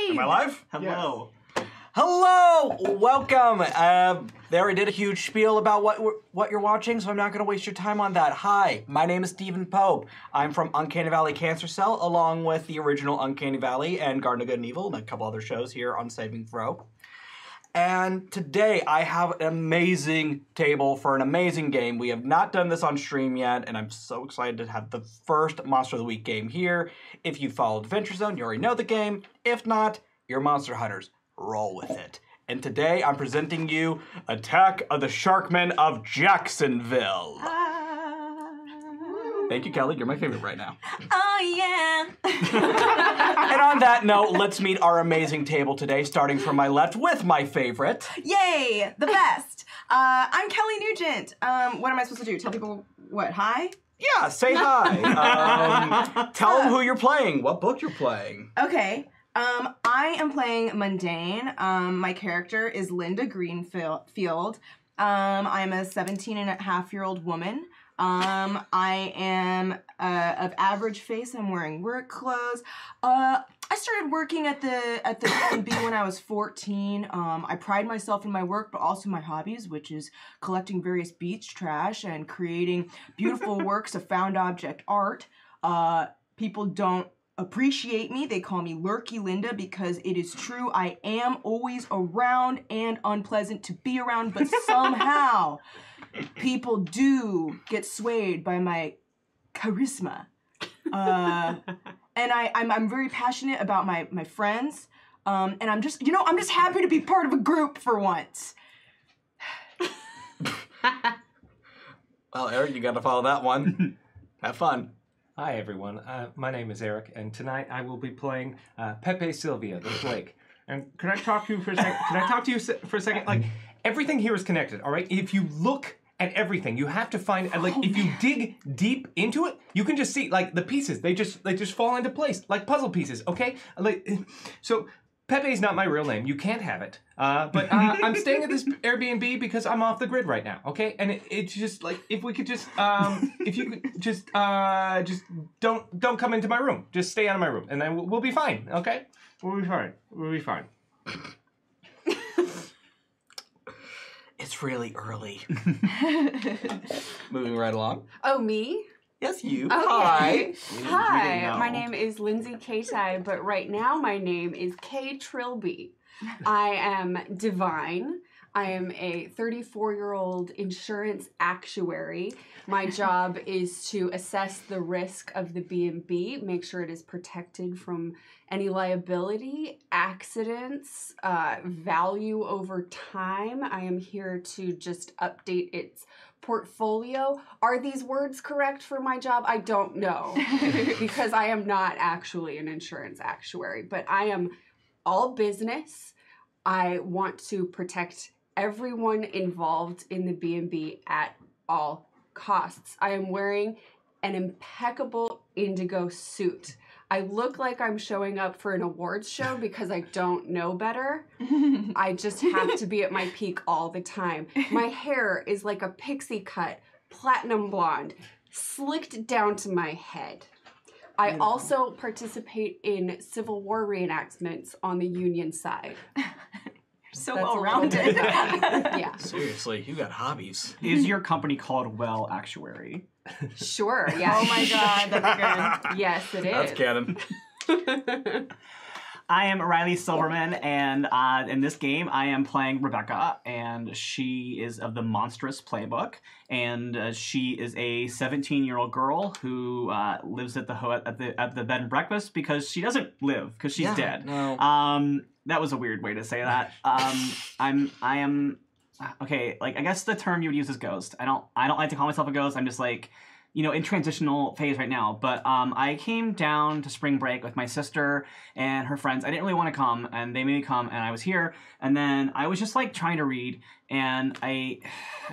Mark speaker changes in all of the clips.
Speaker 1: Steve!
Speaker 2: Am I live?
Speaker 3: Hello.
Speaker 2: Yes. Hello! Welcome! They already did a huge spiel about what you're watching, so I'm not going to waste your time on that. Hi, my name is Stephen Pope. I'm from Uncanny Valley Cancer Cell, along with the original Uncanny Valley and Garden of Good and Evil, and a couple other shows here on Saving Throw. And today I have an amazing table for an amazing game. We have not done this on stream yet, and I'm so excited to have the first Monster of the Week game here. If you followed Adventure Zone, you already know the game. If not, you're Monster Hunters. Roll with it. And today I'm presenting you Attack of the Sharkmen of Jacksonville. Thank you, Kelly. You're my favorite right now.
Speaker 1: Oh, yeah.
Speaker 2: And on that note, let's meet our amazing table today, starting from my left with my favorite.
Speaker 1: Yay, the best. I'm Kelly Nugent. What am I supposed to do? Tell people what? Hi?
Speaker 2: Yeah, say hi. Tell them who you're playing, what book you're playing.
Speaker 1: Okay. I am playing Mundane. My character is Linda Greenfield. I'm a 17-and-a-half-year-old woman. I am of average face. I'm wearing work clothes. I started working at the B&B when I was 14. I pride myself in my work, but also my hobbies, which is collecting various beach trash and creating beautiful works of found object art. People don't appreciate me. They call me Lurky Linda because it is true. I am always around and unpleasant to be around, but somehow people do get swayed by my charisma. And I'm very passionate about my friends. And I'm just happy to be part of a group for once.
Speaker 2: Well, Eric, you got to follow that one. Have fun.
Speaker 3: Hi, everyone. My name is Eric, and tonight I will be playing Pepe Sylvia, the Flake. And can I talk to you for a second? Can I talk to you for a second? Like, everything here is connected, all right? If you look at everything, you have to find, if you dig deep into it, you can just see, like, the pieces. They just fall into place, like puzzle pieces, okay? So, Pepe's not my real name. You can't have it. But I'm staying at this Airbnb because I'm off the grid right now, okay? And it's just like, if we could just, if you could just don't come into my room. Just stay out of my room, and then we'll be fine, okay? We'll be fine. We'll be fine.
Speaker 2: It's really early. Moving right along.
Speaker 4: Oh, me?
Speaker 2: Yes, you.
Speaker 4: Okay.
Speaker 2: Hi.
Speaker 4: Hi, my name is Lindsay Katai, but right now my name is Kay Trilby. I am divine. I am a 34-year-old insurance actuary. My job is to assess the risk of the B&B, make sure it is protected from any liability, accidents, value over time. I am here to just update its portfolio. Are these words correct for my job? I don't know because I am not actually an insurance actuary, but I am all business. I want to protect everyone involved in the B&B at all costs. I am wearing an impeccable indigo suit. I look like I'm showing up for an awards show because I don't know better. I just have to be at my peak all the time. My hair is like a pixie cut, platinum blonde, slicked down to my head. I also participate in Civil War reenactments on the Union side.
Speaker 1: So well-rounded.
Speaker 4: Yeah.
Speaker 2: Seriously, you got hobbies.
Speaker 5: Is your company called Well Actuary?
Speaker 4: Sure, yeah.
Speaker 1: Oh my god, that's good.
Speaker 4: Yes, it is.
Speaker 2: That's canon.
Speaker 5: I am Riley Silverman, and in this game, I am playing Rebecca, and she is of the Monstrous Playbook, and she is a 17-year-old girl who lives at the bed and breakfast because she doesn't live because she's dead.
Speaker 2: No.
Speaker 5: That was a weird way to say that. I am okay. Like, I guess the term you would use is ghost. I don't like to call myself a ghost. I'm just like, in transitional phase right now. But I came down to spring break with my sister and her friends. I didn't really want to come, and they made me come, and I was here. And then I was just like trying to read, and I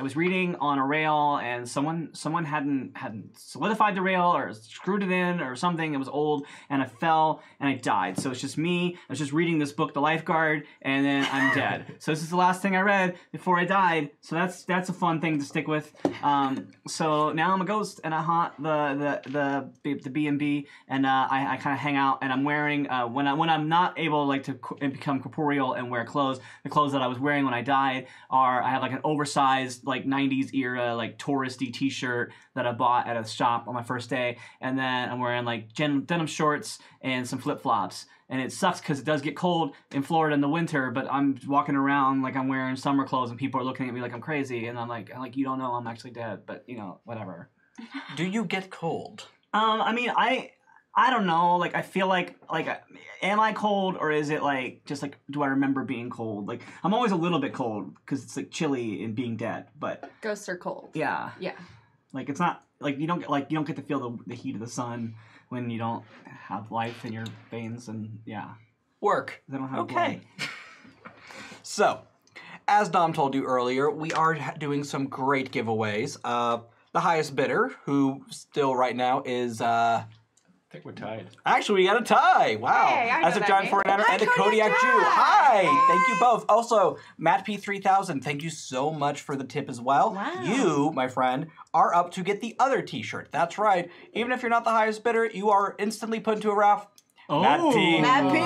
Speaker 5: was reading on a rail, and someone hadn't solidified the rail or screwed it in or something. It was old, and I fell and I died. So it's just me. I was just reading this book, The Lifeguard, and then I'm dead. So this is the last thing I read before I died. So that's a fun thing to stick with. So now I'm a ghost, and kind of haunt the B&B, and I kind of hang out, and I'm wearing when I'm not able like to become corporeal and wear clothes, the clothes that I was wearing when I died I have like an oversized like 90s era like touristy t-shirt that I bought at a shop on my first day, and then I'm wearing like denim shorts and some flip-flops. And it sucks because it does get cold in Florida in the winter, but I'm walking around like I'm wearing summer clothes and people are looking at me like I'm crazy, and I'm like, you don't know I'm actually dead, but whatever.
Speaker 2: Do you get cold?
Speaker 5: I mean, I don't know. Like, I feel like, am I cold, or is it like just like, do I remember being cold? Like, I'm always a little bit cold because it's like chilly in being dead, but
Speaker 4: Ghosts are cold.
Speaker 5: yeah,
Speaker 4: Yeah.
Speaker 5: like it's not like you don't get to feel the heat of the sun when you don't have life in your veins, and
Speaker 2: Work.
Speaker 5: they don't have
Speaker 2: Okay. So, as Dom told you earlier, we are doing some great giveaways. The highest bidder, who still right now is...
Speaker 3: I think we're tied.
Speaker 2: Actually, we got a tie. Wow.
Speaker 4: Hey, I know
Speaker 2: As a
Speaker 4: that
Speaker 2: John
Speaker 4: name.
Speaker 2: Fornander and a Kodiak Jew.
Speaker 1: Jew.
Speaker 2: Hi. Thank you both. Also, Matt P3000, thank you so much for the tip as well.
Speaker 1: Wow.
Speaker 2: You, my friend, are up to get the other t-shirt. That's right. Even if you're not the highest bidder, you are instantly put into a raffle.
Speaker 5: Oh.
Speaker 2: Matt P.
Speaker 1: Matt P.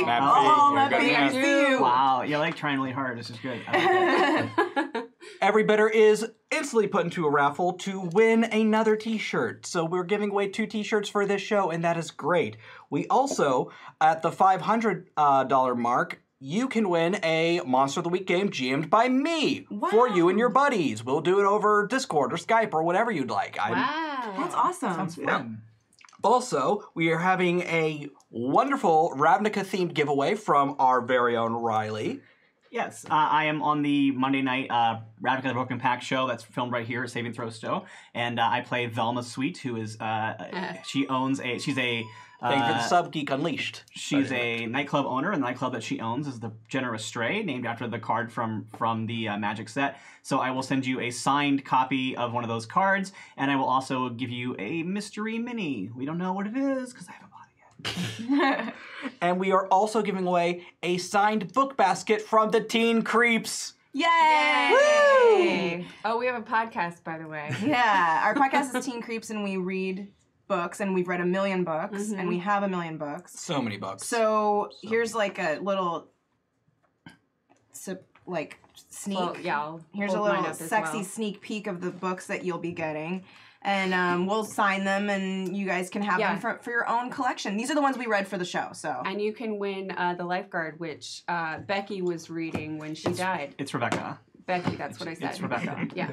Speaker 2: Matt P.
Speaker 1: Oh,
Speaker 2: You're
Speaker 1: Matt
Speaker 2: good
Speaker 1: P.
Speaker 2: man.
Speaker 1: I see you.
Speaker 5: Wow, you're like trying really hard. This is good. I like it.
Speaker 2: Every bidder is instantly put into a raffle to win another t-shirt. So we're giving away 2 t-shirts for this show, and that is great. We also, at the $500 mark, you can win a Monster of the Week game GM'd by me for you and your buddies. We'll do it over Discord or Skype or whatever you'd like.
Speaker 4: Wow.
Speaker 1: That's awesome.
Speaker 5: Sounds fun.
Speaker 2: Also, we are having a wonderful Ravnica-themed giveaway from our very own Riley.
Speaker 5: Yes, I am on the Monday night Ravnica the Broken Pact show that's filmed right here at Saving Throw Stowe, and I play Velma Sweet, who is she's a
Speaker 2: Thank you for the sub, Geek Unleashed.
Speaker 5: She's a nightclub owner, and the nightclub that she owns is the Generous Stray, named after the card from the Magic set. So I will send you a signed copy of one of those cards, and I will also give you a mystery mini. We don't know what it is because I haven't bought it yet.
Speaker 2: And we are also giving away a signed book basket from the Teen Creeps.
Speaker 1: Yay!
Speaker 2: Woo!
Speaker 4: Oh, we have a podcast, by the way.
Speaker 1: Yeah, our podcast is Teen Creeps, and we read books, and we've read 1 million books, and we have 1 million books.
Speaker 2: So many books.
Speaker 1: So here's like a little, sneak.
Speaker 4: Well, yeah, I'll
Speaker 1: Here's a
Speaker 4: hold mine
Speaker 1: little
Speaker 4: up as
Speaker 1: sexy
Speaker 4: well.
Speaker 1: sneak peek of the books that you'll be getting. And we'll sign them, and you guys can have them for your own collection. These are the ones we read for the show, so.
Speaker 4: And you can win the Lifeguard, which Becky was reading when she died.
Speaker 5: It's Rebecca.
Speaker 4: Becky, that's what I said.
Speaker 5: It's Rebecca.
Speaker 4: Yeah.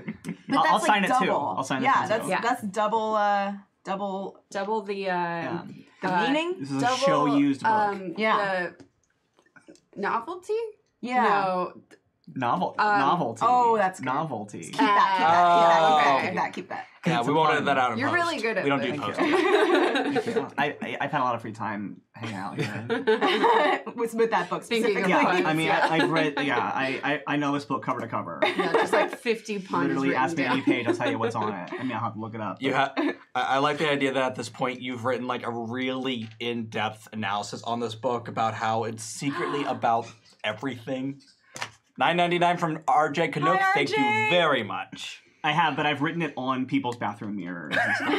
Speaker 1: But
Speaker 5: I'll
Speaker 1: that's
Speaker 5: sign it
Speaker 1: double.
Speaker 5: too. I'll sign it
Speaker 1: Yeah,
Speaker 5: too.
Speaker 1: that's double
Speaker 4: Double the...
Speaker 1: the meaning.
Speaker 5: This is a show-used book.
Speaker 1: Yeah.
Speaker 4: The novelty?
Speaker 1: Yeah.
Speaker 4: No.
Speaker 5: Novelty.
Speaker 1: Oh, that's good.
Speaker 5: Novelty.
Speaker 1: Keep that. Keep that.
Speaker 2: Yeah, we won't edit that out in
Speaker 4: You're
Speaker 2: post.
Speaker 4: really good at
Speaker 2: We don't
Speaker 4: this.
Speaker 2: do post.
Speaker 5: I've had a lot of free time hanging out here.
Speaker 1: with that book
Speaker 4: Speaking of
Speaker 1: specifically.
Speaker 5: Yeah,
Speaker 4: puns,
Speaker 5: I mean,
Speaker 4: yeah.
Speaker 5: I've read. Yeah, I know this book cover to cover.
Speaker 4: Yeah, just like 50 puns
Speaker 5: Literally,
Speaker 4: written
Speaker 5: ask me
Speaker 4: down.
Speaker 5: any page, I'll tell you what's on it. I mean, I'll have to look it up.
Speaker 2: I like the idea that at this point you've written like a really in-depth analysis on this book about how it's secretly about everything. $9.99 from RJ Canuck.
Speaker 1: Hi,
Speaker 2: Thank
Speaker 1: RJ.
Speaker 2: you very much.
Speaker 5: I have, but I've written it on people's bathroom mirrors and stuff.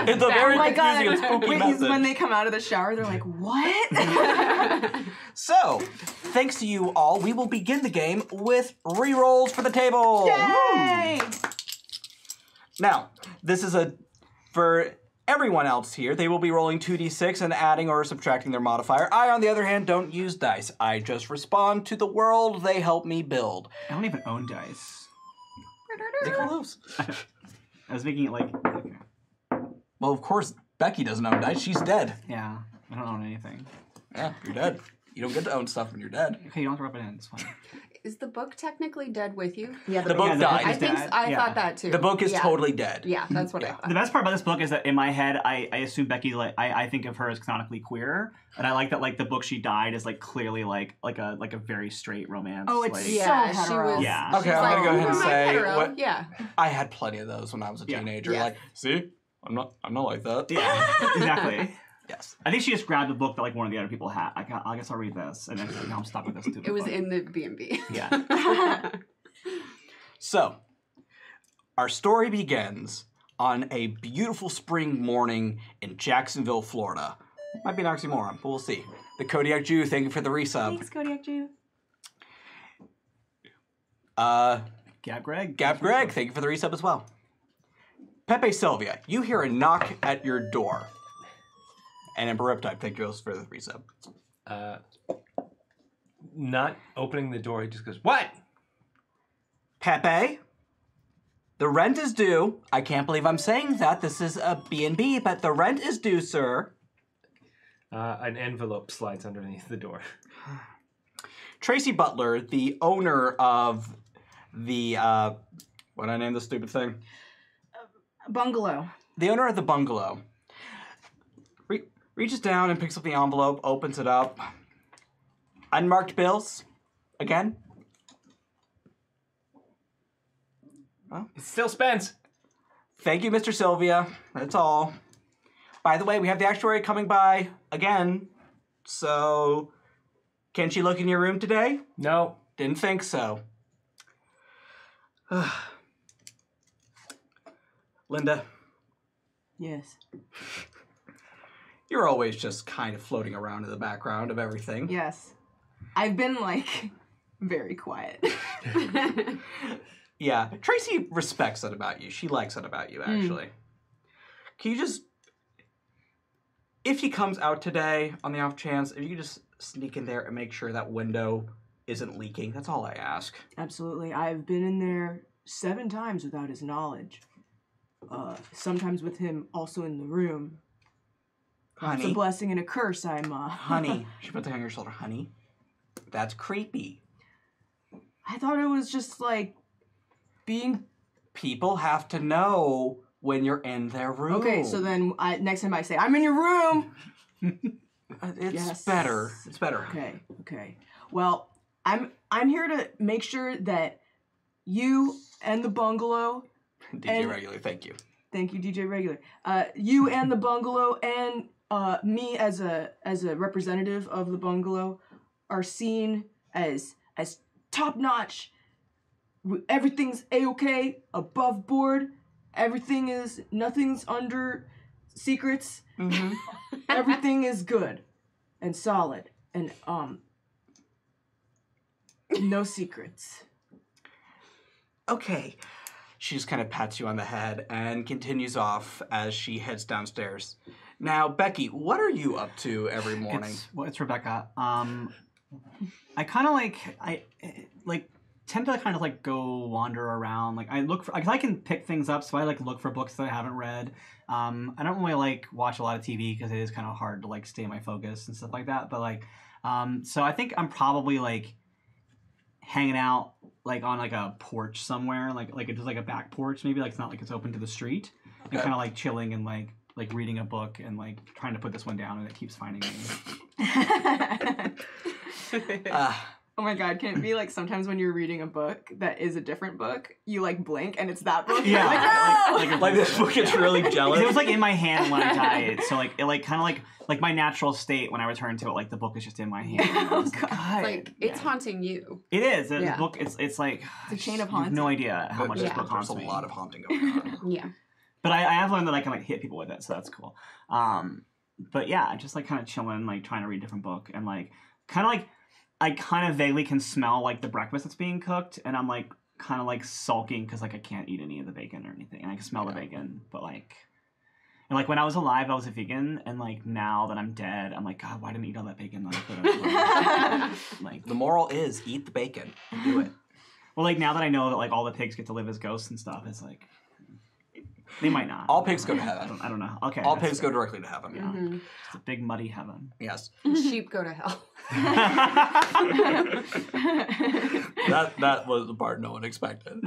Speaker 2: It's a very
Speaker 1: Oh my god!
Speaker 2: confusing and spooky message.
Speaker 1: When they come out of the shower, they're like, "What?"
Speaker 2: So, thanks to you all, we will begin the game with re-rolls for the table.
Speaker 1: Yay!
Speaker 2: Now, this is for everyone else here, they will be rolling 2d6 and adding or subtracting their modifier. I, on the other hand, don't use dice. I just respond to the world they help me build.
Speaker 5: I don't even own dice.
Speaker 2: They can lose.
Speaker 5: I was making it like
Speaker 2: Well, of course, Becky doesn't own dice. She's dead.
Speaker 5: yeah, I don't own anything.
Speaker 2: Yeah, you're dead. You don't get to own stuff when you're dead.
Speaker 5: Okay, you don't have to rub it in. It's fine.
Speaker 4: Is the book technically dead with you?
Speaker 1: Yeah,
Speaker 2: The book
Speaker 5: Yeah, the
Speaker 2: died.
Speaker 5: book
Speaker 4: I
Speaker 5: is
Speaker 4: think
Speaker 5: dead.
Speaker 4: I
Speaker 5: Yeah.
Speaker 4: thought that too.
Speaker 2: The book is
Speaker 4: Yeah.
Speaker 2: totally dead.
Speaker 4: Yeah, that's what I
Speaker 2: Yeah.
Speaker 4: thought.
Speaker 5: The best part about this book is that in my head, I assume Becky I think of her as canonically queer, and I like that the book she died is clearly like a very straight romance.
Speaker 1: Oh, it's
Speaker 5: like,
Speaker 4: Yeah,
Speaker 1: so
Speaker 4: she
Speaker 1: hetero.
Speaker 4: was.
Speaker 5: Yeah.
Speaker 2: Okay,
Speaker 4: she's
Speaker 2: I'm
Speaker 4: like,
Speaker 2: gonna go ahead and
Speaker 4: "Who am I,
Speaker 2: say
Speaker 4: hetero?"
Speaker 2: what-
Speaker 4: Yeah.
Speaker 2: I had plenty of those when I was a
Speaker 5: Yeah.
Speaker 2: teenager.
Speaker 4: Yeah.
Speaker 2: Like, see, I'm not like that.
Speaker 5: Yeah, exactly.
Speaker 2: Yes.
Speaker 5: I think she just grabbed the book that one of the other people had. I guess I'll read this, and then no, I'm stuck with this too.
Speaker 4: It was in the B&B.
Speaker 5: Yeah.
Speaker 2: So, our story begins on a beautiful spring morning in Jacksonville, Florida. Might be an oxymoron, but we'll see. The Kodiak Jew, thank you for the resub.
Speaker 1: Thanks, Kodiak Jew.
Speaker 5: Gab Greg,
Speaker 2: thank you for the resub as well. Pepe Sylvia, you hear a knock at your door. And Emperor Riptide, thank you for the resub.
Speaker 3: Not opening the door, he just goes, "What?"
Speaker 2: Pepe, the rent is due. I can't believe I'm saying that. This is a B&B, but the rent is due, sir.
Speaker 3: An envelope slides underneath the door.
Speaker 2: Tracy Butler, the owner of the, what did I name this stupid thing?
Speaker 1: Bungalow.
Speaker 2: The owner of the bungalow reaches down and picks up the envelope, opens it up. Unmarked bills. Again. Well,
Speaker 3: It still spends.
Speaker 2: thank you, Mr. Sylvia. That's all. By the way, we have the actuary coming by again. So, can she look in your room today?
Speaker 3: No.
Speaker 2: Didn't think so. Linda,
Speaker 1: Yes.
Speaker 2: you're always just kind of floating around in the background of everything.
Speaker 1: Yes. I've been, like, very quiet.
Speaker 2: Yeah, Tracy respects that about you. She likes that about you, actually. Can you just, if he comes out today on the off chance, if you could just sneak in there and make sure that window isn't leaking, that's all I ask.
Speaker 1: Absolutely. I've been in there 7 times without his knowledge. Sometimes with him also in the room. It's a
Speaker 2: Honey,
Speaker 1: blessing and a curse.
Speaker 2: honey, she put the on your shoulder, honey. That's creepy.
Speaker 1: I thought it was just, like, being...
Speaker 2: People have to know when you're in their room.
Speaker 1: Okay, so then next time I say, I'm in your room!
Speaker 2: It's
Speaker 1: Yes.
Speaker 2: better. It's better.
Speaker 1: Okay. Well, I'm here to make sure that you and the bungalow...
Speaker 2: DJ
Speaker 1: And-
Speaker 2: Regular, thank you.
Speaker 1: Thank you, DJ Regular. You and the bungalow and me as a representative of the bungalow are seen as top notch. Everything's a-okay, above board. Nothing's under secrets.
Speaker 2: Mm-hmm.
Speaker 1: Everything is good and solid and no secrets.
Speaker 2: Okay. She just kind of pats you on the head and continues off as she heads downstairs. Now, Becky, what are you up to every morning?
Speaker 5: It's Rebecca. I kind of tend to kind of like go wander around. Like I look for, because I can pick things up, so I like look for books that I haven't read. I don't really like watch a lot of TV because it is kind of hard to like stay my focus and stuff like that. But like, so I think I'm probably like hanging out like on like a porch somewhere, like it's just like a back porch maybe, like it's not like it's open to the street.
Speaker 2: Okay.
Speaker 5: And kind of like chilling and like reading a book and like trying to put this one down, and it keeps finding me.
Speaker 1: Oh my god, can it be like sometimes when you're reading a book that is a different book, you like blink and it's that book?
Speaker 5: Yeah.
Speaker 1: You're like,
Speaker 2: Like this book gets really jealous.
Speaker 5: It was like in my hand when I died, so like it like kind of like my natural state when I return to it, like the book is just in my hand.
Speaker 1: Oh,
Speaker 5: It's like,
Speaker 1: God.
Speaker 4: Like it's haunting you.
Speaker 5: It is. The
Speaker 4: Yeah.
Speaker 5: book. It's like
Speaker 1: It's a chain of
Speaker 5: you have
Speaker 1: haunting.
Speaker 5: no idea how much this
Speaker 4: Yeah.
Speaker 5: book haunts
Speaker 2: There's a
Speaker 5: me.
Speaker 2: lot of haunting going on.
Speaker 4: Yeah.
Speaker 5: But I have learned that I can like hit people with it, so that's cool. But yeah, just like kind of chilling, like trying to read a different book, and like kind of like I kind of vaguely can smell like the breakfast that's being cooked, and I'm like kind of like sulking because like I can't eat any of the bacon or anything, and I can smell the bacon, but like. And like when I was alive, I was a vegan, and like now that I'm dead, I'm like, God, why didn't I eat all that bacon? Like,
Speaker 2: The moral is eat the bacon. Do it.
Speaker 5: well, like now that I know that like all the pigs get to live as ghosts and stuff, it's like they might not.
Speaker 2: All pigs go to heaven.
Speaker 5: I don't know. Okay.
Speaker 2: All
Speaker 5: that's
Speaker 2: pigs go directly to heaven.
Speaker 5: Yeah.
Speaker 4: Mhm.
Speaker 5: It's a big muddy heaven.
Speaker 2: Yes.
Speaker 4: Sheep go to hell.
Speaker 2: That was the part no one expected.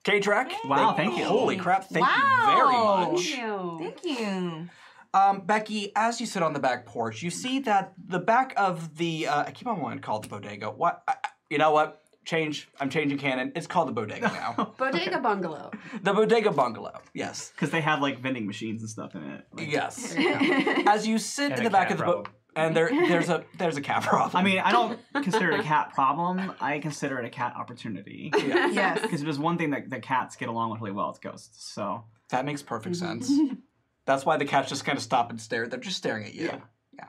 Speaker 2: K-Track.
Speaker 5: Wow, thank you.
Speaker 2: Holy crap, thank
Speaker 1: Wow.
Speaker 2: you very much.
Speaker 1: Thank you.
Speaker 2: Becky, as you sit on the back porch, you see that the back of the, I keep on wanting to call it the bodega. What? You know what? I'm changing canon. It's called the bodega now.
Speaker 4: Bodega bungalow.
Speaker 2: The bodega bungalow. Yes.
Speaker 5: Because they have like vending machines and stuff in it. Like,
Speaker 2: Yes.
Speaker 4: There you go.
Speaker 2: As you sit
Speaker 3: And
Speaker 2: in
Speaker 3: a
Speaker 2: the back
Speaker 3: cat
Speaker 2: of the
Speaker 3: problem.
Speaker 2: And there's a cat problem.
Speaker 5: I mean, I don't consider it a cat problem. I consider it a cat opportunity.
Speaker 1: Yes.
Speaker 5: Because there's one thing that cats get along with really well, it's ghosts. So
Speaker 2: That makes perfect sense. That's why the cats just kind of stop and stare. They're just staring at you. Yeah.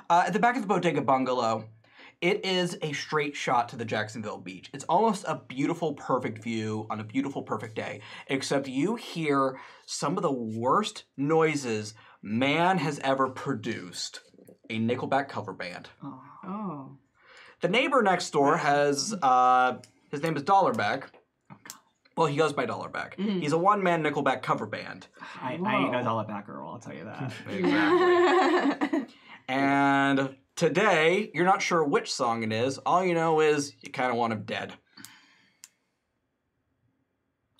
Speaker 2: At the back of the Bodega Bungalow, it is a straight shot to the Jacksonville beach. It's almost a beautiful, perfect view on a beautiful, perfect day, except you hear some of the worst noises man has ever produced. A Nickelback cover band.
Speaker 1: Oh.
Speaker 2: The neighbor next door has, his name is Dollarback. Well, he goes by Dollarback. He's a one-man Nickelback cover band.
Speaker 5: I ain't no dollar back girl, I'll tell you that.
Speaker 2: Exactly. And today, you're not sure which song it is. All you know is you kind of want him dead.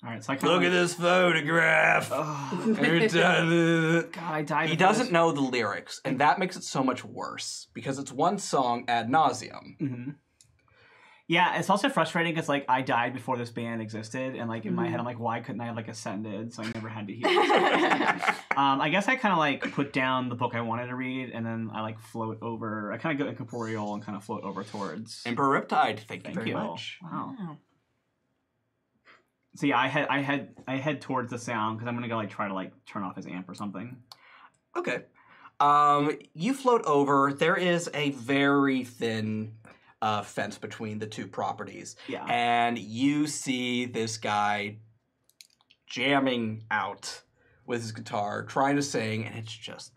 Speaker 5: All right, so I
Speaker 2: Look at this photograph. Every time-
Speaker 5: God, I died.
Speaker 2: He
Speaker 5: before
Speaker 2: doesn't
Speaker 5: this.
Speaker 2: know the lyrics, and that makes it so much worse because it's one song ad nauseum.
Speaker 5: Mm-hmm. Yeah, it's also frustrating because like I died before this band existed, and like in my head I'm like, why couldn't I have like ascended? So I never had to hear it. I guess I kind of like put down the book I wanted to read, and then I like float over. I kind of go incorporeal and kind of float over towards.
Speaker 2: Emperor Riptide, thank you
Speaker 5: Thank
Speaker 2: very
Speaker 5: you.
Speaker 2: much.
Speaker 5: Wow. So yeah, I head towards the sound because I'm gonna go like try to like turn off his amp or something.
Speaker 2: Okay. You float over. There is a very thin fence between the two properties.
Speaker 5: Yeah.
Speaker 2: And you see this guy jamming out with his guitar, trying to sing, and it's just...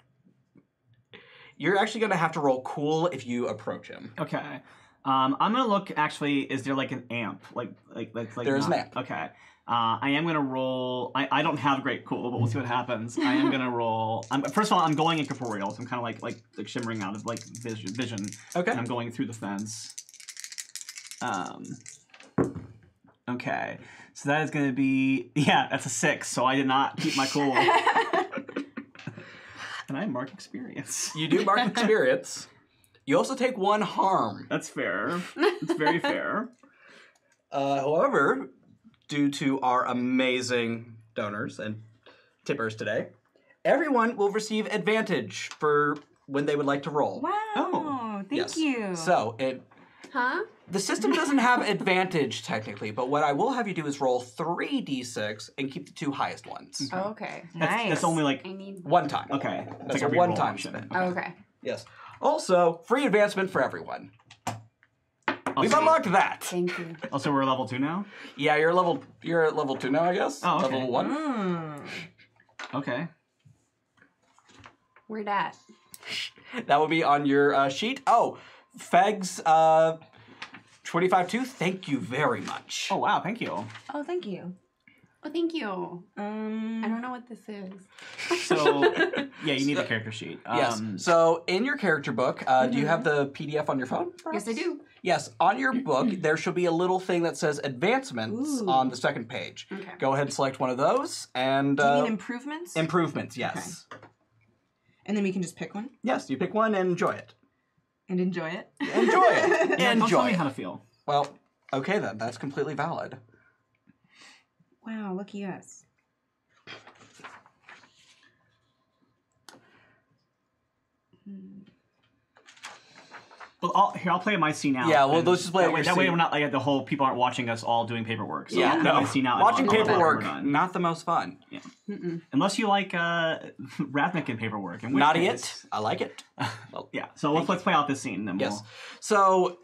Speaker 2: You're actually going to have to roll cool if you approach him.
Speaker 5: Okay. I'm gonna look. Actually, is there like an amp? Like
Speaker 2: There is an amp.
Speaker 5: Okay. I am gonna roll. I don't have great cool, but we'll see what happens. I am gonna roll. First of all, I'm going incorporeal, so I'm kind of like shimmering out of like vision.
Speaker 2: Okay.
Speaker 5: And I'm going through the fence. Okay. So that is gonna be that's a 6. So I did not keep my cool. And I mark experience.
Speaker 2: You do mark experience. You also take 1 harm.
Speaker 5: That's fair. It's very fair.
Speaker 2: However, due to our amazing donors and tippers today, everyone will receive advantage for when they would like to roll.
Speaker 1: Wow.
Speaker 5: Oh,
Speaker 1: Thank you.
Speaker 2: So,
Speaker 4: Huh?
Speaker 2: the system doesn't have advantage technically, but what I will have you do is roll 3d6 and keep the 2 highest ones.
Speaker 4: Oh, okay.
Speaker 1: Nice.
Speaker 5: That's only like
Speaker 4: I need.
Speaker 2: One time.
Speaker 5: okay.
Speaker 2: That's
Speaker 5: like
Speaker 2: a
Speaker 5: reroll
Speaker 2: one-time
Speaker 5: option.
Speaker 2: spin.
Speaker 4: Oh, okay.
Speaker 2: Yes. Also, free advancement for everyone. We've
Speaker 5: Also,
Speaker 2: unlocked that.
Speaker 4: Thank you.
Speaker 5: also, we're level 2 now.
Speaker 2: Yeah, you're at level 2 now, I guess.
Speaker 5: Oh, okay.
Speaker 2: Level 1.
Speaker 1: Mm.
Speaker 5: Okay.
Speaker 4: Where dat?
Speaker 2: That will be on your sheet. Oh, Fegs 25-2, thank you very much.
Speaker 5: Oh wow, thank you.
Speaker 1: Oh, thank you.
Speaker 4: Oh, thank you. I don't know what this is.
Speaker 5: So yeah, you need the character sheet.
Speaker 2: Yes. So in your character book, do you have the PDF on your phone?
Speaker 4: Yes, I do.
Speaker 2: Yes. On your book, there should be a little thing that says advancements on the second page.
Speaker 4: Okay.
Speaker 2: Go ahead and select one of those. And
Speaker 1: Do you mean improvements?
Speaker 2: improvements, yes.
Speaker 1: And then we can just pick one
Speaker 2: Yes, you pick one and enjoy it.
Speaker 1: and enjoy it.
Speaker 2: Enjoy it.
Speaker 5: Yeah, don't tell
Speaker 2: Enjoy
Speaker 5: me
Speaker 2: it.
Speaker 5: how to feel.
Speaker 2: Well, okay then. That's completely valid.
Speaker 1: Wow, lucky us.
Speaker 5: Well, I'll play my scene out.
Speaker 2: Yeah, well,
Speaker 5: and
Speaker 2: let's just play
Speaker 5: that
Speaker 2: it
Speaker 5: way,
Speaker 2: your
Speaker 5: that way
Speaker 2: scene.
Speaker 5: we're not like the whole people aren't watching us all doing paperwork. So
Speaker 2: Yeah,
Speaker 5: I'll play
Speaker 2: no.
Speaker 5: my scene out.
Speaker 2: Watching
Speaker 5: and I'll-
Speaker 2: paperwork,
Speaker 5: we're done.
Speaker 2: not the most fun.
Speaker 5: Unless you like Ravnik in paperwork. In which
Speaker 2: Not
Speaker 5: case-
Speaker 2: it. I like it. Well,
Speaker 5: Yeah. So let's play out this scene. Then
Speaker 2: yes. So,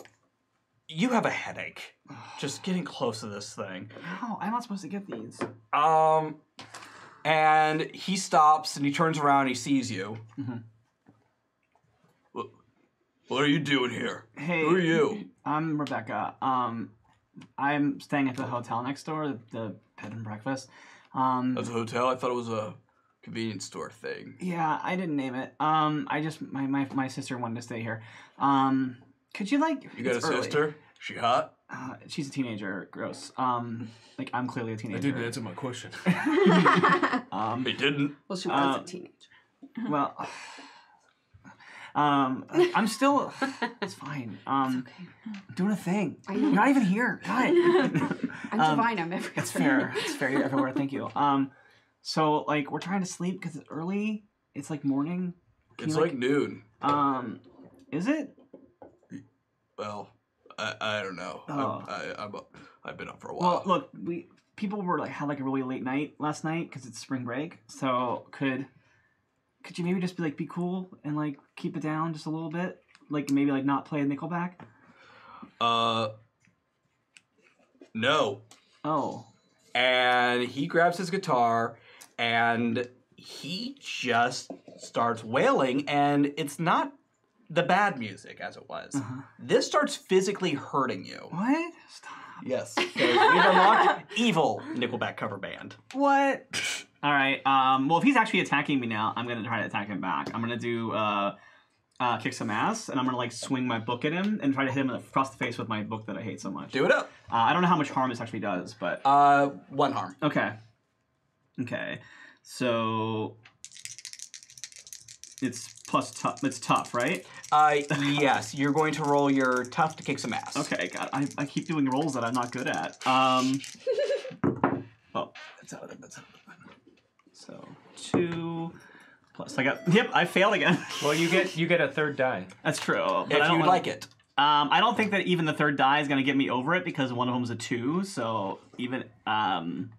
Speaker 2: you have a headache. Just getting close to this thing.
Speaker 5: How? I'm not supposed to get these.
Speaker 2: And he stops and he turns around and he sees you.
Speaker 5: Mhm.
Speaker 2: What are you doing here?
Speaker 5: Hey.
Speaker 2: Who are you?
Speaker 5: I'm Rebecca. I'm staying at the hotel next door, the bed and breakfast.
Speaker 2: That's a hotel? I thought it was a convenience store thing.
Speaker 5: Yeah, I didn't name it. I just my sister wanted to stay here. Could you like?
Speaker 2: You got
Speaker 5: it's
Speaker 2: a
Speaker 5: early.
Speaker 2: sister? She hot?
Speaker 5: She's a teenager. Gross. Like I'm clearly a teenager.
Speaker 3: That didn't answer my question.
Speaker 2: It didn't.
Speaker 4: Well, she was a teenager.
Speaker 5: Well, I'm still. It's fine. I'm doing a thing.
Speaker 4: I know.
Speaker 5: You're not even here. God.
Speaker 4: I'm divine. I'm everywhere.
Speaker 5: It's fair. It's fair. You're everywhere. Thank you. So like we're trying to sleep because it's early. It's like morning. Can
Speaker 2: It's
Speaker 5: you,
Speaker 2: like noon.
Speaker 5: Is it?
Speaker 2: Well, I don't know.
Speaker 5: Oh.
Speaker 2: I've been up for a while.
Speaker 5: Well, look, people were like had like a really late night last night because it's spring break. So could you maybe just be cool and like keep it down just a little bit? Like maybe like not play Nickelback?
Speaker 2: No.
Speaker 5: Oh.
Speaker 2: And he grabs his guitar and he just starts wailing, and it's not the bad music as it was. This starts physically hurting you.
Speaker 5: What? Stop.
Speaker 2: Yes. So we've unlocked evil Nickelback cover band.
Speaker 5: What? All right. Well, if he's actually attacking me now, I'm gonna try to attack him back. I'm gonna do kick some ass, and I'm gonna like swing my book at him and try to hit him across the face with my book that I hate so much.
Speaker 2: Do it up.
Speaker 5: I don't know how much harm this actually does, but
Speaker 2: 1 harm.
Speaker 5: okay. Okay. So it's plus tough. It's tough, right?
Speaker 2: Yes. You're going to roll your tough to kick some ass.
Speaker 5: Okay. God, I keep doing rolls that I'm not good at. Oh, that's out of it. So 2 plus. I failed again.
Speaker 3: Well, you get a third die.
Speaker 5: That's true. But
Speaker 2: If
Speaker 5: I don't
Speaker 2: you'd like it.
Speaker 5: I don't think that even the third die is gonna get me over it because one of them is a 2. So even I'm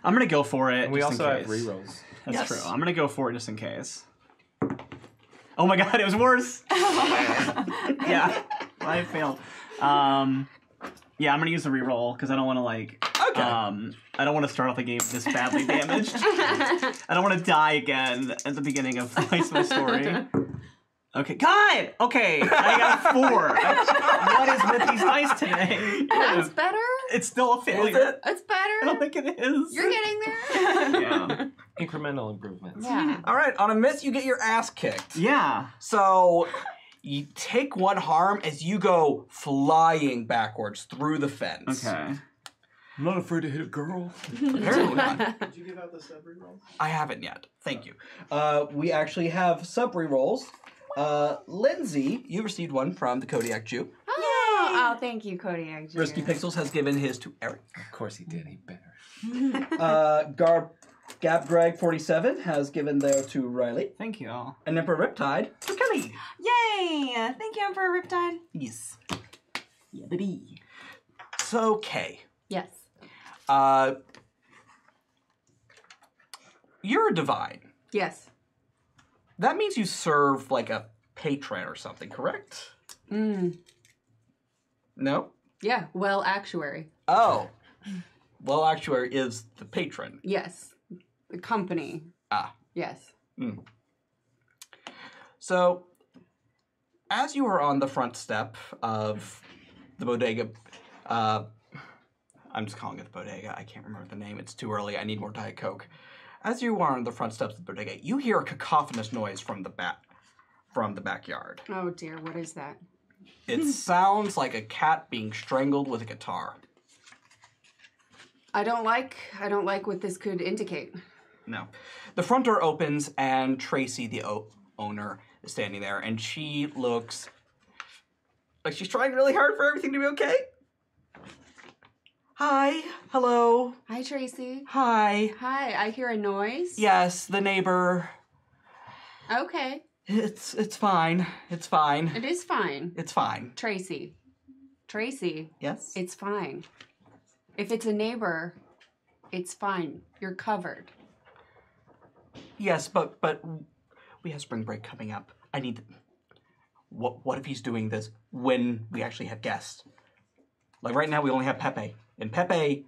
Speaker 5: gonna go for it.
Speaker 3: And we
Speaker 5: just
Speaker 3: also
Speaker 5: in
Speaker 3: have
Speaker 5: case.
Speaker 3: rerolls.
Speaker 5: That's true. I'm gonna go for it just in case. Oh my god, it was worse. Yeah, I failed. Yeah, I'm gonna use a reroll because I don't want to
Speaker 2: Okay.
Speaker 5: I don't want to start off the game this badly damaged. I don't want to die again at the beginning of my story. Okay, God! Okay, I got 4. What is with these dice today?
Speaker 4: That's better.
Speaker 5: It's still a failure.
Speaker 4: That's
Speaker 5: I don't
Speaker 4: better.
Speaker 5: think it is.
Speaker 4: You're getting there.
Speaker 5: Yeah.
Speaker 3: Incremental improvements.
Speaker 4: Yeah.
Speaker 2: All right. On a miss, you get your ass kicked.
Speaker 5: Yeah.
Speaker 2: So you take 1 harm as you go flying backwards through the fence.
Speaker 5: Okay.
Speaker 3: I'm not afraid to hit a girl.
Speaker 2: Apparently not.
Speaker 6: Did you give out the sub reroll?
Speaker 2: I haven't yet. Thank you. We actually have sub rerolls. Lindsay, you received one from the Kodiak Jew.
Speaker 4: Oh, thank you, Kodiak.
Speaker 2: Risky Pixels has given his to Eric.
Speaker 3: Of course he did. He better.
Speaker 2: Gab Greg 47 has given their to Riley.
Speaker 5: Thank you all.
Speaker 2: And Emperor Riptide to Kelly.
Speaker 1: Yay! Thank you, Emperor Riptide.
Speaker 2: Yes.
Speaker 5: Yeah, baby.
Speaker 2: So, Kay.
Speaker 4: Yes.
Speaker 2: You're a divine.
Speaker 4: Yes.
Speaker 2: That means you serve like a patron or something, correct? No?
Speaker 4: Yeah. Well, actuary.
Speaker 2: Oh. Well, actuary is the patron.
Speaker 4: Yes. The company.
Speaker 2: Ah.
Speaker 4: Yes.
Speaker 2: So, as you are on the front step of the bodega, I'm just calling it the bodega. I can't remember the name. It's too early. I need more Diet Coke. As you are on the front steps of the bodega, you hear a cacophonous noise from the backyard.
Speaker 4: Oh dear. What is that?
Speaker 2: It sounds like a cat being strangled with a guitar.
Speaker 4: I don't like what this could indicate.
Speaker 2: No. The front door opens and Tracy, the owner, is standing there, and she looks like she's trying really hard for everything to be okay. Hi. Hello.
Speaker 4: Hi, Tracy.
Speaker 2: Hi.
Speaker 4: Hi. I hear a noise.
Speaker 2: Yes, the neighbor.
Speaker 4: Okay.
Speaker 2: It's fine. It's fine.
Speaker 4: It is fine.
Speaker 2: It's fine.
Speaker 4: Tracy. Tracy.
Speaker 2: Yes?
Speaker 4: It's fine. If it's a neighbor, it's fine. You're covered.
Speaker 2: Yes, but we have spring break coming up. I need... What if he's doing this when we actually have guests? Like right now we only have Pepe. And Pepe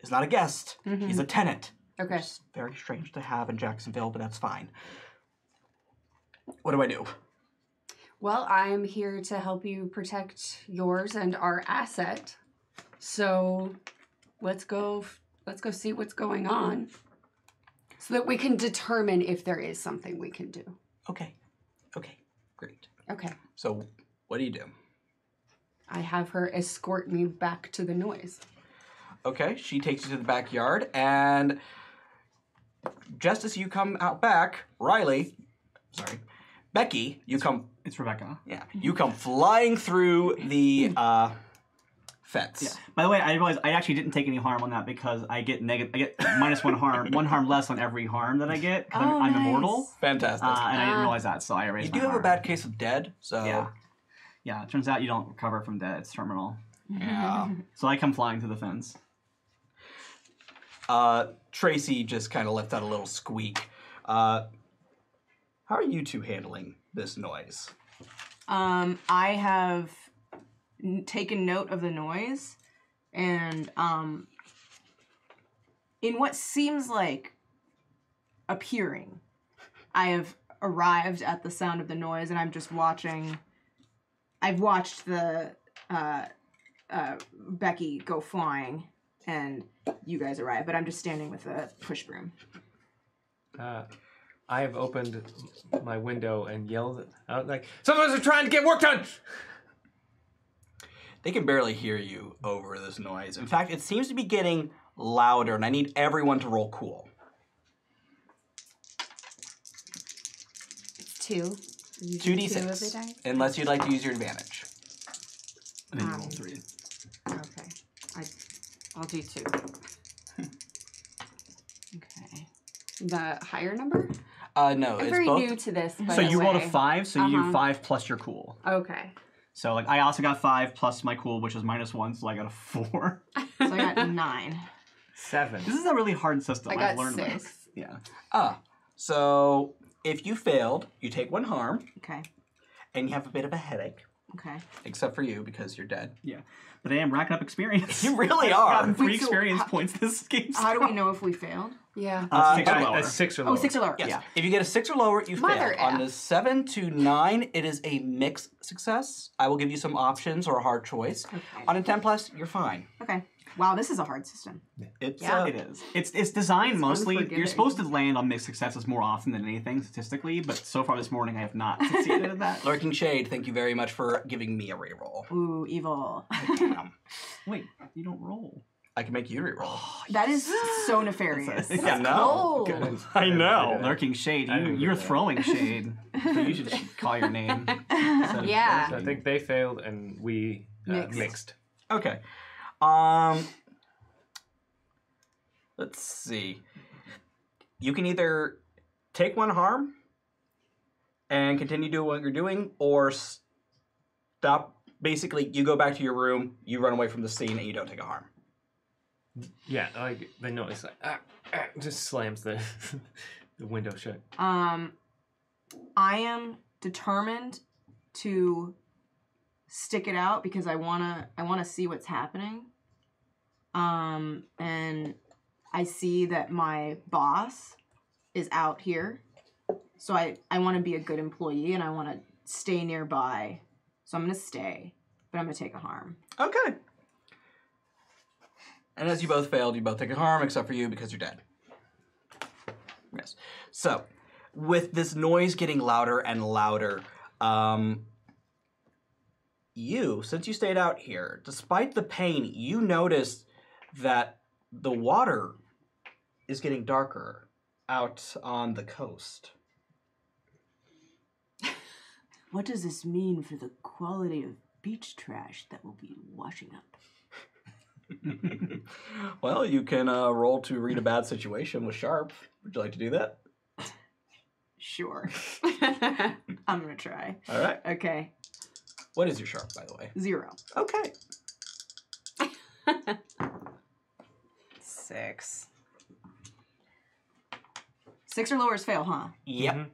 Speaker 2: is not a guest. He's a tenant.
Speaker 4: Okay.
Speaker 2: It's very strange to have in Jacksonville, but that's fine. What do I do?
Speaker 4: Well, I'm here to help you protect yours and our asset. So let's go see what's going on so that we can determine if there is something we can do.
Speaker 2: Okay. Okay. Great.
Speaker 4: Okay.
Speaker 2: So what do you do?
Speaker 4: I have her escort me back to the noise.
Speaker 2: Okay, she takes you to the backyard, and just as you come out back, Becky, you come...
Speaker 5: It's Rebecca.
Speaker 2: Yeah, you come flying through the fence.
Speaker 5: Yeah. By the way, I realized I actually didn't take any harm on that because I get -1 harm, 1 harm less on every harm that I get because I'm immortal.
Speaker 2: Fantastic.
Speaker 5: And I didn't realize that, so I erased
Speaker 2: You
Speaker 5: my
Speaker 2: do have a
Speaker 5: harm.
Speaker 2: bad case of dead, so
Speaker 5: Yeah, it turns out you don't recover from dead. It's terminal.
Speaker 2: yeah.
Speaker 5: So I come flying to the fence.
Speaker 2: Tracy just kind of left out a little squeak. How are you two handling this noise?
Speaker 1: I have taken note of the noise, and in what seems like appearing, I have arrived at the sound of the noise, and I'm just watching. I've watched the Becky go flying, and you guys arrive, but I'm just standing with a push broom.
Speaker 3: I have opened my window and yelled out like, "Some of us are trying to get work done!"
Speaker 2: They can barely hear you over this noise. In fact, it seems to be getting louder, and I need everyone to roll cool.
Speaker 4: It's 2.
Speaker 2: 2d6, unless you'd like to use your advantage.
Speaker 5: And then you roll 3.
Speaker 4: Okay. I'll do 2.
Speaker 1: Okay.
Speaker 4: The higher number?
Speaker 2: No,
Speaker 4: I'm
Speaker 2: it's
Speaker 4: very
Speaker 2: both.
Speaker 4: new to this, by
Speaker 5: So
Speaker 4: the
Speaker 5: you rolled a
Speaker 4: way.
Speaker 5: 5, so you do 5 plus your cool.
Speaker 4: Okay.
Speaker 5: So like I also got 5 plus my cool, which is -1, so I got a 4.
Speaker 1: So I got 9.
Speaker 3: 7.
Speaker 5: This is a really hard system.
Speaker 4: I
Speaker 5: I've
Speaker 4: got
Speaker 5: learned
Speaker 4: 6.
Speaker 5: this. Yeah.
Speaker 2: So if you failed, you take 1 harm,
Speaker 1: Okay.
Speaker 2: and you have a bit of a headache,
Speaker 1: Okay.
Speaker 2: except for you because you're dead.
Speaker 5: Yeah. But I am racking up experience.
Speaker 2: You really
Speaker 5: I've
Speaker 2: are.
Speaker 5: gotten 3
Speaker 1: Wait, so
Speaker 5: experience
Speaker 1: how-
Speaker 5: points this game.
Speaker 1: How do we know if we failed?
Speaker 4: Yeah.
Speaker 5: 6 or
Speaker 2: okay.
Speaker 5: lower.
Speaker 3: A 6 or
Speaker 1: Oh,
Speaker 3: lower.
Speaker 1: 6 or lower.
Speaker 2: Yes.
Speaker 5: Yeah.
Speaker 2: If you get a 6 or lower, you
Speaker 4: Mother
Speaker 2: fail. On
Speaker 4: F.
Speaker 2: the 7 to 9, it is a mixed success. I will give you some options or a hard choice.
Speaker 1: Okay.
Speaker 2: On a 10 plus, you're fine.
Speaker 1: Okay. Wow, this is a hard system.
Speaker 2: It's
Speaker 4: Yeah.
Speaker 5: It is. It's designed mostly.
Speaker 1: unforgiving.
Speaker 5: You're supposed to land on mixed successes more often than anything statistically, but so far this morning I have not succeeded at that.
Speaker 2: Lurking Shade, thank you very much for giving me a reroll.
Speaker 1: Ooh, evil.
Speaker 5: Wait, you don't roll.
Speaker 2: I can make you reroll.
Speaker 1: That is so nefarious.
Speaker 2: I know.
Speaker 4: Oh.
Speaker 2: I know.
Speaker 5: Lurking Shade,
Speaker 3: I didn't
Speaker 5: you're
Speaker 3: do that.
Speaker 5: throwing shade. So you should call your name.
Speaker 4: Yeah.
Speaker 3: So I think they failed and we mixed.
Speaker 2: Okay. Let's see. You can either take 1 harm and continue doing what you're doing, or stop. Basically, you go back to your room, you run away from the scene, and you don't take a harm.
Speaker 3: Yeah, like the noise like just slams the the window shut.
Speaker 1: I am determined to stick it out because I wanna see what's happening. And I see that my boss is out here. So I want to be a good employee and I want to stay nearby. So I'm going to stay, but I'm going to take a harm.
Speaker 2: Okay. And as you both failed, you both take a harm, except for you because you're dead. Yes. So, with this noise getting louder and louder, since you stayed out here, despite the pain, you noticed that the water is getting darker out on the coast.
Speaker 1: What does this mean for the quality of beach trash that will be washing up?
Speaker 2: Well, you can roll to read a bad situation with Sharp. Would you like to do that?
Speaker 1: Sure. I'm going to try.
Speaker 2: All right.
Speaker 1: Okay.
Speaker 2: What is your Sharp, by the way?
Speaker 1: 0.
Speaker 2: Okay.
Speaker 1: 6. 6 or lower is fail, huh?
Speaker 2: Yep.
Speaker 3: Mhm.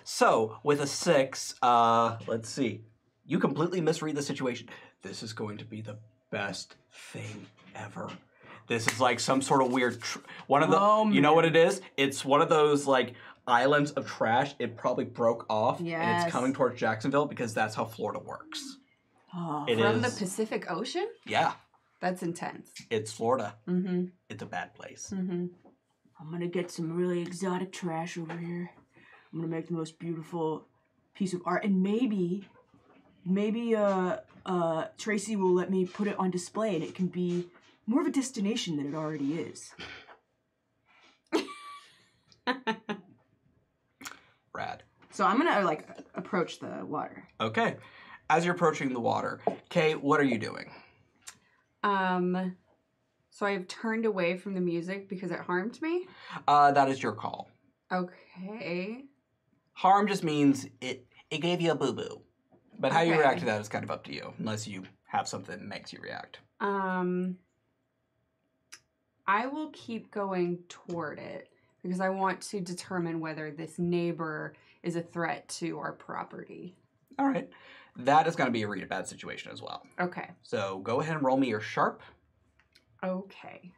Speaker 2: So, with a 6, let's see. You completely misread the situation. This is going to be the best thing ever. This is like some sort of weird... one of the...
Speaker 1: Oh,
Speaker 2: you know
Speaker 1: man.
Speaker 2: what it is? It's one of those, like, islands of trash. It probably broke off, and
Speaker 1: Yes.
Speaker 2: it's coming towards Jacksonville because that's how Florida works.
Speaker 1: Oh.
Speaker 2: It
Speaker 4: From the
Speaker 2: is-
Speaker 4: Pacific Ocean?
Speaker 2: Yeah,
Speaker 4: That's intense.
Speaker 2: it's Florida.
Speaker 4: Mm-hmm.
Speaker 2: It's a bad place.
Speaker 4: Mm-hmm.
Speaker 1: I'm going to get some really exotic trash over here. I'm going to make the most beautiful piece of art. And maybe Tracy will let me put it on display and it can be more of a destination than it already is.
Speaker 2: Rad.
Speaker 1: So I'm going to, approach the water.
Speaker 2: Okay. as you're approaching the water, Kay, what are you doing?
Speaker 4: So I've turned away from the music because it harmed me.
Speaker 2: That is your call.
Speaker 4: Okay.
Speaker 2: Harm just means it gave you a boo-boo. But how you
Speaker 4: Okay.
Speaker 2: react to that is kind of up to you, unless you have something that makes you react.
Speaker 4: I will keep going toward it because I want to determine whether this neighbor is a threat to our property.
Speaker 2: All right. That is going to be a read a bad situation as well.
Speaker 4: Okay.
Speaker 2: So go ahead and roll me your sharp.
Speaker 4: Okay.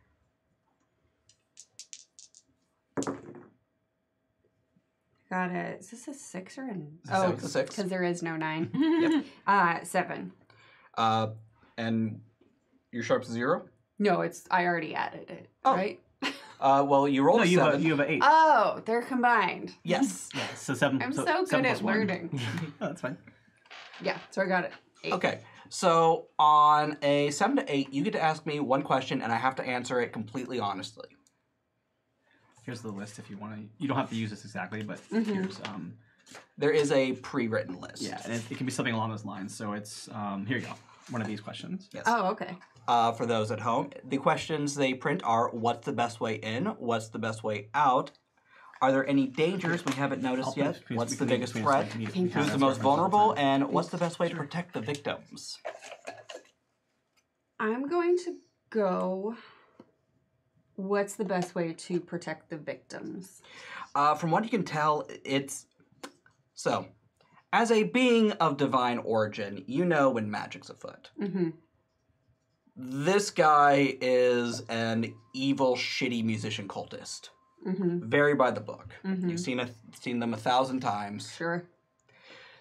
Speaker 4: Got it. Is this a 6 or an?
Speaker 2: Oh, it's a 6.
Speaker 4: Because there is no 9.
Speaker 2: Yep.
Speaker 4: 7.
Speaker 2: And your sharp's 0?
Speaker 4: No, I already added it,
Speaker 2: Oh.
Speaker 4: right?
Speaker 2: Well, you rolled
Speaker 5: No,
Speaker 2: a
Speaker 5: you
Speaker 2: 7.
Speaker 5: have an 8.
Speaker 4: Oh, they're combined.
Speaker 2: Yes.
Speaker 5: Yeah, so 7.
Speaker 4: I'm so
Speaker 5: 7
Speaker 4: good
Speaker 5: plus
Speaker 4: at
Speaker 5: 1.
Speaker 4: learning.
Speaker 5: Oh, that's fine.
Speaker 4: Yeah, so I got it. 8.
Speaker 2: Okay. So on a 7 to 8, you get to ask me one question, and I have to answer it completely honestly.
Speaker 5: Here's the list if you want to. You don't have to use this exactly, but
Speaker 4: Mm-hmm.
Speaker 5: here's
Speaker 2: There is a pre-written list.
Speaker 5: yeah, and it can be something along those lines. So it's here you go. One of these questions.
Speaker 2: Yes.
Speaker 4: Oh, okay.
Speaker 2: For those at home, the questions they print are: what's the best way in? What's the best way out? Are there any dangers we haven't noticed yet? What's the biggest threat? Who's the most vulnerable? And what's the best way to protect the victims?
Speaker 4: I'm going to go. What's the best way to protect the victims?
Speaker 2: From what you can tell, it's... So, as a being of divine origin, you know when magic's afoot.
Speaker 4: Mm-hmm.
Speaker 2: This guy is an evil, shitty musician cultist.
Speaker 4: Mm-hmm.
Speaker 2: Very by the book.
Speaker 4: Mm-hmm.
Speaker 2: You've seen them 1,000 times.
Speaker 4: Sure.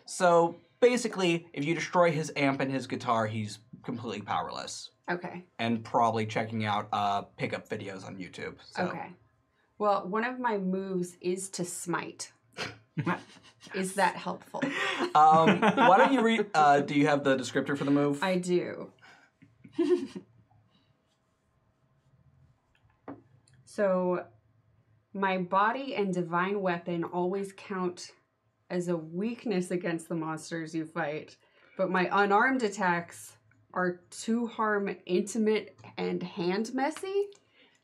Speaker 2: So, basically, if you destroy his amp and his guitar, he's completely powerless.
Speaker 4: Okay.
Speaker 2: And probably checking out pickup videos on YouTube. So.
Speaker 4: Okay. Well, one of my moves is to smite. Is that helpful?
Speaker 2: Why don't you read? Do you have the descriptor for the move?
Speaker 4: I do. So, my body and divine weapon always count as a weakness against the monsters you fight, but my unarmed attacks are to harm intimate and hand messy.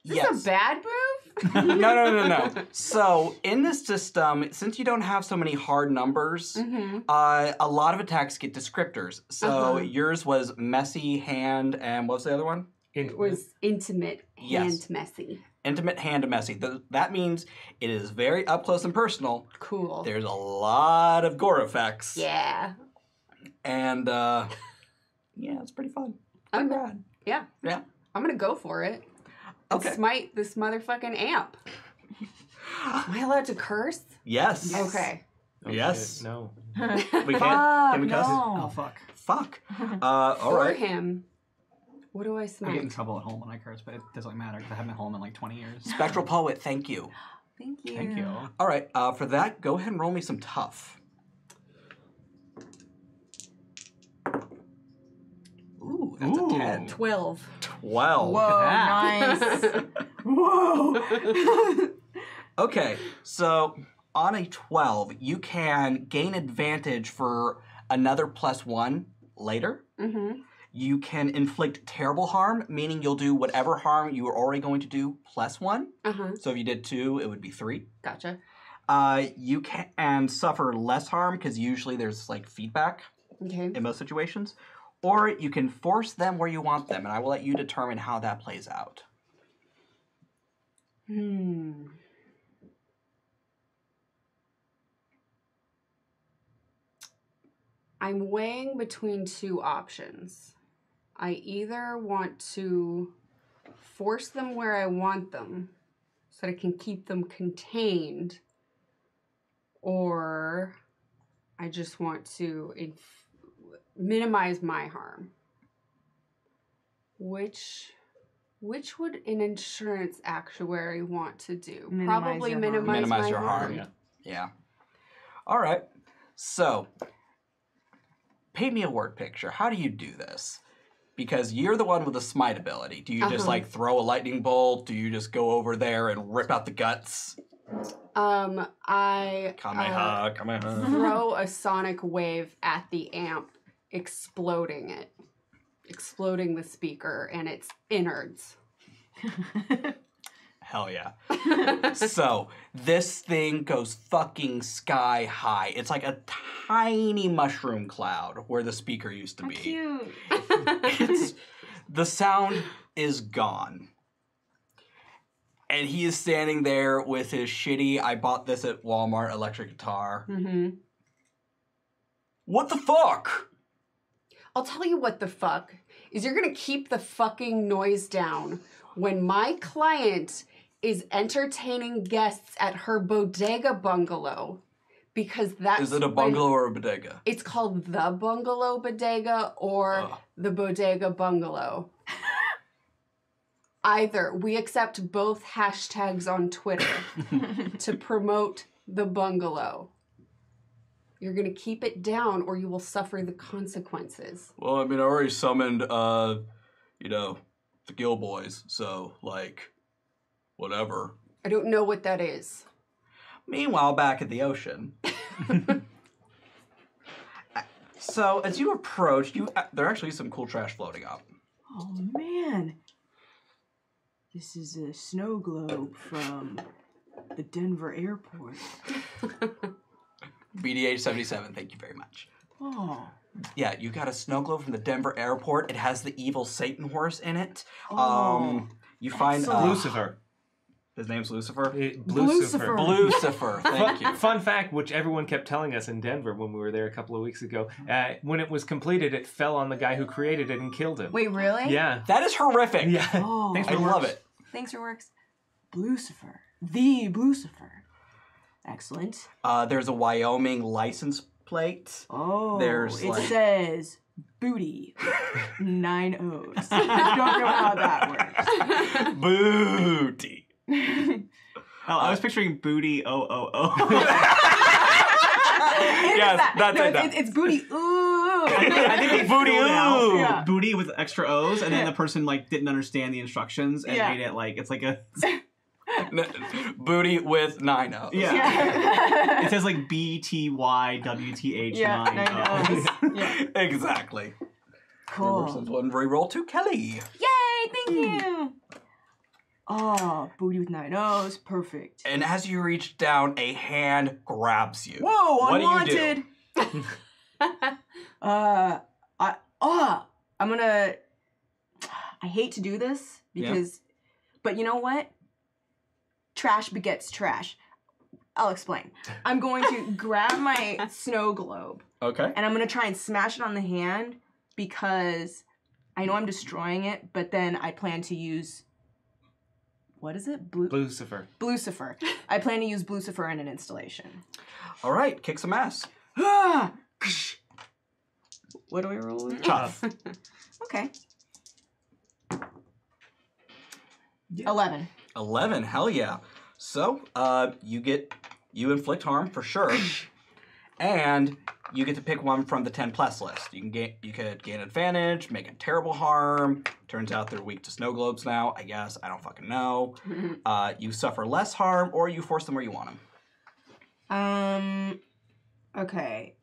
Speaker 4: Is this a bad move?
Speaker 2: No. So, in this system, since you don't have so many hard numbers, a lot of attacks get descriptors. So, yours was messy, hand, and what was the other one?
Speaker 4: It was intimate, hand messy.
Speaker 2: Intimate, hand, messy. That means it is very up close and personal.
Speaker 4: Cool.
Speaker 2: There's a lot of gore effects.
Speaker 4: Yeah.
Speaker 2: And, yeah, it's pretty fun. Pretty
Speaker 4: Okay.
Speaker 2: rad.
Speaker 4: Yeah.
Speaker 2: Yeah.
Speaker 4: I'm gonna go for it. And
Speaker 2: Okay.
Speaker 4: smite this motherfucking amp. Am I allowed to curse?
Speaker 2: Yes.
Speaker 4: Okay.
Speaker 3: Oh,
Speaker 2: Yes.
Speaker 3: shit, no.
Speaker 2: We can't. Can we cuss?
Speaker 5: Oh fuck!
Speaker 2: Fuck. All
Speaker 4: For
Speaker 2: right.
Speaker 4: him. What do I
Speaker 5: I get in
Speaker 4: smite?
Speaker 5: trouble at home when I curse, but it doesn't matter because I haven't been home in like 20 years.
Speaker 2: Spectral Poet, thank you.
Speaker 1: Thank you.
Speaker 5: Thank you.
Speaker 2: All right. For that, go ahead and roll me some tough. Ooh, that's
Speaker 5: Ooh.
Speaker 2: a 10.
Speaker 4: 12.
Speaker 2: 12.
Speaker 1: Whoa,
Speaker 5: at
Speaker 1: nice. Whoa.
Speaker 2: Okay, so on a 12, you can gain advantage for another +1 later.
Speaker 4: Mm-hmm.
Speaker 2: You can inflict terrible harm, meaning you'll do whatever harm you were already going to do +1.
Speaker 4: Uh-huh.
Speaker 2: So if you did 2, it would be 3.
Speaker 4: Gotcha.
Speaker 2: You can suffer less harm because usually there's like feedback
Speaker 4: Okay.
Speaker 2: in most situations. Or you can force them where you want them, and I will let you determine how that plays out.
Speaker 4: I'm weighing between two options. I either want to force them where I want them so that I can keep them contained, or I just want to minimize my harm. Which would an insurance actuary want to do?
Speaker 1: Minimize
Speaker 4: Probably
Speaker 1: your harm.
Speaker 4: minimize
Speaker 2: Minimize
Speaker 4: my
Speaker 2: your harm.
Speaker 3: Yeah.
Speaker 2: Yeah. All right. So, paint me a word picture. How do you do this? Because you're the one with the smite ability. Do you just like throw a lightning bolt? Do you just go over there and rip out the guts?
Speaker 4: I
Speaker 2: Kamehameha.
Speaker 4: throw a sonic wave at the amp exploding it. Exploding the speaker and its innards.
Speaker 2: Hell yeah. So, this thing goes fucking sky high. It's like a tiny mushroom cloud where the speaker used to be.
Speaker 1: Cute.
Speaker 2: The sound is gone. And he is standing there with his shitty, I bought this at Walmart electric guitar.
Speaker 4: Mm-hmm.
Speaker 2: What the fuck?
Speaker 4: I'll tell you what the fuck is you're gonna keep the fucking noise down when my client is entertaining guests at her bodega bungalow, because that's
Speaker 2: Is it a bungalow or a bodega?
Speaker 4: It's called the bungalow bodega or the bodega bungalow. Either. We accept both hashtags on Twitter to promote the bungalow. You're going to keep it down or you will suffer the consequences.
Speaker 2: Well, I mean, I already summoned, the Gill boys, so, like, whatever.
Speaker 4: I don't know what that is.
Speaker 2: Meanwhile, back at the ocean. So, as you approach, there actually is some cool trash floating up.
Speaker 1: Oh, man. This is a snow globe from the Denver airport.
Speaker 2: BDH-77, thank you very much.
Speaker 1: Oh.
Speaker 2: Yeah, you got a snow globe from the Denver airport. It has the evil Satan horse in it.
Speaker 1: Oh,
Speaker 2: you find
Speaker 3: Lucifer.
Speaker 2: His name's Lucifer.
Speaker 3: Lucifer.
Speaker 2: Lucifer, thank you.
Speaker 3: Fun fact, which everyone kept telling us in Denver when we were there a couple of weeks ago. When it was completed, it fell on the guy who created it and killed him.
Speaker 1: Wait, really?
Speaker 3: Yeah.
Speaker 2: That is horrific.
Speaker 3: Yeah.
Speaker 1: Oh,
Speaker 2: I love it.
Speaker 1: Thanks for works. Lucifer. The Lucifer. Excellent.
Speaker 2: There's a Wyoming license plate.
Speaker 1: Oh,
Speaker 2: There's,
Speaker 1: it
Speaker 2: like-
Speaker 1: says booty. 9 O's. I don't know how that works.
Speaker 2: Booty.
Speaker 5: Oh, I was picturing booty. Oh.
Speaker 2: Yes, that's
Speaker 1: no,
Speaker 2: it.
Speaker 1: It's booty. Ooh.
Speaker 5: I think they
Speaker 2: Booty,
Speaker 5: filled it out.
Speaker 2: ooh.
Speaker 1: Yeah.
Speaker 5: Booty with extra O's, and then
Speaker 1: Yeah.
Speaker 5: the person didn't understand the instructions and
Speaker 1: Yeah.
Speaker 5: made it it's like a
Speaker 2: Booty with 9 O's.
Speaker 5: yeah. It says BTYWTH
Speaker 1: Yeah,
Speaker 5: 9 O's.
Speaker 1: 9 O's. Yeah.
Speaker 2: Exactly.
Speaker 1: Cool.
Speaker 2: Reverse one reroll to Kelly.
Speaker 1: Yay! Thank you. Oh, booty with 9 O's. Perfect.
Speaker 2: And as you reach down, a hand grabs you.
Speaker 1: Whoa!
Speaker 2: What
Speaker 1: Unwanted.
Speaker 2: do you do?
Speaker 1: I'm gonna. I hate to do this because, but you know what? Trash begets trash. I'll explain. I'm going to grab my snow globe
Speaker 2: Okay.
Speaker 1: and I'm gonna try and smash it on the hand because I know I'm destroying it, but then I plan to use. What is it?
Speaker 3: Lucifer.
Speaker 1: Blucifer. I plan to use Blucifer in an installation.
Speaker 2: All right, kick some ass.
Speaker 1: Ah! What do I roll with?
Speaker 2: Tough.
Speaker 1: Okay. 11.
Speaker 2: 11, hell yeah. So, you inflict harm for sure, and you get to pick one from the 10 plus list. You could gain advantage, make a terrible harm. Turns out they're weak to snow globes now. I guess I don't fucking know. You suffer less harm, or you force them where you want them.
Speaker 1: Okay.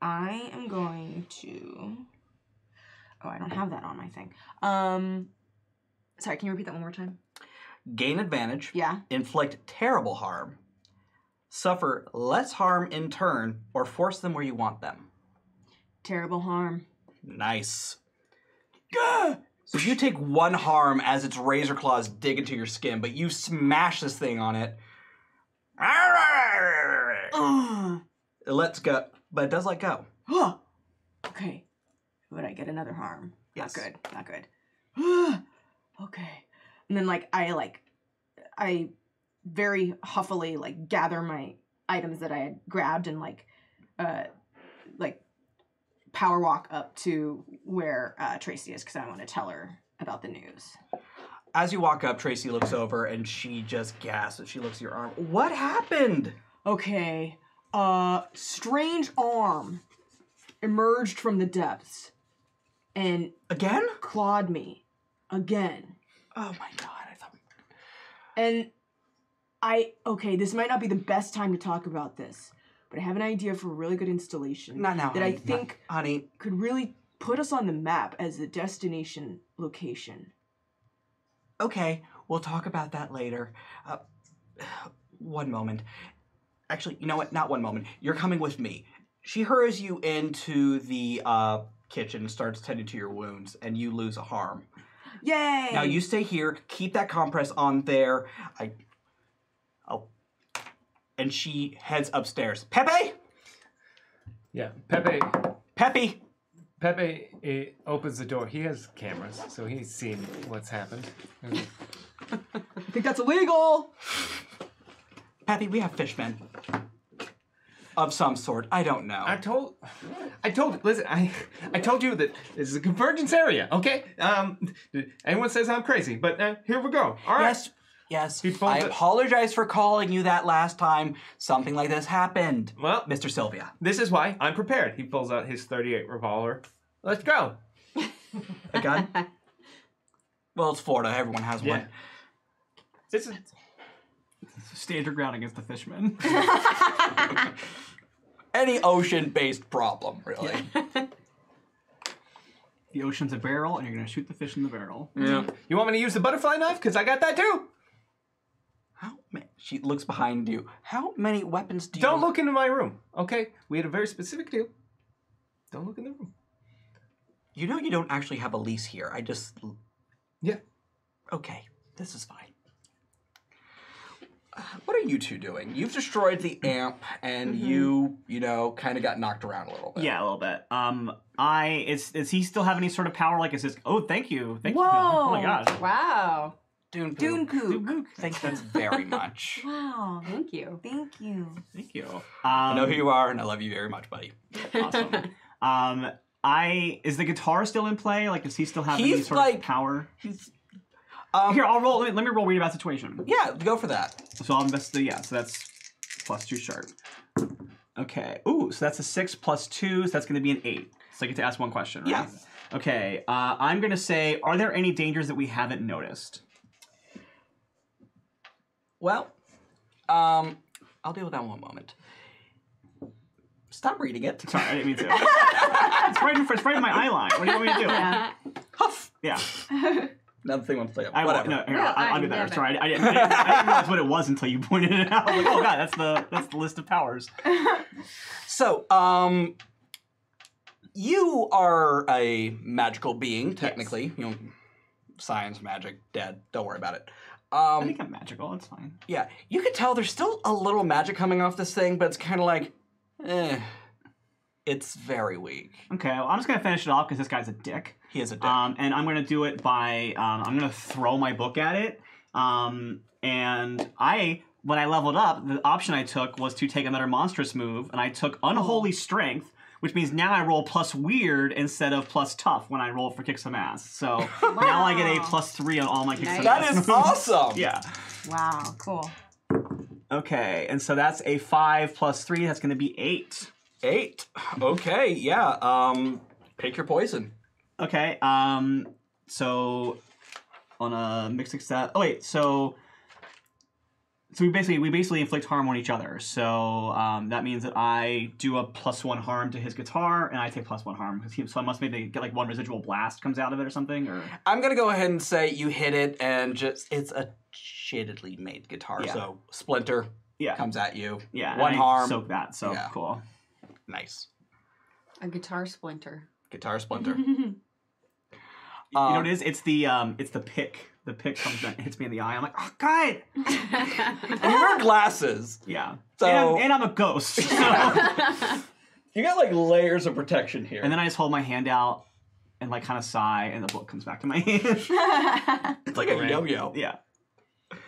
Speaker 1: I am going to. Oh, I don't have that on my thing. Sorry, can you repeat that one more time?
Speaker 2: Gain advantage.
Speaker 1: Yeah.
Speaker 2: Inflict terrible harm. Suffer less harm in turn, or force them where you want them.
Speaker 1: Terrible harm.
Speaker 2: Nice. So you take one harm as its razor claws dig into your skin, but you smash this thing on it. It lets go, but it does let go.
Speaker 1: Okay. Would I get another harm?
Speaker 2: Yes.
Speaker 1: Not good. Not good. Okay. And then I very huffily gather my items that I had grabbed and power walk up to where Tracy is because I want to tell her about the news.
Speaker 2: As you walk up, Tracy looks over and she just gasps. She looks at your arm. What happened?
Speaker 1: Okay. Strange arm emerged from the depths and
Speaker 2: Again?
Speaker 1: clawed me again.
Speaker 2: Oh my god, I thought.
Speaker 1: And okay, this might not be the best time to talk about this,
Speaker 6: but I have an idea for a really good installation.
Speaker 2: Not now,
Speaker 6: that
Speaker 2: honey.
Speaker 6: I think
Speaker 2: honey.
Speaker 6: could really put us on the map as a destination location.
Speaker 2: Okay, we'll talk about that later. One moment. Actually, you know what? Not one moment. You're coming with me. She hurries you into the kitchen and starts tending to your wounds, and you lose a harm.
Speaker 6: Yay!
Speaker 2: Now you stay here. Keep that compress on there. And she heads upstairs. Pepe!
Speaker 3: Yeah, Pepe opens the door. He has cameras, so he's seen what's happened.
Speaker 6: I think that's illegal!
Speaker 2: Pepe, we have fishmen. Of some sort. I don't know.
Speaker 3: Listen, I told you that this is a convergence area, okay? Anyone says I'm crazy, but here we go. All right.
Speaker 2: Yes. I apologize for calling you that last time. Something like this happened.
Speaker 3: Well,
Speaker 2: Mr. Sylvia.
Speaker 3: This is why I'm prepared. He pulls out his .38 revolver. Let's go.
Speaker 2: A gun? Well, it's Florida. Everyone has one.
Speaker 3: This is...
Speaker 5: Stand your ground against the fishmen.
Speaker 2: Any ocean-based problem, really.
Speaker 5: Yeah. The ocean's a barrel, and you're going to shoot the fish in the barrel.
Speaker 2: Yeah.
Speaker 3: You want me to use the butterfly knife? Because I got that too.
Speaker 2: She looks behind you. How many weapons do you...
Speaker 3: Don't look into my room, okay? We had a very specific deal. Don't look in the room.
Speaker 2: You know you don't actually have a lease here. I just...
Speaker 3: Yeah.
Speaker 2: Okay, this is fine. What are you two doing? You've destroyed the amp, and you kind of got knocked around a little bit.
Speaker 5: Yeah, a little bit. Does he still have any sort of power? Like, is this... Oh, thank you. Thank you.
Speaker 6: Whoa.
Speaker 5: Oh my gosh.
Speaker 4: Wow.
Speaker 6: Doonkook.
Speaker 2: Thanks very much.
Speaker 6: Wow.
Speaker 4: Thank you.
Speaker 6: Thank you.
Speaker 5: Thank you.
Speaker 2: I know who you are, and I love you very much, buddy.
Speaker 5: Awesome. Is the guitar still in play? Like, does he still have any sort of power? Here, I'll roll. Let me roll read about situation.
Speaker 2: Yeah, go for that.
Speaker 5: So I'll invest so that's +2 sharp. Okay. Ooh, so that's a 6 + 2, so that's going to be an 8. So I get to ask one question, right?
Speaker 2: Yeah.
Speaker 5: Okay. I'm going to say, are there any dangers that we haven't noticed?
Speaker 2: Well, I'll deal with that in one moment. Stop reading it.
Speaker 5: Sorry, I didn't mean to. It's right in my eye line. What do you want me to do?
Speaker 4: Yeah.
Speaker 2: Huff.
Speaker 5: Yeah.
Speaker 2: Another thing I want to say.
Speaker 5: Whatever.
Speaker 2: Whatever.
Speaker 5: I'll do that. Sorry, I didn't realize what it was until you pointed it out. I was like, oh god, that's the list of powers.
Speaker 2: So, you are a magical being, technically.
Speaker 5: Yes.
Speaker 2: Science, magic, dead. Don't worry about it.
Speaker 5: I think I'm magical. It's fine.
Speaker 2: Yeah, you can tell there's still a little magic coming off this thing, but it's kind of like, it's very weak.
Speaker 5: Okay, well, I'm just gonna finish it off because this guy's a dick.
Speaker 2: He is a dick.
Speaker 5: And I'm gonna do it by I'm gonna throw my book at it. And when I leveled up, the option I took was to take another monstrous move, and I took Unholy Strength, which means now I roll plus Weird instead of plus Tough when I roll for Kick Some Ass. So now I get a +3 on all my Kick Some Ass
Speaker 2: That is
Speaker 5: moves.
Speaker 2: awesome!
Speaker 5: Yeah.
Speaker 6: Wow, cool.
Speaker 5: Okay, and so that's a 5 + 3. That's gonna be 8.
Speaker 2: 8. Okay, yeah. Pick your poison.
Speaker 5: Okay, so on a mixed success. Oh wait, so we basically inflict harm on each other. So that means that I do a +1 harm to his guitar, and I take +1 harm because so I must maybe get like 1 residual blast comes out of it or something. Or
Speaker 2: I'm gonna go ahead and say you hit it, and it's a shittily made guitar.
Speaker 5: Yeah.
Speaker 2: So Splinter comes at you.
Speaker 5: Yeah,
Speaker 2: 1
Speaker 5: and I
Speaker 2: harm.
Speaker 5: soak that. So cool.
Speaker 2: Nice.
Speaker 4: A guitar splinter.
Speaker 2: Guitar Splinter.
Speaker 5: You know what it is? It's the pick. The pick comes and hits me in the eye. I'm like, oh god!
Speaker 2: And you wear glasses.
Speaker 5: Yeah.
Speaker 2: So
Speaker 5: and I'm a ghost. So.
Speaker 2: You got like layers of protection here.
Speaker 5: And then I just hold my hand out and like kind of sigh, and the book comes back to my hand.
Speaker 2: It's like a yo-yo.
Speaker 5: Yeah.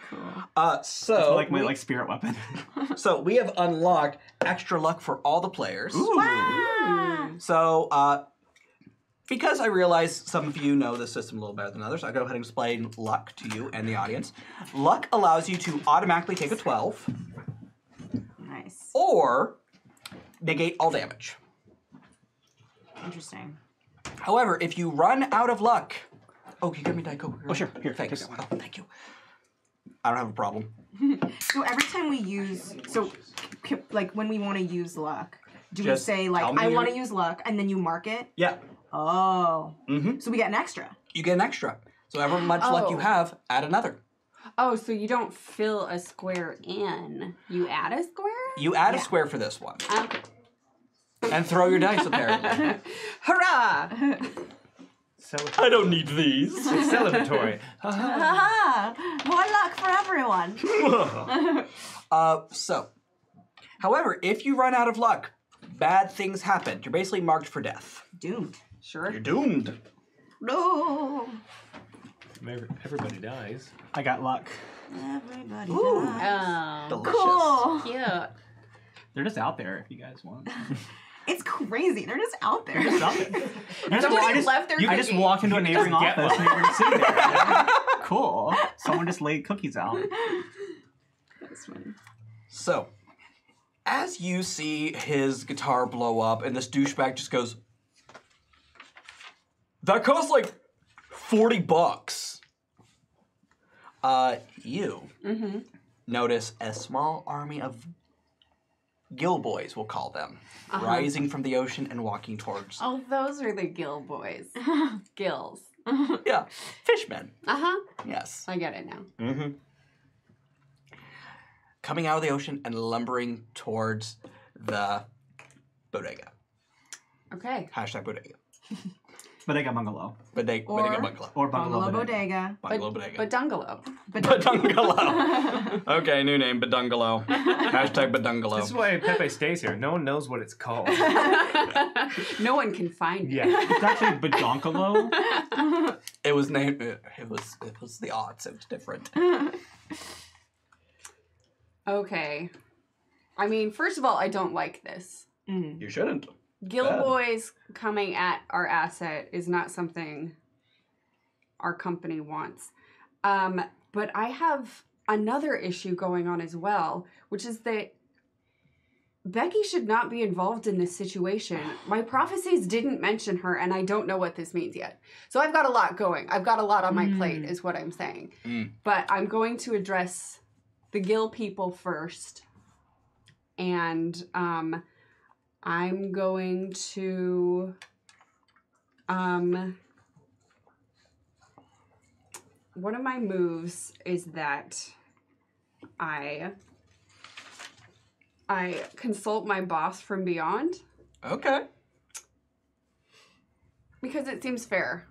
Speaker 2: Cool. So
Speaker 5: it's like my spirit weapon.
Speaker 2: So we have unlocked extra luck for all the players.
Speaker 5: Ooh.
Speaker 6: Wow.
Speaker 2: So because I realize some of you know this system a little better than others, I'll go ahead and explain luck to you and the audience. Luck allows you to automatically take a 12.
Speaker 6: Nice.
Speaker 2: Or negate all damage.
Speaker 6: Interesting.
Speaker 2: However, if you run out of luck... Oh, can you give me Diet Coke?
Speaker 5: Oh, sure. Here,
Speaker 2: Thanks.
Speaker 5: take that one.
Speaker 2: Oh, thank you. I don't have a problem.
Speaker 1: So every time we use, like when we want to use luck, do we
Speaker 2: Just
Speaker 1: say like,
Speaker 2: tell me
Speaker 1: I want to
Speaker 2: your-
Speaker 1: use luck, and then you mark it?
Speaker 2: Yeah.
Speaker 1: Oh.
Speaker 2: Mm-hmm.
Speaker 1: So we get an extra.
Speaker 2: You get an extra. So however much luck you
Speaker 4: Oh.
Speaker 2: have, add another.
Speaker 4: Oh, so you don't fill a square in. You add a square?
Speaker 2: You add a
Speaker 1: Yeah.
Speaker 2: square for this one.
Speaker 4: Okay.
Speaker 2: And throw your dice, apparently.
Speaker 4: Hurrah!
Speaker 2: I don't need these.
Speaker 3: It's celebratory.
Speaker 1: Haha! More luck for everyone.
Speaker 2: So, however, if you run out of luck, bad things happen. You're basically marked for death.
Speaker 1: Doomed.
Speaker 4: Sure.
Speaker 2: You're doomed.
Speaker 1: No.
Speaker 3: Everybody dies.
Speaker 5: I got luck.
Speaker 1: Everybody
Speaker 2: Ooh.
Speaker 1: dies.
Speaker 4: Oh,
Speaker 2: Delicious.
Speaker 1: Cool.
Speaker 4: cute.
Speaker 5: They're just out there if you guys want.
Speaker 1: It's crazy. They're just out there.
Speaker 5: Just out there.
Speaker 4: Somebody left their
Speaker 5: I just
Speaker 4: cookie.
Speaker 5: walked into a neighboring
Speaker 3: get
Speaker 5: office and they were just sitting there. Cool. Someone just laid cookies out.
Speaker 1: That's funny.
Speaker 2: So, as you see his guitar blow up, and this douchebag just goes, "That cost like $40. You notice a small army of gill boys, we'll call them, rising from the ocean and walking towards.
Speaker 4: Oh, those are the gill boys. Gills.
Speaker 2: Yeah, fishmen.
Speaker 4: Uh-huh.
Speaker 2: Yes.
Speaker 4: I get it now.
Speaker 2: Mm-hmm. Coming out of the ocean and lumbering towards the bodega.
Speaker 4: Okay.
Speaker 2: Hashtag bodega.
Speaker 5: Bodega bungalow.
Speaker 2: Bodega bungalow.
Speaker 5: Or bungalow,
Speaker 1: Bungalow
Speaker 5: bodega.
Speaker 1: Bodega.
Speaker 2: Bungalow bodega.
Speaker 4: Badungalow.
Speaker 2: Badungalow. Okay, new name, Badungalow. Hashtag Badungalow.
Speaker 3: This is why Pepe stays here. No one knows what it's called.
Speaker 4: No one can find it.
Speaker 3: Yeah.
Speaker 5: It's actually badonkalow.
Speaker 2: It was named. It was the odds. It was different.
Speaker 4: Okay. I mean, first of all, I don't like this.
Speaker 2: You shouldn't.
Speaker 4: Gill
Speaker 2: Bad.
Speaker 4: boys coming at our asset is not something our company wants. But I have another issue going on as well, which is that Becky should not be involved in this situation. My prophecies didn't mention her, and I don't know what this means yet. So I've got a lot going. I've got a lot on my plate, is what I'm saying. But I'm going to address the Gill people first. And I'm going to one of my moves is that I consult my boss from beyond
Speaker 2: Okay.
Speaker 4: because it seems fair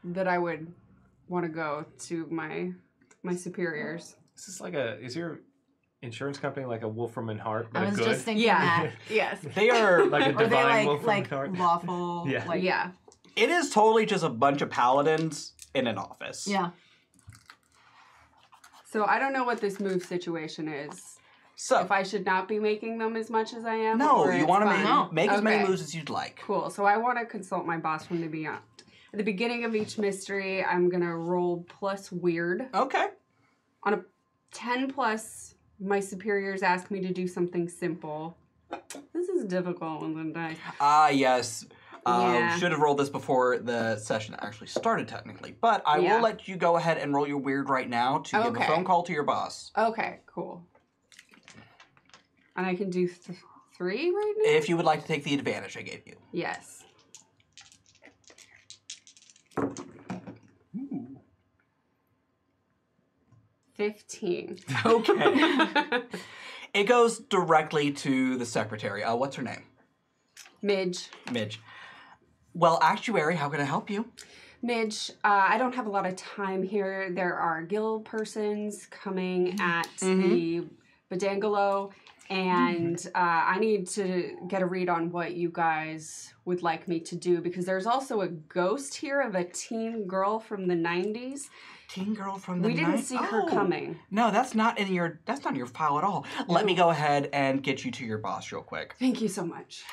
Speaker 4: that I would want to go to my superiors.
Speaker 3: Is this like is your insurance company like a Wolfram and Hart, but
Speaker 1: I
Speaker 3: a
Speaker 1: was
Speaker 3: good?
Speaker 1: just thinking
Speaker 4: Yeah.
Speaker 1: that.
Speaker 4: Yes.
Speaker 2: They are.
Speaker 3: Like a
Speaker 1: Are they
Speaker 3: divine Wolfram
Speaker 1: like
Speaker 3: and Hart?
Speaker 1: lawful?
Speaker 3: Yeah.
Speaker 1: Like,
Speaker 4: Yeah.
Speaker 2: It is totally just a bunch of paladins in an office.
Speaker 1: Yeah.
Speaker 4: So I don't know what this move situation is.
Speaker 2: So
Speaker 4: If I should not be making them as much as I am.
Speaker 2: no,
Speaker 4: or
Speaker 2: you
Speaker 4: it's
Speaker 2: want to
Speaker 4: fine?
Speaker 1: No.
Speaker 2: make as many
Speaker 4: Okay.
Speaker 2: moves as you'd like.
Speaker 4: Cool. So I want to consult my boss from the beyond. At the beginning of each mystery, I'm gonna roll plus weird.
Speaker 2: Okay.
Speaker 4: On a 10 plus, my superiors ask me to do something simple. This is difficult with the dice.
Speaker 2: Ah, yes.
Speaker 4: Yeah.
Speaker 2: Should have rolled this before the session actually started, technically. But I
Speaker 4: Yeah.
Speaker 2: will let you go ahead and roll your weird right now to give a
Speaker 4: Okay.
Speaker 2: phone call to your boss.
Speaker 4: Okay, cool. And I can do 3 right now?
Speaker 2: If you would like to take the advantage I gave you.
Speaker 4: Yes.
Speaker 5: Ooh.
Speaker 4: 15.
Speaker 2: Okay. It goes directly to the secretary. What's her name?
Speaker 4: Midge.
Speaker 2: Midge. Well, actuary, how can I help you?
Speaker 4: Midge, I don't have a lot of time here. There are Gill persons coming at the Badangalo, and I need to get a read on what you guys would like me to do, because there's also a ghost here of a teen girl from the 90s.
Speaker 2: Teen girl from the
Speaker 4: We didn't
Speaker 2: night-
Speaker 4: see her
Speaker 2: Oh.
Speaker 4: coming.
Speaker 2: No, that's not in your file at all. Let me go ahead and get you to your boss real quick.
Speaker 4: Thank you so much.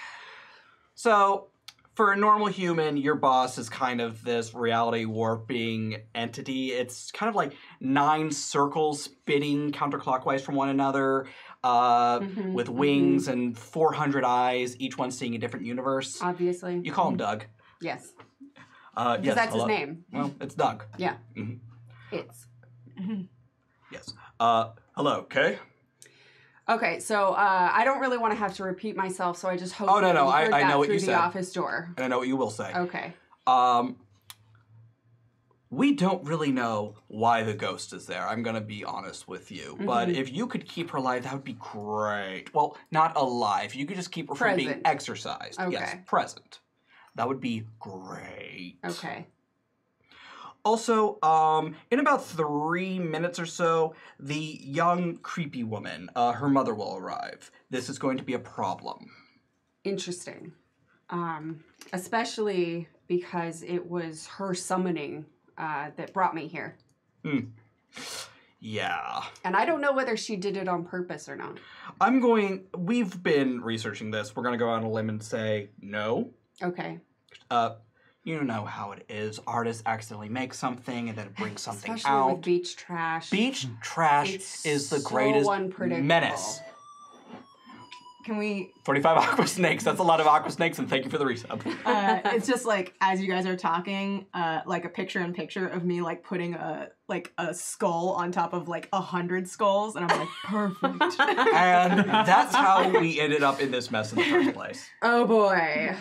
Speaker 2: So, for a normal human, your boss is kind of this reality warping entity. It's kind of like 9 circles spinning counterclockwise from one another, with wings and 400 eyes, each one seeing a different universe.
Speaker 4: Obviously.
Speaker 2: You call him Doug.
Speaker 4: Yes.
Speaker 2: Yes,
Speaker 4: Because that's his
Speaker 2: hello.
Speaker 4: name.
Speaker 2: Well, it's Doug.
Speaker 4: Yeah.
Speaker 2: Mhm.
Speaker 4: It's.
Speaker 2: Yes. Hello, Kay?
Speaker 4: Okay, so I don't really want to have to repeat myself, so I just hope
Speaker 2: Oh, no,
Speaker 4: that
Speaker 2: no,
Speaker 4: you heard
Speaker 2: I
Speaker 4: that
Speaker 2: know what
Speaker 4: through
Speaker 2: you
Speaker 4: the
Speaker 2: said.
Speaker 4: office door.
Speaker 2: And I know what you will say.
Speaker 4: Okay.
Speaker 2: We don't really know why the ghost is there. I'm going to be honest with you. But if you could keep her alive, that would be great. Well, not alive. You could just keep her from being
Speaker 4: Present.
Speaker 2: exercised.
Speaker 4: Okay.
Speaker 2: Yes, present. That would be great.
Speaker 4: Okay.
Speaker 2: Also, in about 3 minutes or so, the young, creepy woman, her mother will arrive. This is going to be a problem.
Speaker 4: Interesting. Especially because it was her summoning that brought me here.
Speaker 2: Yeah.
Speaker 4: And I don't know whether she did it on purpose or not.
Speaker 2: We've been researching this. We're going to go on a limb and say no.
Speaker 4: Okay.
Speaker 2: You know how it is. Artists accidentally make something and then it brings something
Speaker 4: Especially
Speaker 2: out.
Speaker 4: with beach trash.
Speaker 2: Beach trash
Speaker 4: It's
Speaker 2: is the
Speaker 4: so
Speaker 2: greatest
Speaker 4: unpredictable.
Speaker 2: menace.
Speaker 1: Can we?
Speaker 2: 45 aqua snakes. That's a lot of aqua snakes, and thank you for the resub.
Speaker 1: It's just like as you guys are talking, like a picture-in-picture of me like putting a skull on top of like 100 skulls, and I'm like, perfect.
Speaker 2: And that's how we ended up in this mess in the first place.
Speaker 4: Oh boy.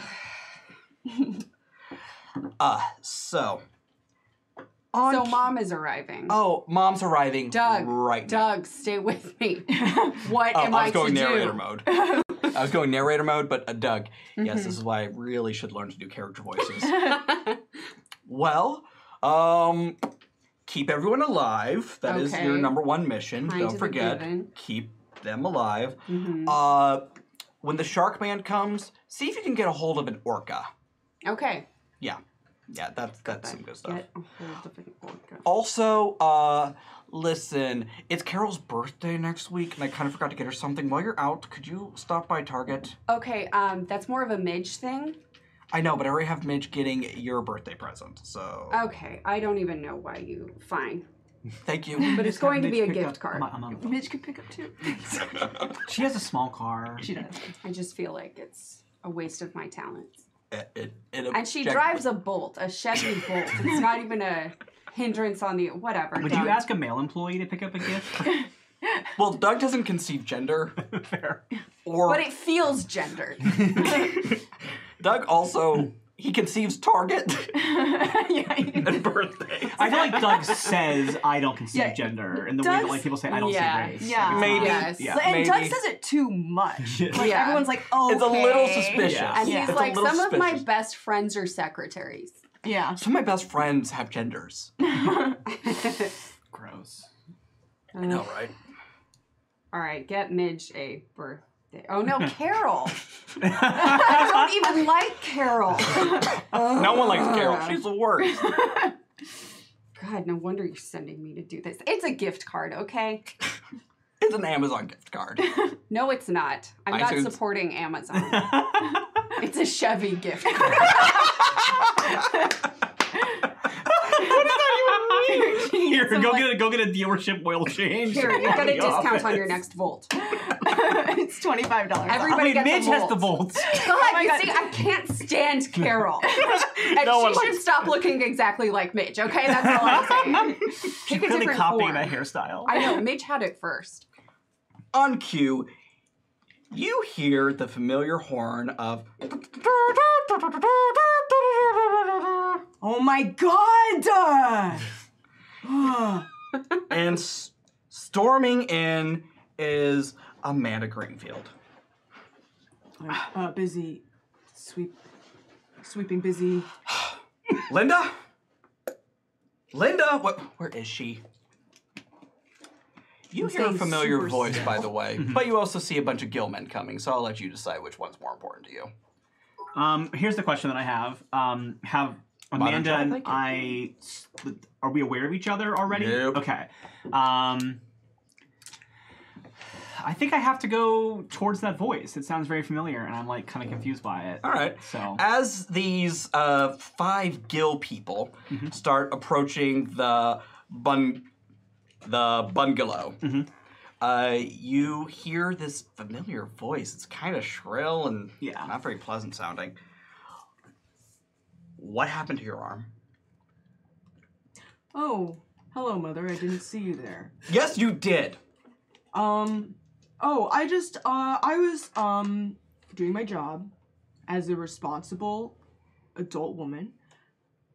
Speaker 2: So
Speaker 4: Mom is arriving.
Speaker 2: Oh, Mom's arriving
Speaker 4: Doug,
Speaker 2: right now.
Speaker 4: Doug, stay with me. What am
Speaker 2: I
Speaker 4: I
Speaker 2: was going
Speaker 4: to
Speaker 2: narrator
Speaker 4: do?
Speaker 2: mode. I was going narrator mode, but Doug. Yes, this is why I really should learn to do character voices. Well, keep everyone alive. That is your number one mission.
Speaker 4: Kind to
Speaker 2: Don't
Speaker 4: the
Speaker 2: forget.
Speaker 4: given.
Speaker 2: Keep them alive.
Speaker 4: Mm-hmm.
Speaker 2: When the shark man comes, see if you can get a hold of an orca.
Speaker 4: Okay.
Speaker 2: Yeah, that's some good stuff.
Speaker 4: Get a hold of an orca.
Speaker 2: Also, listen, it's Carol's birthday next week, and I kind of forgot to get her something. While you're out, could you stop by Target?
Speaker 4: Okay, that's more of a Midge thing.
Speaker 2: I know, but I already have Midge getting your birthday present, so...
Speaker 4: Okay, I don't even know why you... Fine.
Speaker 2: Thank you.
Speaker 4: But it's going to be a gift card.
Speaker 1: Midge could pick up too.
Speaker 5: She has a small car.
Speaker 1: She does.
Speaker 4: I just feel like it's a waste of my talents.
Speaker 2: And
Speaker 4: she drives a Bolt, a Chevy Bolt. It's not even a hindrance on the... Whatever.
Speaker 5: Would
Speaker 4: Doug.
Speaker 5: you ask a male employee to pick up a gift?
Speaker 2: Well, Doug doesn't conceive gender.
Speaker 5: Fair.
Speaker 4: But it feels gendered.
Speaker 2: Doug also... He conceives Target and birthdays.
Speaker 5: I feel like Doug says, I don't conceive gender, in the way that like people say, I don't see race.
Speaker 1: Yeah.
Speaker 5: Like,
Speaker 2: Maybe.
Speaker 4: Yes.
Speaker 5: Yeah.
Speaker 1: And
Speaker 2: Maybe.
Speaker 1: Doug says it too much. Like
Speaker 4: Yeah.
Speaker 1: everyone's like, oh,
Speaker 2: It's a little suspicious.
Speaker 5: Yeah.
Speaker 4: And
Speaker 1: Yeah.
Speaker 4: he's
Speaker 2: It's a
Speaker 4: like,
Speaker 2: little
Speaker 4: some of my
Speaker 2: suspicious.
Speaker 4: best friends are secretaries.
Speaker 1: Yeah.
Speaker 2: Some of my best friends have genders.
Speaker 5: Gross.
Speaker 2: I know, right?
Speaker 4: All right, get Midge a birthday. Oh no, Carol! I don't even like Carol.
Speaker 2: No one likes Carol. She's the worst.
Speaker 4: God, no wonder you're sending me to do this. It's a gift card, okay?
Speaker 2: It's an Amazon gift card.
Speaker 4: No, it's not. I'm not
Speaker 2: iTunes.
Speaker 4: supporting Amazon. It's a Chevy gift card.
Speaker 5: Here,
Speaker 4: Some,
Speaker 5: go
Speaker 4: like-
Speaker 5: get a dealership oil change.
Speaker 4: Here, you get a
Speaker 5: The
Speaker 4: discount on
Speaker 5: office.
Speaker 4: your next Volt.
Speaker 1: It's $25.
Speaker 4: Everybody
Speaker 5: Wait,
Speaker 4: gets
Speaker 5: Midge
Speaker 4: a
Speaker 5: has the
Speaker 4: Volt.
Speaker 5: bolts.
Speaker 4: God, you see, I can't stand Carol. And
Speaker 5: No one
Speaker 4: she should
Speaker 5: likes-
Speaker 4: stop looking exactly like Midge, okay? That's all I'm saying.
Speaker 5: She's
Speaker 4: Take a
Speaker 5: clearly
Speaker 4: different
Speaker 5: copying
Speaker 4: form.
Speaker 5: that hairstyle.
Speaker 4: I know, Midge had it first.
Speaker 2: On cue, you hear the familiar horn of...
Speaker 1: Oh my god!
Speaker 2: and storming in is Amanda Greenfield.
Speaker 1: Busy. Sweeping busy.
Speaker 2: Linda? Linda? Where is she? You hear a
Speaker 1: saying
Speaker 2: familiar
Speaker 1: super
Speaker 2: voice,
Speaker 1: still.
Speaker 2: by the way, but you also see a bunch of gillmen coming, so I'll let you decide which one's more important to you.
Speaker 5: Here's the question that I have. Have
Speaker 2: Modern
Speaker 5: Amanda
Speaker 2: child,
Speaker 5: and
Speaker 2: thank you.
Speaker 5: are we aware of each other already?
Speaker 2: Nope.
Speaker 5: Okay. I think I have to go towards that voice. It sounds very familiar, and I'm like kind of confused by it.
Speaker 2: All right.
Speaker 5: So
Speaker 2: As these 5 gill people start approaching the bungalow, you hear this familiar voice. It's kind of shrill and
Speaker 5: Yeah.
Speaker 2: not very pleasant sounding. What happened to your arm?
Speaker 1: Oh,
Speaker 6: Hello, Mother. I didn't see you there.
Speaker 2: Yes, you did.
Speaker 6: Oh, I was, doing my job as a responsible adult woman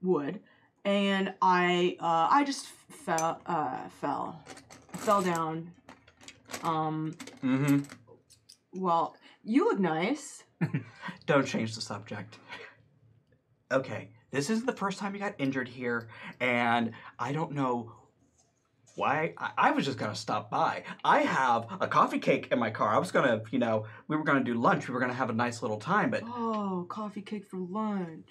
Speaker 6: would, and I just fell down. Well, you look nice.
Speaker 2: Don't change the subject. Okay, this isn't the first time you got injured here, and I don't know why. I was just gonna stop by. I have a coffee cake in my car. I was gonna, we were gonna do lunch. We were gonna have a nice little time, but
Speaker 6: Oh, coffee cake for lunch.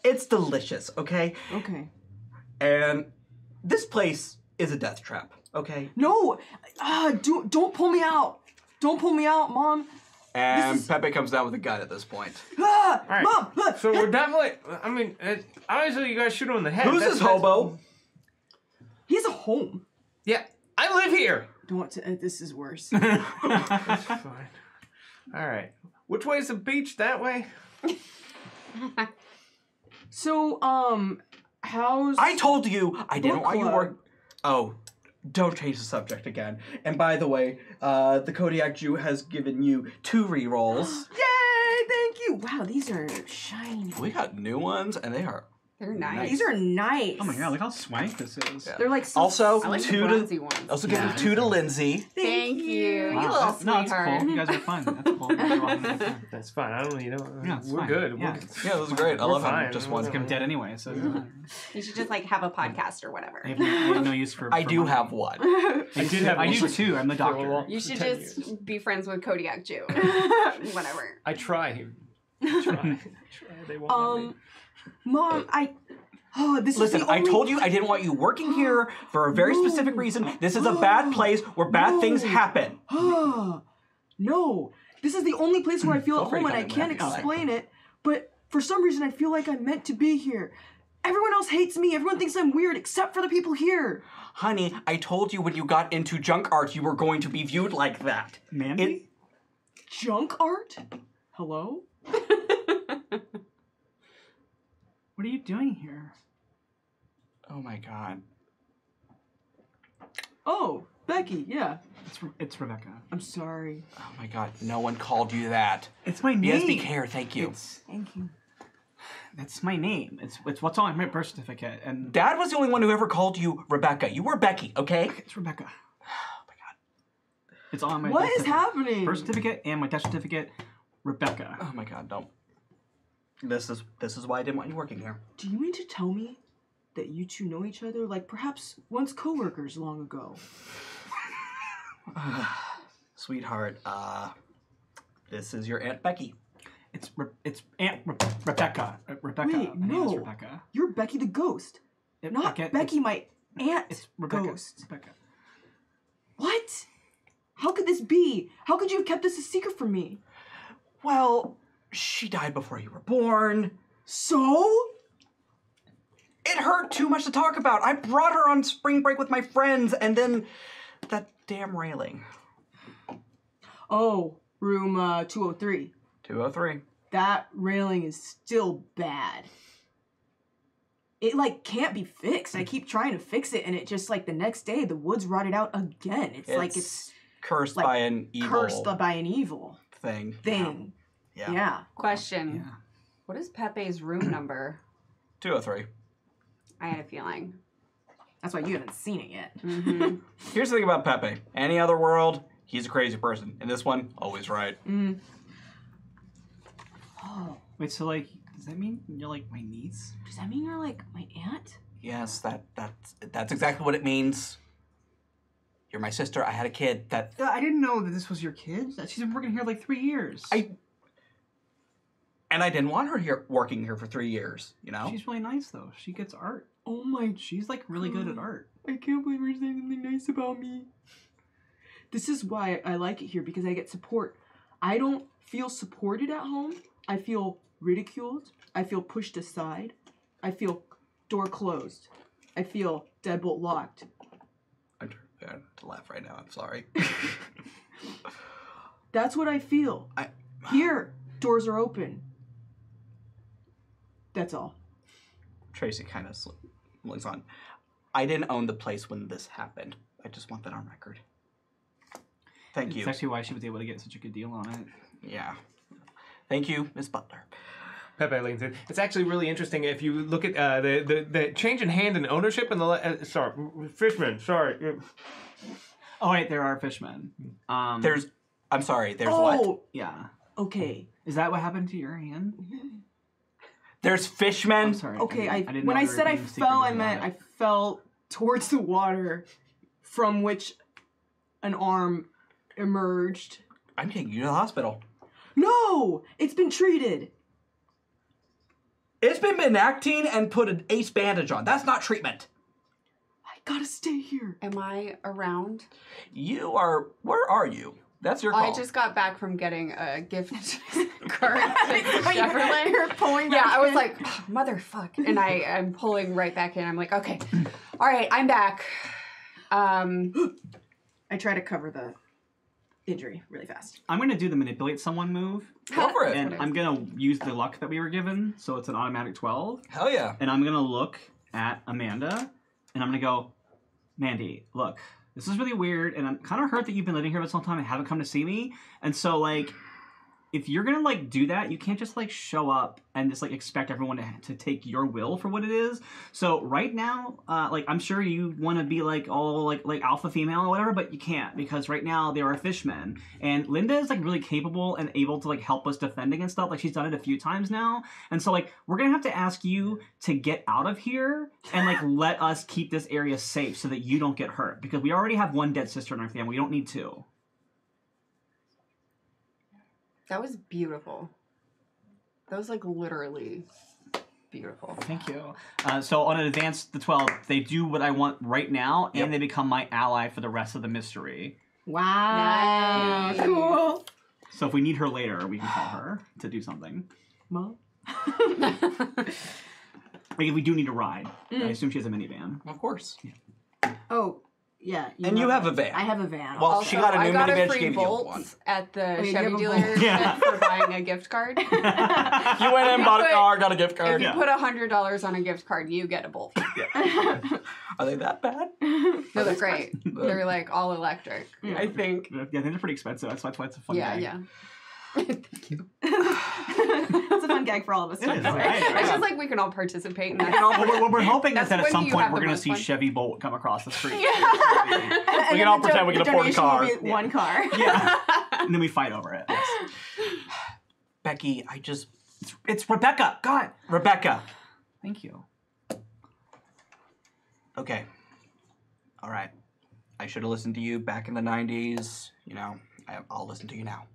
Speaker 2: it's delicious, okay?
Speaker 6: Okay.
Speaker 2: And this place is a death trap, okay?
Speaker 6: No! Don't pull me out! Don't pull me out, Mom!
Speaker 2: And Pepe comes down with a gun at this point.
Speaker 6: Ah!
Speaker 3: All right.
Speaker 6: Mom!
Speaker 3: So we're definitely. I mean, obviously you guys shoot him in the head.
Speaker 2: Who's this hobo?
Speaker 6: He has a home.
Speaker 3: Yeah, I live here.
Speaker 6: Don't. This is worse.
Speaker 3: That's fine. All right. Which way is the beach? That way?
Speaker 6: So, how's...
Speaker 2: I told you I didn't
Speaker 6: Book
Speaker 2: want you
Speaker 6: club.
Speaker 2: work. Oh, don't change the subject again. And by the way, the Kodiak Jew has given you 2 rerolls.
Speaker 6: Yay! Thank you! Wow, these are shiny.
Speaker 2: We got new ones, and they are.
Speaker 4: They're nice.
Speaker 6: These are nice.
Speaker 5: Oh my god, look how swank this is.
Speaker 2: Yeah.
Speaker 6: They're like so
Speaker 2: Also,
Speaker 4: I like the
Speaker 2: 2
Speaker 4: bronzy
Speaker 2: to.
Speaker 4: ones.
Speaker 2: Also, giving
Speaker 5: Yeah.
Speaker 2: 2 to Lindsay.
Speaker 4: Thank you.
Speaker 5: Wow,
Speaker 4: You little
Speaker 5: no, that's
Speaker 4: sweetheart.
Speaker 5: cool. You guys are fun. That's cool. You guys are all having a good time.
Speaker 3: That's fine. I don't.
Speaker 5: Yeah, it's
Speaker 3: we're
Speaker 5: fine.
Speaker 3: good.
Speaker 5: Yeah.
Speaker 2: Yeah, this is great. I
Speaker 3: We're
Speaker 2: love how
Speaker 3: fine.
Speaker 2: just
Speaker 3: We're
Speaker 2: one.
Speaker 3: fine.
Speaker 5: I'm dead anyway, so it doesn't matter.
Speaker 4: You should just like have a podcast or whatever.
Speaker 5: I have no use for.
Speaker 2: I
Speaker 5: for
Speaker 2: do
Speaker 5: money.
Speaker 2: have one.
Speaker 3: I did have.
Speaker 5: I
Speaker 3: one
Speaker 5: do
Speaker 3: for-
Speaker 5: too. I'm the
Speaker 3: for a
Speaker 5: doctor.
Speaker 3: long-
Speaker 4: You should
Speaker 3: 10
Speaker 4: just
Speaker 3: years.
Speaker 4: be friends with Kodiak Jew. Whatever.
Speaker 3: I try. Try. They won't let me.
Speaker 6: Mom, this
Speaker 2: Listen,
Speaker 6: is the
Speaker 2: I
Speaker 6: only...
Speaker 2: told you I didn't want you working here for a very specific reason. This is a bad place where bad things happen.
Speaker 6: No, this is the only place where I feel
Speaker 2: Feel
Speaker 6: at
Speaker 2: free
Speaker 6: home,
Speaker 2: to
Speaker 6: and I
Speaker 2: come in
Speaker 6: can't
Speaker 2: whenever you
Speaker 6: explain it. But for some reason, I feel like I'm meant to be here. Everyone else hates me. Everyone thinks I'm weird, except for the people here.
Speaker 2: Honey, I told you when you got into junk art you were going to be viewed like that.
Speaker 5: Mandy?
Speaker 6: Junk art? Hello?
Speaker 5: What are you doing here?
Speaker 2: Oh my god.
Speaker 6: Oh, Becky. Yeah.
Speaker 5: It's Rebecca.
Speaker 6: I'm sorry.
Speaker 2: Oh my god, no one called you that.
Speaker 5: It's my name.
Speaker 2: Yes, be care, thank you.
Speaker 6: Thank you.
Speaker 5: That's my name. It's what's on my birth certificate, and
Speaker 2: Dad was the only one who ever called you Rebecca. You were Becky, okay?
Speaker 5: it's Rebecca.
Speaker 2: Oh my god.
Speaker 5: It's on my
Speaker 6: What
Speaker 5: birth
Speaker 6: is
Speaker 5: certificate.
Speaker 6: happening?
Speaker 5: Birth certificate and my death certificate, Rebecca.
Speaker 2: Oh my god, don't. This is why I didn't want you working here.
Speaker 6: Do you mean to tell me that you two know each other, like perhaps once co-workers long ago?
Speaker 2: Sweetheart, this is your Aunt Becky.
Speaker 5: It's Aunt Rebecca. Rebecca.
Speaker 6: Wait,
Speaker 5: My name is
Speaker 6: no.
Speaker 5: Rebecca.
Speaker 6: You're Becky the ghost, not Becky, my aunt
Speaker 5: It's Rebecca.
Speaker 6: ghost.
Speaker 5: Rebecca.
Speaker 6: What? How could this be? How could you have kept this a secret from me?
Speaker 2: Well, she died before you were born.
Speaker 6: So?
Speaker 2: It hurt too much to talk about. I brought her on spring break with my friends, and then that damn railing.
Speaker 6: Oh, room 203.
Speaker 2: 203.
Speaker 6: That railing is still bad. It, like, can't be fixed. I keep trying to fix it, and it just, like, the next day, the wood's rotted out again. It's like it's
Speaker 2: cursed
Speaker 6: like,
Speaker 2: by an evil
Speaker 6: cursed by an evil
Speaker 2: thing.
Speaker 6: thing.
Speaker 2: Yeah.
Speaker 6: Yeah.
Speaker 4: Question.
Speaker 5: Yeah.
Speaker 4: What is Pepe's room number?
Speaker 2: 203.
Speaker 4: I had a feeling.
Speaker 6: That's why you haven't seen it yet.
Speaker 4: Mm-hmm.
Speaker 2: Here's the thing about Pepe. Any other world, he's a crazy person. In this one, always right.
Speaker 6: Oh,
Speaker 5: Wait, so like, does that mean you're like my niece?
Speaker 6: does that mean you're, like, my aunt?
Speaker 2: Yes, that's exactly what it means. You're my sister. I had a kid.
Speaker 5: I didn't know that this was your kid. She's been working here like 3 years.
Speaker 2: And I didn't want her here working here for 3 years, you know?
Speaker 5: She's really nice though. She gets art.
Speaker 6: Oh my,
Speaker 5: She's like really good at art.
Speaker 6: I can't believe you're saying something nice about me. This is why I like it here, because I get support. I don't feel supported at home. I feel ridiculed. I feel pushed aside. I feel door closed. I feel deadbolt locked.
Speaker 2: I'm trying to laugh right now. I'm sorry.
Speaker 6: That's what I feel. Here, doors are open. That's all.
Speaker 2: Tracy kind of looks on. I didn't own the place when this happened. I just want that on record. Thank you.
Speaker 5: That's actually why she was able to get such a good deal on it.
Speaker 2: Yeah. Thank you, Miss Butler.
Speaker 3: Pepe leans in. It's actually really interesting if you look at the change in hand and ownership and the Fishman. Sorry.
Speaker 5: Oh wait, there are fishmen.
Speaker 2: There's what?
Speaker 6: Oh,
Speaker 5: Yeah.
Speaker 6: okay.
Speaker 5: Is that what happened to your hand?
Speaker 2: There's fishmen.
Speaker 5: I'm sorry.
Speaker 6: Okay,
Speaker 5: didn't
Speaker 6: when
Speaker 5: know
Speaker 6: I
Speaker 5: you were
Speaker 6: said I
Speaker 5: being
Speaker 6: fell, I
Speaker 5: secretive
Speaker 6: meant
Speaker 5: about
Speaker 6: I fell towards the water from which an arm emerged.
Speaker 2: I'm taking you to the hospital.
Speaker 6: No! It's been treated.
Speaker 2: It's been Benactine and put an ace bandage on. That's not treatment.
Speaker 6: I gotta stay here.
Speaker 4: Am I around?
Speaker 2: You are. Where are you? That's your call.
Speaker 4: I just got back from getting a gift card at Chevrolet.
Speaker 1: You're pulling
Speaker 4: Yeah,
Speaker 1: back
Speaker 4: I was
Speaker 1: in.
Speaker 4: like, oh, motherfuck. And I'm pulling right back in. I'm like, okay. All right, I'm back.
Speaker 1: I try to cover the injury really fast.
Speaker 5: I'm gonna do the manipulate someone move.
Speaker 2: Go for it.
Speaker 5: And I'm gonna use the luck that we were given, so it's an automatic 12.
Speaker 2: Hell yeah.
Speaker 5: And I'm gonna look at Amanda, and I'm gonna go, Mandy, look, this is really weird, and I'm kind of hurt that you've been living here this whole time and haven't come to see me. And so, like, if you're gonna, like, do that, you can't just, like, show up and just, like, expect everyone to take your will for what it is. So right now, like, I'm sure you want to be, like, all, like alpha female or whatever, but you can't, because right now there are fishmen. And Linda is, like, really capable and able to, like, help us defend against stuff. Like, she's done it a few times now. And so, like, we're gonna have to ask you to get out of here and, like, let us keep this area safe so that you don't get hurt. Because we already have one dead sister in our family. We don't need two.
Speaker 4: That was beautiful. That was like literally beautiful.
Speaker 5: Thank you. So on an advance, the 12, they do what I want right now, and they become my ally for the rest of the mystery.
Speaker 1: Wow.
Speaker 4: Nice.
Speaker 1: Cool.
Speaker 5: So if we need her later, we can call her to do something.
Speaker 6: Mom?
Speaker 5: Like if we do need a ride. I assume she has a minivan.
Speaker 2: Of course.
Speaker 1: Oh, yeah.
Speaker 2: And you have a van.
Speaker 1: I have a van.
Speaker 2: Well,
Speaker 4: Also,
Speaker 2: she got a
Speaker 4: I
Speaker 2: new
Speaker 4: got
Speaker 2: minivan.
Speaker 4: a
Speaker 2: She
Speaker 4: free
Speaker 2: gave you
Speaker 4: Bolt
Speaker 2: one.
Speaker 4: at the
Speaker 1: you
Speaker 4: Chevy
Speaker 1: have a
Speaker 4: dealer
Speaker 5: Yeah.
Speaker 4: for buying a gift card.
Speaker 2: You went in, bought a car, got a gift
Speaker 4: If
Speaker 2: card.
Speaker 4: you put $100 on a gift card, you get a Bolt.
Speaker 2: Are they that bad?
Speaker 4: No, they're great. They're like all electric, I think.
Speaker 5: Yeah, they're pretty expensive. That's why it's a fun
Speaker 4: Yeah,
Speaker 5: gag.
Speaker 4: yeah.
Speaker 1: That's a fun gag for all of us.
Speaker 5: It is,
Speaker 1: Right?
Speaker 5: right?
Speaker 4: It's
Speaker 5: Yeah.
Speaker 4: just like we can all participate in that.
Speaker 5: What we're hoping is
Speaker 4: That's
Speaker 5: that at
Speaker 4: when
Speaker 5: some
Speaker 4: you
Speaker 5: point
Speaker 4: have
Speaker 5: we're
Speaker 4: the
Speaker 5: going to
Speaker 4: most
Speaker 5: see
Speaker 4: fun.
Speaker 5: Chevy Bolt come across the street.
Speaker 1: And
Speaker 2: We
Speaker 1: then
Speaker 2: can all
Speaker 1: the
Speaker 2: pretend we can
Speaker 1: the
Speaker 2: afford a
Speaker 1: donation will
Speaker 2: car.
Speaker 1: be one car.
Speaker 5: Yeah. And then we fight over it.
Speaker 2: Becky,
Speaker 5: It's Rebecca. God.
Speaker 2: Rebecca.
Speaker 5: Thank you.
Speaker 2: Okay. All right. I should have listened to you back in the 90s. You know, I'll listen to you now.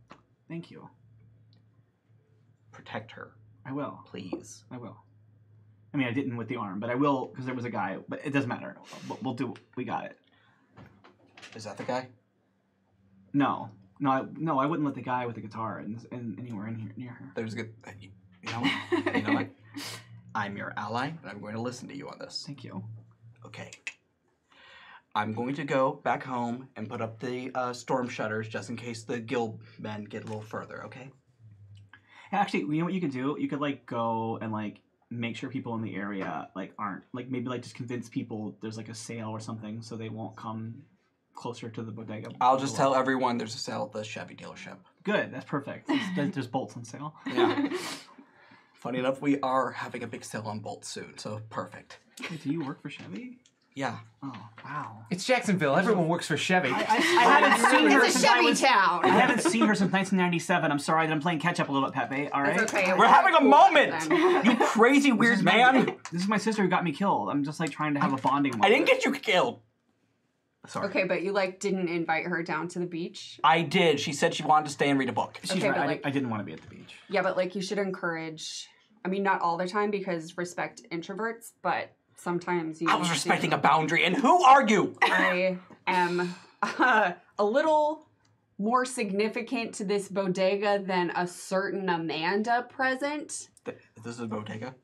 Speaker 5: Thank you.
Speaker 2: Protect her,
Speaker 5: I will.
Speaker 2: please.
Speaker 5: I will. I mean, I didn't with the arm, but I will because there was a guy. But it doesn't matter. We'll do. We got it.
Speaker 2: Is that the guy?
Speaker 5: No, I wouldn't let the guy with the guitar in anywhere in here near her.
Speaker 2: There's a good. You know what? You know what? I'm your ally, and I'm going to listen to you on this.
Speaker 5: Thank you.
Speaker 2: Okay. I'm going to go back home and put up the storm shutters just in case the gill men get a little further. Okay.
Speaker 5: Actually, you know what you could do? You could like go and like make sure people in the area like aren't like maybe like just convince people there's like a sale or something so they won't come closer to the bodega.
Speaker 2: I'll just tell everyone there's a sale at the Chevy dealership.
Speaker 5: Good, that's perfect. There's bolts on sale.
Speaker 2: Yeah. Funny enough, we are having a big sale on bolts soon, so perfect.
Speaker 5: Wait, do you work for Chevy?
Speaker 2: Yeah.
Speaker 5: Oh wow.
Speaker 3: It's Jacksonville. Everyone works for Chevy.
Speaker 5: I haven't seen her
Speaker 4: It's a
Speaker 5: since I
Speaker 4: Chevy
Speaker 5: was.
Speaker 4: town.
Speaker 5: I haven't seen her since 1997. I'm sorry that I'm playing catch up a little bit, Pepe. All right.
Speaker 4: That's okay.
Speaker 2: We're having a
Speaker 4: Cool
Speaker 2: moment!
Speaker 4: then.
Speaker 2: You crazy weird man!
Speaker 5: This is my sister who got me killed. I'm just like trying to have a bonding moment.
Speaker 2: I didn't get you killed. Sorry.
Speaker 4: Okay, but you like didn't invite her down to the beach.
Speaker 2: I did. She said she wanted to stay and read a book.
Speaker 5: She's
Speaker 4: Okay,
Speaker 5: right.
Speaker 4: but,
Speaker 5: I
Speaker 4: like-
Speaker 5: didn't want to be at the beach.
Speaker 4: Yeah, but like you should encourage. I mean, not all the time because respect introverts, but sometimes you.
Speaker 2: I was
Speaker 4: need
Speaker 2: respecting
Speaker 4: to.
Speaker 2: a boundary, and who are you?
Speaker 4: I am a little more significant to this bodega than a certain Amanda present.
Speaker 2: This is a bodega?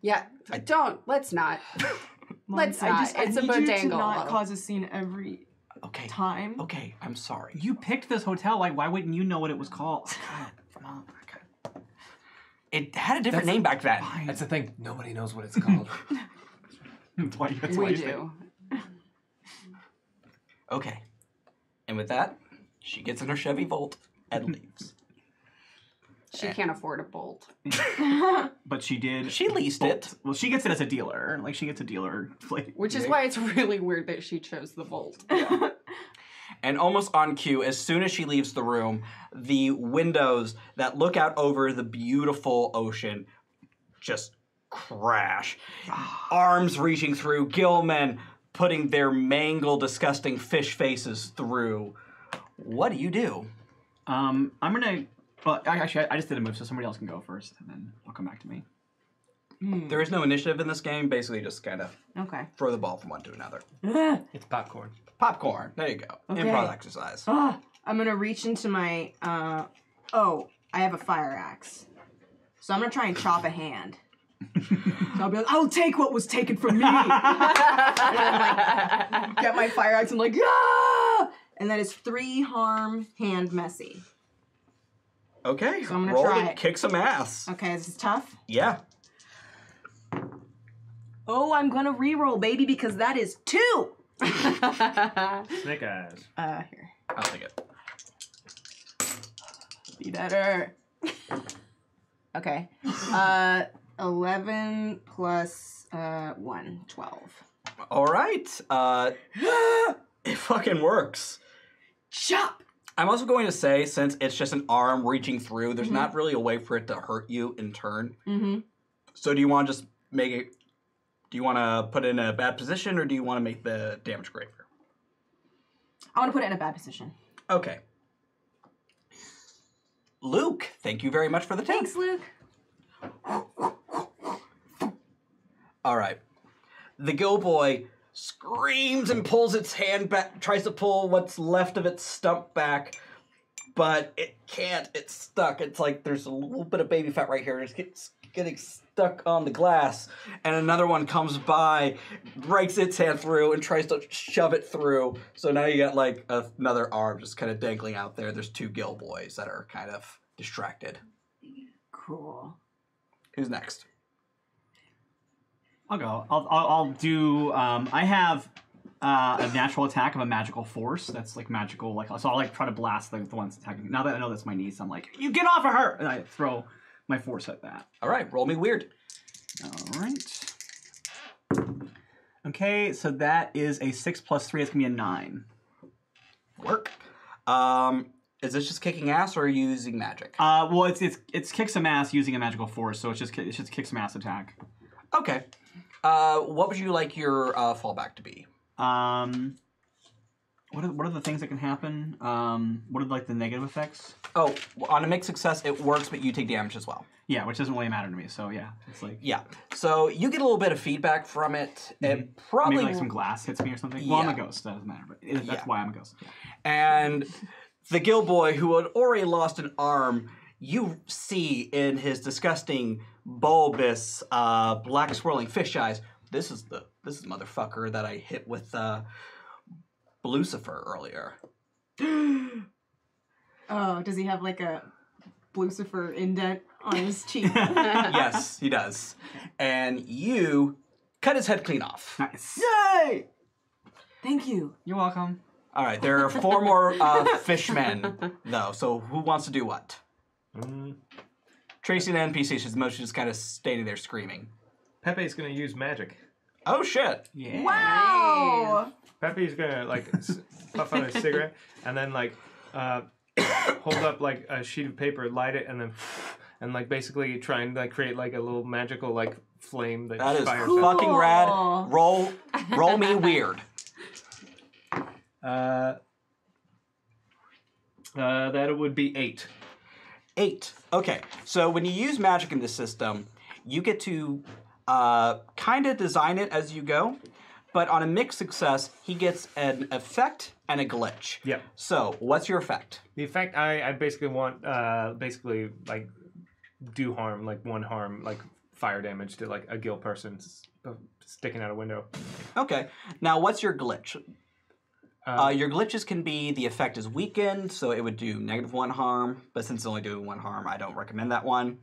Speaker 4: Yeah, let's not.
Speaker 6: Mom,
Speaker 4: Let's not.
Speaker 6: I
Speaker 4: It's a
Speaker 6: need you to
Speaker 4: bodega.
Speaker 6: not cause a scene every
Speaker 2: Okay.
Speaker 6: time.
Speaker 2: Okay, I'm sorry.
Speaker 5: You picked this hotel. Like, why wouldn't you know what it was called? God, Mom. Okay.
Speaker 2: It had a different name back then.
Speaker 3: That's the thing. Nobody knows what it's called.
Speaker 5: That's why
Speaker 4: We
Speaker 5: you
Speaker 4: do.
Speaker 2: Okay. And with that, she gets in her Chevy Volt and leaves.
Speaker 4: She can't afford a bolt.
Speaker 5: But she did.
Speaker 2: She leased
Speaker 5: bolt.
Speaker 2: it.
Speaker 5: Well, she gets it as a dealer. Like, she gets a dealer. Like,
Speaker 4: Which is why it's really weird that she chose the bolt.
Speaker 2: And almost on cue, as soon as she leaves the room, the windows that look out over the beautiful ocean just crash. Arms reaching through, gillmen putting their mangled, disgusting fish faces through. What do you do?
Speaker 5: I'm gonna. Well, actually, I just did a move, so somebody else can go first, and then I'll come back to me.
Speaker 2: There is no initiative in this game. Basically, just kind of
Speaker 1: Okay.
Speaker 2: throw the ball from one to another.
Speaker 3: It's popcorn.
Speaker 2: Popcorn. There you go.
Speaker 1: Okay.
Speaker 2: Improv exercise.
Speaker 1: I'm gonna reach into my. Oh, I have a fire axe, so I'm gonna try and chop a hand. So I'll be like, I'll take what was taken from me. And then, like, get my fire axe and like, yeah! And that is 3 harm, hand messy.
Speaker 2: Okay.
Speaker 1: So I'm gonna
Speaker 2: roll
Speaker 1: try
Speaker 2: to
Speaker 1: it.
Speaker 2: kick some ass.
Speaker 1: Okay, this is tough.
Speaker 2: Yeah.
Speaker 1: Oh, I'm gonna re-roll, baby, because that is 2.
Speaker 3: Snake eyes.
Speaker 1: Here.
Speaker 2: I'll take it.
Speaker 1: Be better. Okay. 11 plus 1, 12.
Speaker 2: All right. It fucking works.
Speaker 1: Chop!
Speaker 2: I'm also going to say, since it's just an arm reaching through, there's not really a way for it to hurt you in turn.
Speaker 1: Mm-hmm.
Speaker 2: So do you want to just make it... Do you want to put it in a bad position, or do you want to make the damage greater?
Speaker 1: I want to put it in a bad position.
Speaker 2: Okay. Luke, thank you very much for the tip.
Speaker 1: Thanks, Luke.
Speaker 2: All right. The Gill Boy screams and pulls its hand back, tries to pull what's left of its stump back, but it can't. It's stuck. It's like there's a little bit of baby fat right here. It's getting stuck on the glass. And another one comes by, breaks its hand through, and tries to shove it through. So now you got like another arm just kind of dangling out there. There's 2 Gill Boys that are kind of distracted.
Speaker 1: Cool.
Speaker 2: Who's next?
Speaker 5: I'll go. I'll do. I have a natural attack of a magical force. That's like magical. Like, so I'll like try to blast the ones attacking. Now that I know that's my niece, I'm like, you get off of her, and I throw my force at that.
Speaker 2: All right, roll me weird.
Speaker 5: All right. Okay, so that is a 6 plus 3. It's gonna be a 9.
Speaker 2: Work. Is this just kicking ass, or are you using magic?
Speaker 5: Well, it's kick some ass using a magical force, so it's just kick some ass attack.
Speaker 2: Okay. What would you like your fallback to be?
Speaker 5: What are the things that can happen? What are like the negative effects?
Speaker 2: Oh, on a mixed success, it works, but you take damage as well.
Speaker 5: Yeah, which doesn't really matter to me. So yeah, it's like
Speaker 2: Yeah. So you get a little bit of feedback from it. It probably
Speaker 5: maybe like some glass hits me or something. Well, I'm a
Speaker 2: Yeah.
Speaker 5: ghost. That doesn't matter. But that's
Speaker 2: Yeah.
Speaker 5: why I'm a ghost. Yeah.
Speaker 2: And the Gill Boy, who had already lost an arm, you see in his disgusting, bulbous, black swirling fish eyes. This is the motherfucker that I hit with Lucifer earlier.
Speaker 1: Oh, does he have like a Lucifer indent on his cheek?
Speaker 2: Yes, he does. And you cut his head clean off.
Speaker 5: Nice.
Speaker 1: Yay! Thank you.
Speaker 5: You're welcome.
Speaker 2: All right, there are 4 more fishmen, though. So who wants to do what? Tracy, the NPC, she's mostly just kind of standing there screaming.
Speaker 3: Pepe's gonna use magic.
Speaker 2: Oh, shit.
Speaker 5: Yeah.
Speaker 1: Wow!
Speaker 3: Pepe's gonna like puff out a cigarette and then like hold up like a sheet of paper, light it, and then like basically try and like create like a little magical like flame that,
Speaker 2: That is
Speaker 3: fires
Speaker 1: cool.
Speaker 3: up.
Speaker 2: fucking rad. Roll me weird.
Speaker 3: That would be 8.
Speaker 2: 8. Okay, so when you use magic in this system, you get to kind of design it as you go, but on a mixed success, he gets an effect and a glitch.
Speaker 3: Yep.
Speaker 2: So, what's your effect?
Speaker 3: The effect I basically want basically like do harm, like 1 harm, like fire damage to like a gill person sticking out a window.
Speaker 2: Okay, now what's your glitch? Your glitches can be the effect is weakened, so it would do -1 harm, but since it's only doing 1 harm, I don't recommend that one.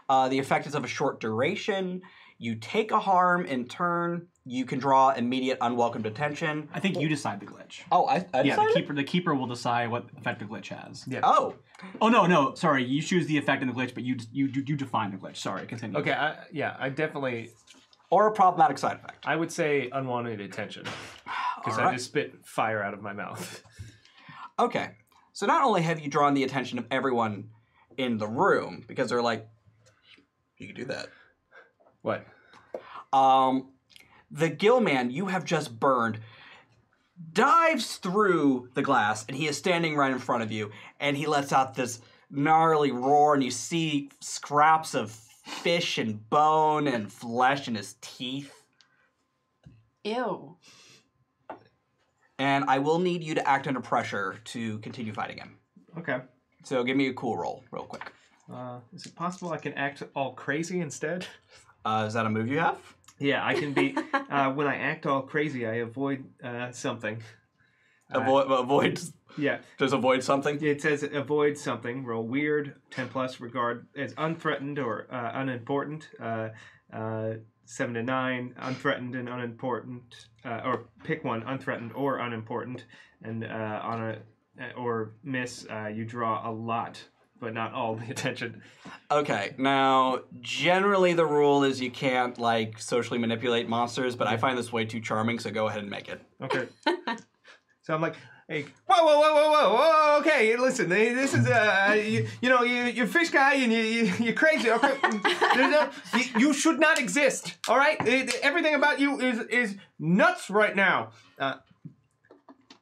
Speaker 2: The effect is of a short duration. You take a harm in turn. You can draw immediate unwelcome attention.
Speaker 5: I think you decide the glitch.
Speaker 2: Oh, I
Speaker 5: Yeah,
Speaker 2: decided?
Speaker 5: the keeper will decide what effect the glitch has.
Speaker 3: Yeah.
Speaker 2: Oh,
Speaker 5: Oh no, sorry. You choose the effect in the glitch, but you define the glitch. Sorry, continue.
Speaker 3: Okay, I definitely,
Speaker 2: or a problematic side effect.
Speaker 3: I would say unwanted attention. Because I
Speaker 2: Alright.
Speaker 3: just spit fire out of my mouth.
Speaker 2: Okay, so not only have you drawn the attention of everyone in the room, because they're like, you can do that.
Speaker 3: What?
Speaker 2: The gill man you have just burned dives through the glass, and he is standing right in front of you, and he lets out this gnarly roar, and you see scraps of fish and bone and flesh in his teeth.
Speaker 4: Ew.
Speaker 2: And I will need you to act under pressure to continue fighting him.
Speaker 3: Okay.
Speaker 2: So give me a cool roll, real quick.
Speaker 3: Is it possible I can act all crazy instead?
Speaker 2: Is that a move you have?
Speaker 3: Yeah, I can be. When I act all crazy, I avoid something.
Speaker 2: Avoid.
Speaker 3: Yeah.
Speaker 2: Just avoid something.
Speaker 3: It says avoid something. Roll weird. 10 plus. Regard as unthreatened or unimportant. 7 to 9. Unthreatened and unimportant. Or pick one. Unthreatened or unimportant. And on a or miss, you draw a lot, but not all the attention.
Speaker 2: Okay, now generally the rule is you can't like socially manipulate monsters, but I find this way too charming, so go ahead and make it.
Speaker 3: Okay. So I'm like, hey, whoa, okay, listen, this is, you're a fish guy and you're crazy, okay? You should not exist, all right? Everything about you is nuts right now.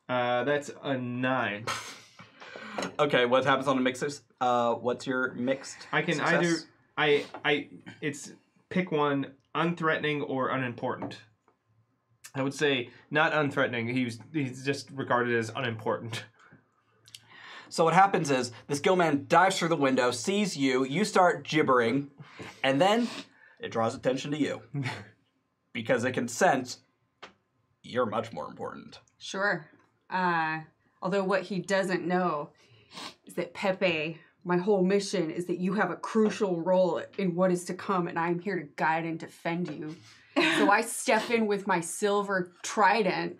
Speaker 3: That's a 9.
Speaker 2: Okay, what happens on the mixes? What's your mixed
Speaker 3: I can
Speaker 2: success?
Speaker 3: either, it's pick one, unthreatening or unimportant. I would say not unthreatening. He's just regarded as unimportant.
Speaker 2: So what happens is this gill man dives through the window, sees you, you start gibbering, and then it draws attention to you because it can sense you're much more important.
Speaker 4: Sure. Although what he doesn't know is that Pepe, my whole mission is that you have a crucial role in what is to come, and I'm here to guide and defend you. So I step in with my silver trident,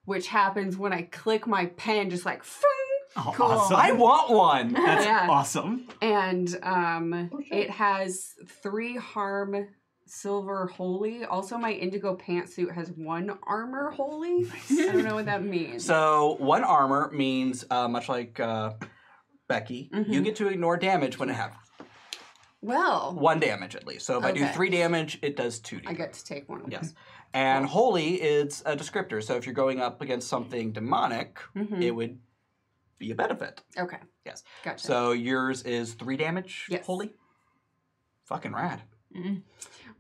Speaker 4: which happens when I click my pen, just like, "Fung!"
Speaker 5: Oh,
Speaker 4: Cool.
Speaker 5: awesome.
Speaker 2: I want one!
Speaker 5: That's
Speaker 4: Yeah.
Speaker 5: awesome.
Speaker 4: And it has 3 harm silver holy. Also, my indigo pantsuit has 1 armor holy. I don't know what that means.
Speaker 2: So 1 armor means, much like Becky, you get to ignore damage when it happens.
Speaker 4: Well,
Speaker 2: 1 damage at least. So if I do
Speaker 4: Okay.
Speaker 2: 3 damage, it does 2 damage.
Speaker 4: I get to take 1.
Speaker 2: Yes. And holy is a descriptor. So if you're going up against something demonic, it would be a benefit.
Speaker 4: Okay.
Speaker 2: Yes.
Speaker 4: Gotcha.
Speaker 2: So yours is 3 damage,
Speaker 4: Yes.
Speaker 2: holy? Fucking rad.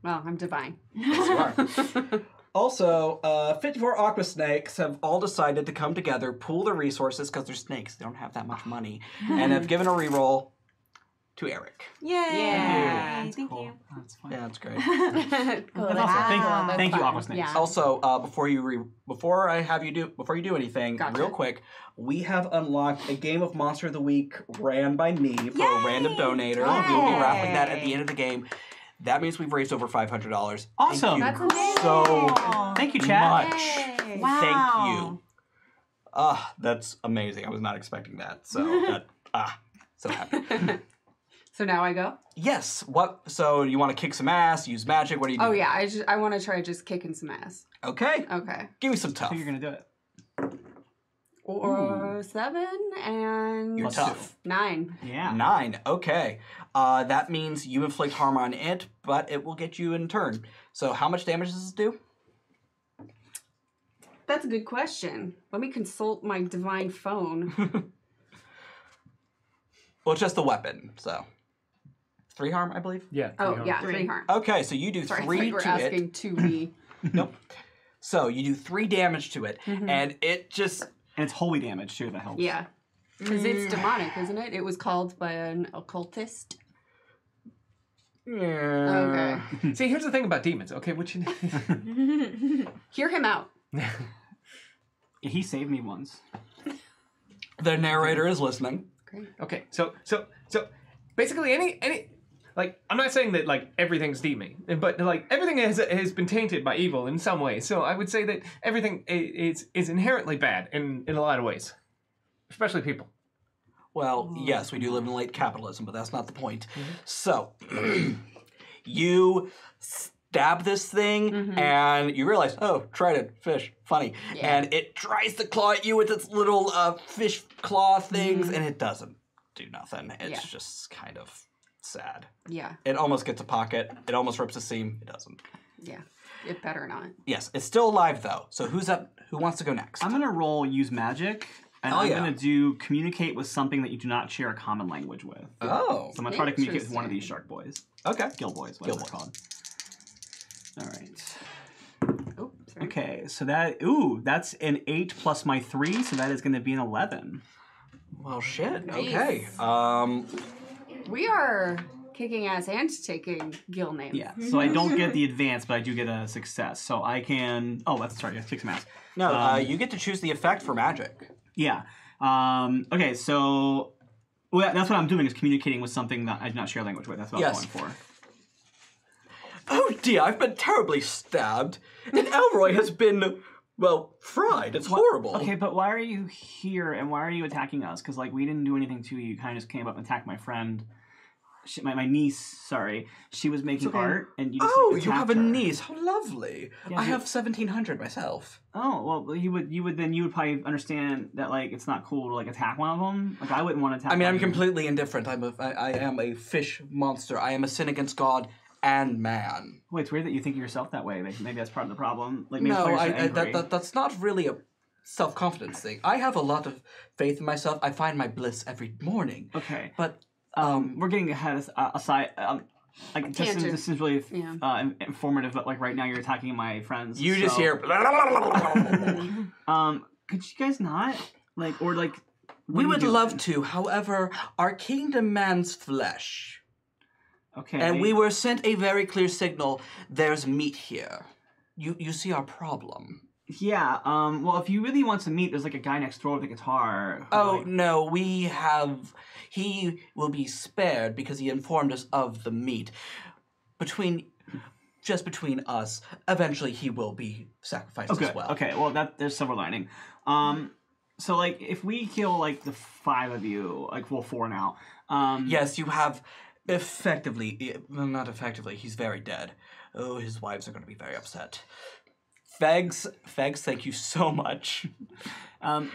Speaker 4: Well, I'm divine.
Speaker 2: Yes, you are. Also, 54 aqua snakes have all decided to come together, pool their resources, because they're snakes. They don't have that much money. And have given a reroll to Eric.
Speaker 1: Yay!
Speaker 4: Yeah.
Speaker 1: Thank
Speaker 5: Cool.
Speaker 1: you.
Speaker 5: That's fun.
Speaker 2: Yeah, that's great.
Speaker 4: Cool.
Speaker 5: That's awesome.
Speaker 4: That's
Speaker 5: Thank you,
Speaker 4: fun.
Speaker 5: Aquasnakes.
Speaker 4: Yeah.
Speaker 2: Also, before you do anything,
Speaker 4: Gotcha.
Speaker 2: real quick, we have unlocked a game of Monster of the Week ran by me for a random donator. We will be raffling that at the end of the game. That means we've raised over $500.
Speaker 5: Awesome.
Speaker 2: Thank you
Speaker 4: That's amazing.
Speaker 2: so
Speaker 5: Thank you, Chad.
Speaker 2: much.
Speaker 1: Yay.
Speaker 2: Thank you. That's amazing. I was not expecting that. So, so happy.
Speaker 4: So now I go?
Speaker 2: Yes. What? So you want to kick some ass? Use magic? What do you do?
Speaker 4: Oh, yeah. I want to try just kicking some ass.
Speaker 2: Okay.
Speaker 4: Okay.
Speaker 2: Give me some tough.
Speaker 5: So you're gonna do it.
Speaker 4: Or 7 and
Speaker 2: You're tough.
Speaker 4: 9.
Speaker 5: Yeah.
Speaker 2: 9. Okay. That means you inflict harm on it, but it will get you in turn. So how much damage does this do?
Speaker 4: That's a good question. Let me consult my divine phone.
Speaker 2: Well, it's just the weapon, so 3 harm, I believe.
Speaker 3: Yeah.
Speaker 4: Oh, yeah, 3 harm.
Speaker 2: Okay, so you do
Speaker 4: Sorry, I
Speaker 2: 3
Speaker 4: thought you were
Speaker 2: to
Speaker 4: asking
Speaker 2: it.
Speaker 4: to me.
Speaker 2: Nope. So you do 3 damage to it, and it just.
Speaker 5: And it's holy damage too. That helps.
Speaker 4: Yeah. Because it's demonic, isn't it? It was called by an occultist.
Speaker 2: Yeah.
Speaker 4: Okay.
Speaker 3: See, here's the thing about demons. Okay, what you need.
Speaker 4: Hear him out.
Speaker 5: He saved me once.
Speaker 2: The narrator is listening.
Speaker 4: Great.
Speaker 3: Okay, so basically any like I'm not saying that like everything's steamy, but like everything has been tainted by evil in some way. So I would say that everything is inherently bad in a lot of ways, especially people.
Speaker 2: Well, yes, we do live in late capitalism, but that's not the point. So, you stab this thing, and you realize, oh, trident, fish, funny.
Speaker 4: Yeah.
Speaker 2: And it tries to claw at you with its little fish claw things, and it doesn't do nothing. It's just kind of sad.
Speaker 4: Yeah.
Speaker 2: It almost gets a pocket. It almost rips a seam. It doesn't.
Speaker 4: Yeah. It better not.
Speaker 2: Yes, it's still alive, though. So who's up? Who wants to go next?
Speaker 5: I'm gonna roll use magic, and I'm gonna do communicate with something that you do not share a common language with.
Speaker 2: Oh.
Speaker 5: So I'm gonna try to communicate with one of these shark boys.
Speaker 2: Okay.
Speaker 5: Gill boys, whatever they're called. All right.
Speaker 4: Oh, sorry.
Speaker 5: Okay, so that's an 8 plus my 3, so that is gonna be an 11.
Speaker 2: Well, shit.
Speaker 4: Nice.
Speaker 2: Okay.
Speaker 4: We are kicking ass and taking gill names.
Speaker 5: Yeah, so I don't get the advance, but I do get a success. So I can. Oh, that's sorry. I kick some ass.
Speaker 2: No, you get to choose the effect for magic.
Speaker 5: Yeah. Okay, so that's what I'm doing is communicating with something that I do not share language with. That's what I'm going for.
Speaker 2: Oh dear, I've been terribly stabbed, and Elroy has been, well, fried. It's horrible.
Speaker 5: Okay, but why are you here and why are you attacking us? Because like we didn't do anything to you. You kind of just came up and attacked my friend. My niece, sorry, she was making art, and you just
Speaker 2: you have a
Speaker 5: her.
Speaker 2: niece. How lovely!
Speaker 5: Yeah,
Speaker 2: I have 1,700 myself.
Speaker 5: Oh well, you would probably understand that like it's not cool to like attack one of them. Like I wouldn't want to attack.
Speaker 2: I mean, I'm
Speaker 5: you.
Speaker 2: completely indifferent. I am a fish monster. I am a sin against God and man.
Speaker 5: Wait, it's weird that you think of yourself that way. Maybe that's part of the problem. Like maybe
Speaker 2: No,
Speaker 5: angry.
Speaker 2: that's not really a self-confidence thing. I have a lot of faith in myself. I find my bliss every morning.
Speaker 5: Okay,
Speaker 2: But
Speaker 5: we're getting ahead aside. Like this is really informative, but like right now you're attacking my friends.
Speaker 2: you just hear.
Speaker 5: Could you guys not like or like?
Speaker 2: We would love to. However, our king demands flesh.
Speaker 5: Okay.
Speaker 2: And we were sent a very clear signal. There's meat here. You see our problem.
Speaker 5: Yeah. Well, if you really want some meat, there's like a guy next door with a guitar.
Speaker 2: No, we have. He will be spared because he informed us of the meat. Between us, eventually he will be sacrificed as well.
Speaker 5: Okay. Well, there's silver lining. So like, if we kill like the 5 of you, like 4 now.
Speaker 2: Yes, you have. Well, not effectively. He's very dead. Oh, his wives are going to be very upset. Fegs, thank you so much.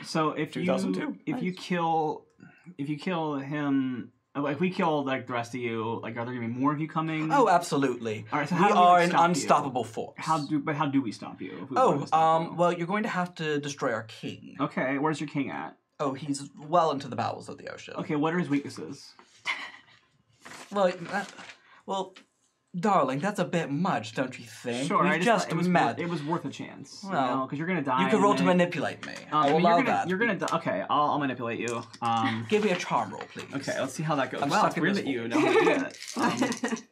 Speaker 5: So if you
Speaker 2: 2002.
Speaker 5: if you kill him, if we kill like the rest of you, like are there gonna be more of you coming?
Speaker 2: Oh, absolutely.
Speaker 5: All right, so
Speaker 2: we
Speaker 5: how do
Speaker 2: are
Speaker 5: we
Speaker 2: an
Speaker 5: stop
Speaker 2: unstoppable force.
Speaker 5: How do we stop you? If we want to stop you?
Speaker 2: Well, you're going to have to destroy our king.
Speaker 5: Okay, where's your king at?
Speaker 2: Oh, he's well into the bowels of the ocean.
Speaker 5: Okay, what are his weaknesses?
Speaker 2: Well, darling, that's a bit much, don't you think?
Speaker 5: Sure,
Speaker 2: we just met.
Speaker 5: It was worth a chance.
Speaker 2: Well,
Speaker 5: because you're gonna die.
Speaker 2: You can roll to
Speaker 5: and then-
Speaker 2: manipulate me. I will allow that.
Speaker 5: You're gonna die. Okay, I'll manipulate you.
Speaker 2: Give me a charm roll, please.
Speaker 5: Okay, let's see how that goes.
Speaker 2: I'm
Speaker 5: Wow,
Speaker 2: stuck
Speaker 5: it's
Speaker 2: in
Speaker 5: weird
Speaker 2: this
Speaker 5: that you know how to do that.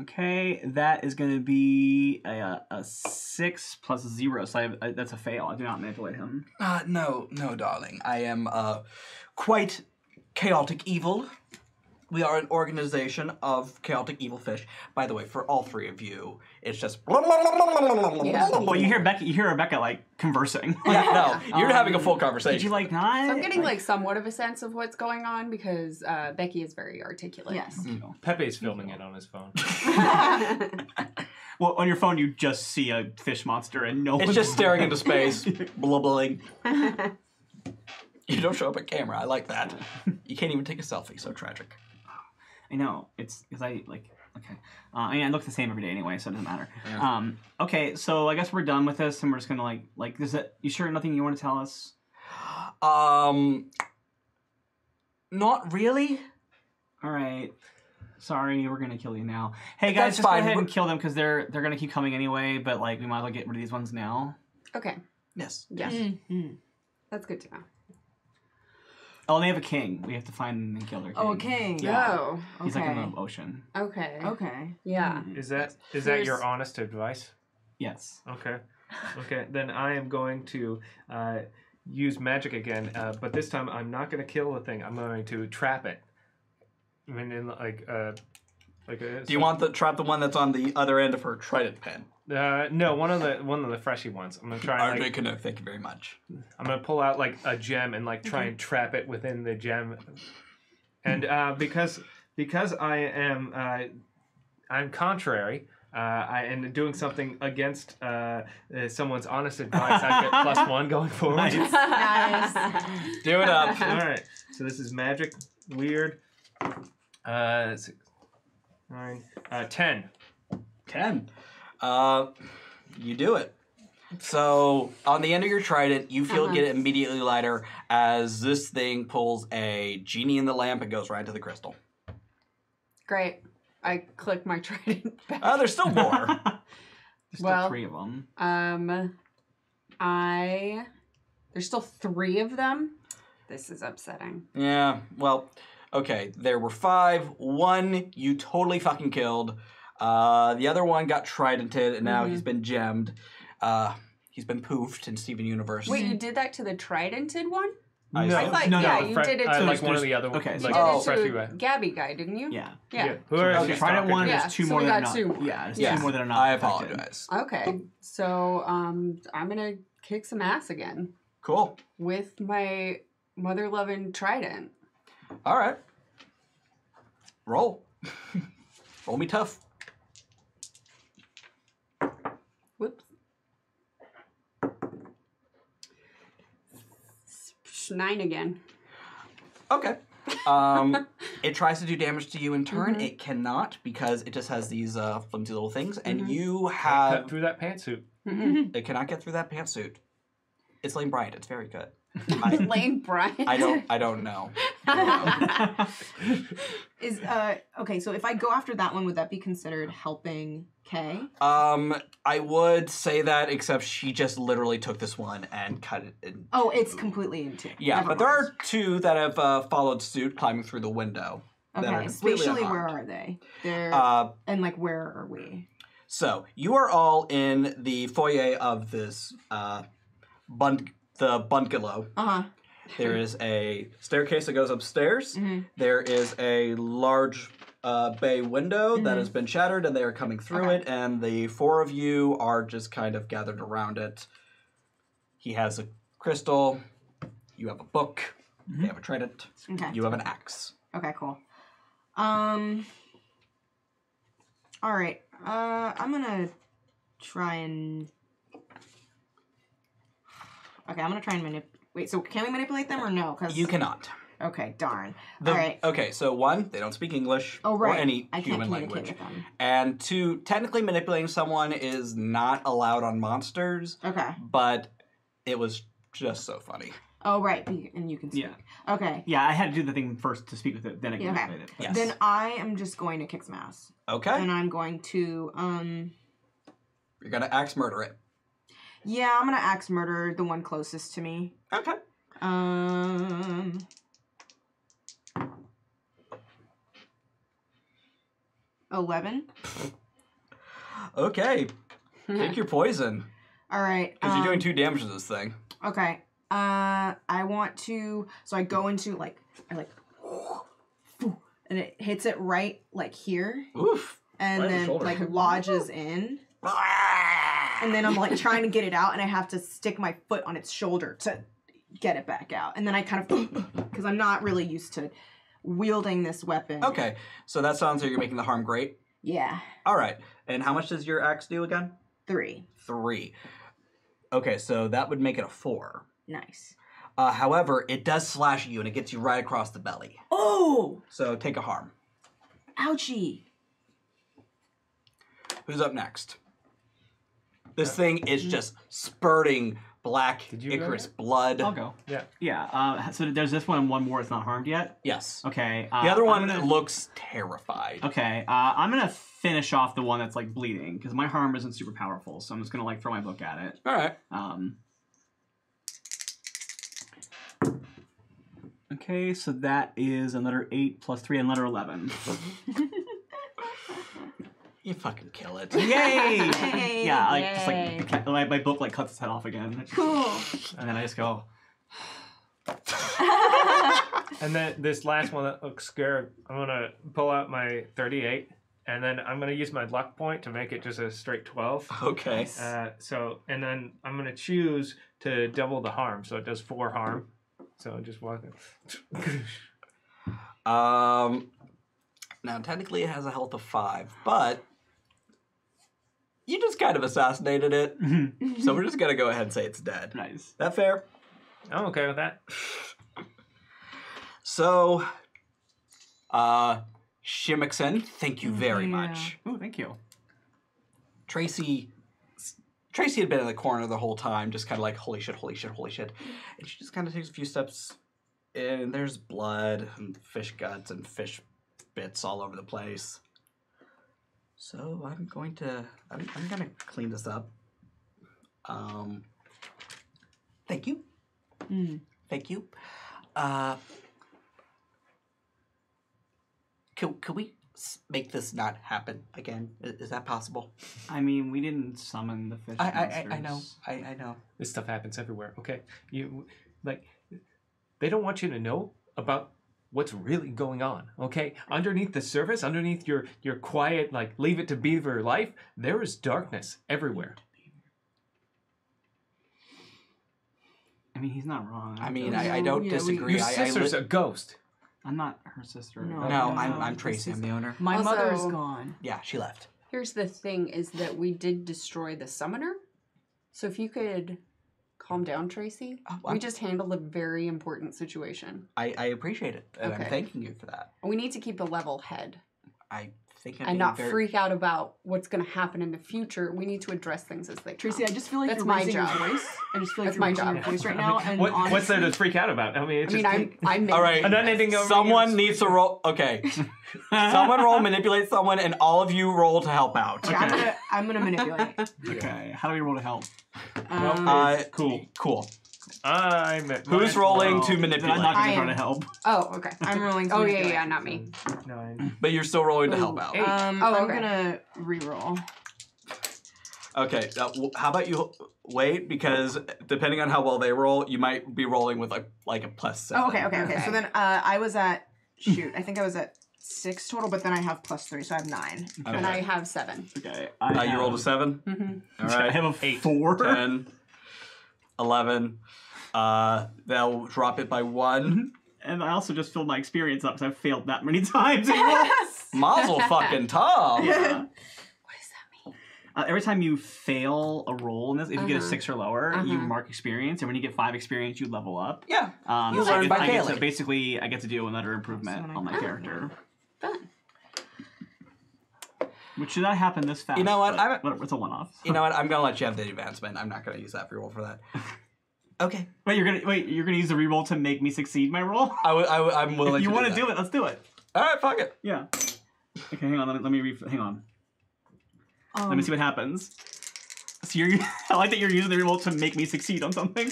Speaker 5: Okay, that is going to be a 6 plus 0, so that's a fail. I do not manipulate him.
Speaker 2: No, darling. I am quite chaotic evil. We are an organization of chaotic evil fish. By the way, for all 3 of you, it's just.
Speaker 4: Yeah.
Speaker 5: Well, you hear Rebecca like conversing.
Speaker 2: Yeah, no, you're having a full conversation.
Speaker 5: Did you like not?
Speaker 4: So I'm getting like somewhat of a sense of what's going on because Becky is very articulate.
Speaker 1: Yes.
Speaker 3: Pepe's filming it on his phone.
Speaker 5: Well, on your phone, you just see a fish monster and no.
Speaker 2: It's just staring into space, blubbling. You don't show up at camera. I like that. You can't even take a selfie. So tragic.
Speaker 5: I know. It's because I like. Okay. I mean, I look the same every day anyway, so it doesn't matter.
Speaker 2: Yeah.
Speaker 5: Okay, so I guess we're done with this, and we're just gonna like. Is that you sure nothing you want to tell us?
Speaker 2: Not really.
Speaker 5: All right. Sorry, we're gonna kill you now. Hey guys,
Speaker 2: That's
Speaker 5: just
Speaker 2: fine.
Speaker 5: go ahead and kill them because they're gonna keep coming anyway. But like, we might as well get rid of these ones now.
Speaker 4: Okay.
Speaker 2: Yes.
Speaker 4: Yeah.
Speaker 1: Mm-hmm.
Speaker 4: That's good to know.
Speaker 5: Oh, they have a king. We have to find and kill their king.
Speaker 1: Oh, a king.
Speaker 5: Yeah.
Speaker 4: Oh.
Speaker 5: He's like in
Speaker 1: Okay.
Speaker 5: the ocean.
Speaker 4: Okay.
Speaker 1: Okay.
Speaker 4: Yeah.
Speaker 3: Is that
Speaker 4: There's-
Speaker 3: your honest advice?
Speaker 5: Yes.
Speaker 3: Okay. Okay. Then I am going to use magic again, but this time I'm not going to kill the thing. I'm going to trap it. I mean, Do
Speaker 2: Do you want to trap the one that's on the other end of her trident pin?
Speaker 3: No, one of the freshy ones. I'm gonna try.
Speaker 2: RJ Canoe, thank you very much.
Speaker 3: I'm gonna pull out like a gem and like try and trap it within the gem, and because I am I'm contrary. I am doing something against someone's honest advice. I get +1 going forward.
Speaker 1: Nice.
Speaker 2: Do it up.
Speaker 3: All right. So this is magic. Weird. 6, 9, 10.
Speaker 2: 10. You do it. So on the end of your trident, you feel it get immediately lighter as this thing pulls a genie in the lamp and goes right into the crystal.
Speaker 4: Great. I click my trident back.
Speaker 2: There's still more.
Speaker 5: There's still 3 of them.
Speaker 4: There's still 3 of them. This is upsetting.
Speaker 2: Yeah, well, okay. There were 5. 1 you totally fucking killed. The other one got tridented, and now he's been gemmed. He's been poofed in Steven Universe.
Speaker 4: Wait, you did that to the tridented one?
Speaker 3: No,
Speaker 4: I thought, you did it to
Speaker 3: like one of the other.
Speaker 5: Okay,
Speaker 4: you
Speaker 5: so
Speaker 4: did it to Gabby guy, didn't you?
Speaker 5: yeah.
Speaker 4: Yeah.
Speaker 5: Okay, trident 1,
Speaker 4: Yeah,
Speaker 5: there's 2
Speaker 4: so
Speaker 5: more
Speaker 4: we
Speaker 5: that are
Speaker 4: got
Speaker 5: not.
Speaker 4: 2.
Speaker 5: Yeah, there's
Speaker 2: Yeah.
Speaker 5: 2 more that are not.
Speaker 2: I
Speaker 5: affected.
Speaker 2: apologize.
Speaker 4: Okay. So I'm gonna kick some ass again
Speaker 2: Cool.
Speaker 4: with my mother loving trident.
Speaker 2: All right. Roll. Roll me tough.
Speaker 4: Whoops. 9 again.
Speaker 2: Okay. It tries to do damage to you in turn. It cannot because it just has these flimsy little things, and you
Speaker 3: Cut
Speaker 2: have.
Speaker 3: through that pantsuit.
Speaker 2: It cannot get through that pantsuit. It's Lane Bryant. It's very good.
Speaker 4: Lane Bryant.
Speaker 2: I don't know.
Speaker 1: Is okay, so if I go after that one, would that be considered helping Kay?
Speaker 2: I would say that, except she just literally took this one and cut it in.
Speaker 1: Oh, it's completely into.
Speaker 2: Yeah,
Speaker 1: Never
Speaker 2: but there
Speaker 1: mind.
Speaker 2: are 2 that have followed suit, climbing through the window. that are
Speaker 1: Okay,
Speaker 2: completely
Speaker 1: spatially, where
Speaker 2: unharmed.
Speaker 1: are they? They're and like where are we?
Speaker 2: So you are all in the foyer of this the bungalow. There is a staircase that goes upstairs. There is a large bay window that has been shattered, and they are coming through it. And the 4 of you are just kind of gathered around it. He has a crystal. You have a book. They have a trident.
Speaker 1: Okay.
Speaker 2: You have an axe.
Speaker 1: Okay, cool. All right. I'm gonna try and. Okay, I'm gonna try and manipulate. Wait, so can we manipulate them or no? Cause
Speaker 2: You cannot.
Speaker 1: Okay, darn. All right.
Speaker 2: Okay, so 1, they don't speak English
Speaker 1: Oh, right.
Speaker 2: or any
Speaker 1: I can't
Speaker 2: human
Speaker 1: communicate
Speaker 2: language.
Speaker 1: with them.
Speaker 2: And 2, technically manipulating someone is not allowed on monsters,
Speaker 1: Okay.
Speaker 2: but it was just so funny.
Speaker 1: Oh, right. And you can speak.
Speaker 5: Yeah.
Speaker 1: Okay.
Speaker 5: Yeah, I had to do the thing first to speak with it, then I can
Speaker 1: Okay.
Speaker 5: activate it.
Speaker 2: Yes.
Speaker 1: Then I am just going to kick some ass.
Speaker 2: Okay.
Speaker 1: And I'm going to,
Speaker 2: You're gonna axe murder it.
Speaker 1: yeah, I'm gonna axe murder the one closest to me.
Speaker 2: Okay.
Speaker 1: 11.
Speaker 2: Okay. Take your poison.
Speaker 1: All right.
Speaker 2: Because you're doing 2 damage to this thing.
Speaker 1: Okay. I want to. So I go into and it hits it right like here,
Speaker 2: Oof.
Speaker 1: and
Speaker 2: Right in the
Speaker 1: then
Speaker 2: shoulder.
Speaker 1: like lodges in, and then I'm like trying to get it out, and I have to stick my foot on its shoulder to get it back out, and then I kind of because I'm not really used to wielding this weapon.
Speaker 2: Okay. So that sounds like you're making the harm great.
Speaker 1: Yeah.
Speaker 2: All right. And how much does your axe do again?
Speaker 1: 3.
Speaker 2: 3. Okay, so that would make it a 4.
Speaker 1: Nice.
Speaker 2: However, it does slash you, and it gets you right across the belly.
Speaker 1: Oh!
Speaker 2: So take a harm.
Speaker 1: Ouchie.
Speaker 2: Who's up next? This thing is just spurting black
Speaker 3: Did you go
Speaker 2: Icarus
Speaker 3: yet?
Speaker 2: blood.
Speaker 5: I'll go.
Speaker 3: Yeah.
Speaker 5: Yeah, so there's this one and one more that's not harmed yet.
Speaker 2: Yes.
Speaker 5: Okay.
Speaker 2: The other one
Speaker 5: I'm gonna-
Speaker 2: looks terrified.
Speaker 5: Okay, I'm gonna finish off the one that's like bleeding because my harm isn't super powerful, so I'm just gonna like throw my book at it.
Speaker 2: All right.
Speaker 5: Okay, so that is another 8 plus 3, another 11.
Speaker 2: You fucking kill it.
Speaker 5: Yay!
Speaker 1: Yay!
Speaker 5: Yeah, like
Speaker 4: Yay.
Speaker 5: just like my book like cuts its head off again,
Speaker 1: Cool.
Speaker 5: and then I just go.
Speaker 3: And then this last one that looks scared, I'm gonna pull out my 38 And then I'm gonna use my luck point to make it just a straight 12.
Speaker 2: Okay.
Speaker 3: And then I'm gonna choose to double the harm, so it does 4 harm. So just walk it.
Speaker 2: Now technically it has a health of 5, but you just kind of assassinated it. So we're just gonna go ahead and say it's dead.
Speaker 5: Nice.
Speaker 2: That fair?
Speaker 3: I'm okay with that.
Speaker 2: So, Shimmickson, thank you very much.
Speaker 5: Ooh, thank you.
Speaker 2: Tracy had been in the corner the whole time, just kind of like, holy shit, holy shit, holy shit. And she just kind of takes a few steps in, and there's blood and fish guts and fish bits all over the place. So I'm gonna clean this up. Thank you. Thank you. Could we make this not happen again? Is that possible?
Speaker 5: I mean, we didn't summon the fish monsters.
Speaker 2: I know. I know.
Speaker 3: This stuff happens everywhere. Okay, they don't want you to know about what's really going on. Okay, underneath the surface, underneath your quiet, like leave it to beaver life, there is darkness everywhere.
Speaker 5: I mean, he's not wrong.
Speaker 2: I mean, I don't disagree.
Speaker 3: Your sister's a ghost.
Speaker 5: I'm not her sister.
Speaker 2: No, I'm Tracy. I'm the owner.
Speaker 6: My
Speaker 4: Also-
Speaker 6: mother is gone.
Speaker 2: Yeah, she left.
Speaker 4: Here's the thing: is that we did destroy the summoner. So if you could calm down, Tracy. We just handled a very important situation.
Speaker 2: I appreciate it, and I'm
Speaker 4: Okay.
Speaker 2: thanking you for that.
Speaker 4: We need to keep a level head
Speaker 2: I think
Speaker 4: and not freak out about what's going to happen in the future. We need to address things as they
Speaker 6: Tracy,
Speaker 4: come.
Speaker 6: I just feel like
Speaker 4: That's
Speaker 6: you're
Speaker 4: my
Speaker 6: raising
Speaker 4: job.
Speaker 6: your voice. I just feel like
Speaker 4: That's
Speaker 6: you're
Speaker 4: my
Speaker 6: raising
Speaker 4: job.
Speaker 6: your voice right now. And
Speaker 3: What's there to freak out about? I mean, it's
Speaker 4: I'm
Speaker 2: All right.
Speaker 3: an unending over
Speaker 2: Someone needs to roll. Okay. Someone roll manipulate someone, and all of you roll to help out.
Speaker 6: Yeah, I'm gonna manipulate.
Speaker 5: Okay, how do we roll to help?
Speaker 3: Cool.
Speaker 2: Cool.
Speaker 3: I'm
Speaker 2: Who's rolling to
Speaker 5: Then
Speaker 2: manipulate?
Speaker 5: I'm not
Speaker 4: I
Speaker 5: going to try
Speaker 4: am.
Speaker 5: to help.
Speaker 4: Oh, okay.
Speaker 6: I'm rolling. To
Speaker 4: Oh,
Speaker 6: manipulate.
Speaker 4: yeah, not me.
Speaker 3: 9.
Speaker 2: But you're still rolling to help out.
Speaker 3: 8.
Speaker 6: I'm
Speaker 4: okay.
Speaker 6: gonna re-roll.
Speaker 2: Okay. How about you wait? Because depending on how well they roll, you might be rolling with like a +7.
Speaker 6: Oh, okay.
Speaker 4: Okay.
Speaker 6: So then I was at I think I was at 6 total, but then I have +3, so I have 9.
Speaker 2: Okay.
Speaker 4: And I have 7.
Speaker 5: Okay.
Speaker 2: You rolled a 7?
Speaker 4: Mm-hmm.
Speaker 2: All
Speaker 5: I
Speaker 2: right.
Speaker 5: have a 4.
Speaker 2: 10, 11. They'll drop it by 1.
Speaker 5: And I also just filled my experience up because I've failed that many times.
Speaker 2: Mazel fucking tov.
Speaker 5: Yeah. Every time you fail a roll in this, if you get a 6 or lower, you mark experience, and when you get 5 experience, you level up.
Speaker 2: Yeah.
Speaker 5: You
Speaker 2: learn by failing.
Speaker 5: Basically, I get to do another improvement on my character.
Speaker 4: Fun.
Speaker 5: Which should not happen this fast.
Speaker 2: You know what?
Speaker 5: but it's a one-off.
Speaker 2: You know what? I'm gonna let you have the advancement. I'm not gonna use that reroll for that. Okay.
Speaker 5: Wait, you're gonna use the reroll to make me succeed my roll?
Speaker 2: I'm willing.
Speaker 5: If you
Speaker 2: want to
Speaker 5: do it, let's do it.
Speaker 2: All right, fuck it.
Speaker 5: Yeah. Okay, hang on. Let me hang on. Let me see what happens. So I like that you're using the reroll to make me succeed on something.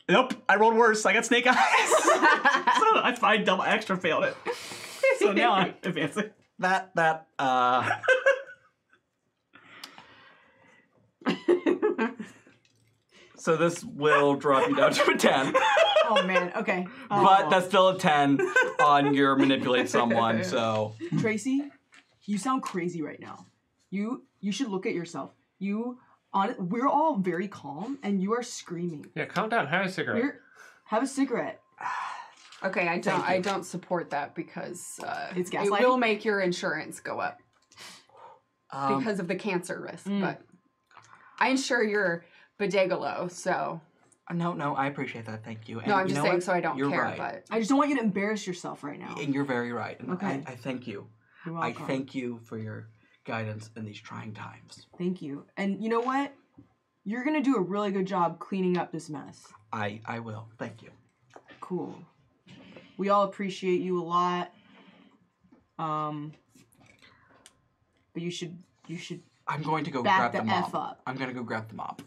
Speaker 5: Nope, I rolled worse. I got snake eyes. So I double extra failed it. So now I'm advancing.
Speaker 2: So this will drop you down to a 10.
Speaker 6: Oh man. Okay.
Speaker 2: But that's still a 10 on your manipulate someone. So
Speaker 6: Tracy, you sound crazy right now. You should look at yourself. We're all very calm, and you are screaming.
Speaker 3: Yeah, calm down. Have a cigarette.
Speaker 6: Have a cigarette.
Speaker 4: Okay, I don't support that because
Speaker 6: It's
Speaker 4: it
Speaker 6: gaslighting?
Speaker 4: will make your insurance go up because of the cancer risk. But I insure your Bodegalo, so
Speaker 2: no, I appreciate that. Thank you. And
Speaker 4: no, I'm
Speaker 2: you
Speaker 4: just
Speaker 2: know
Speaker 4: saying
Speaker 2: what?
Speaker 4: so I don't
Speaker 2: You're
Speaker 4: care.
Speaker 2: right.
Speaker 4: But
Speaker 6: I just don't want you to embarrass yourself right now.
Speaker 2: And you're very right. And
Speaker 6: Okay.
Speaker 2: I thank you.
Speaker 6: You're
Speaker 2: I
Speaker 6: welcome.
Speaker 2: thank you for your guidance in these trying times.
Speaker 6: Thank you. And you know what? You're gonna do a really good job cleaning up this mess.
Speaker 2: I will. Thank you.
Speaker 6: Cool. We all appreciate you a lot. But you should
Speaker 2: I'm going to go
Speaker 6: back
Speaker 2: grab
Speaker 6: the
Speaker 2: the
Speaker 6: F
Speaker 2: mop.
Speaker 6: up.
Speaker 2: I'm gonna go grab the mop.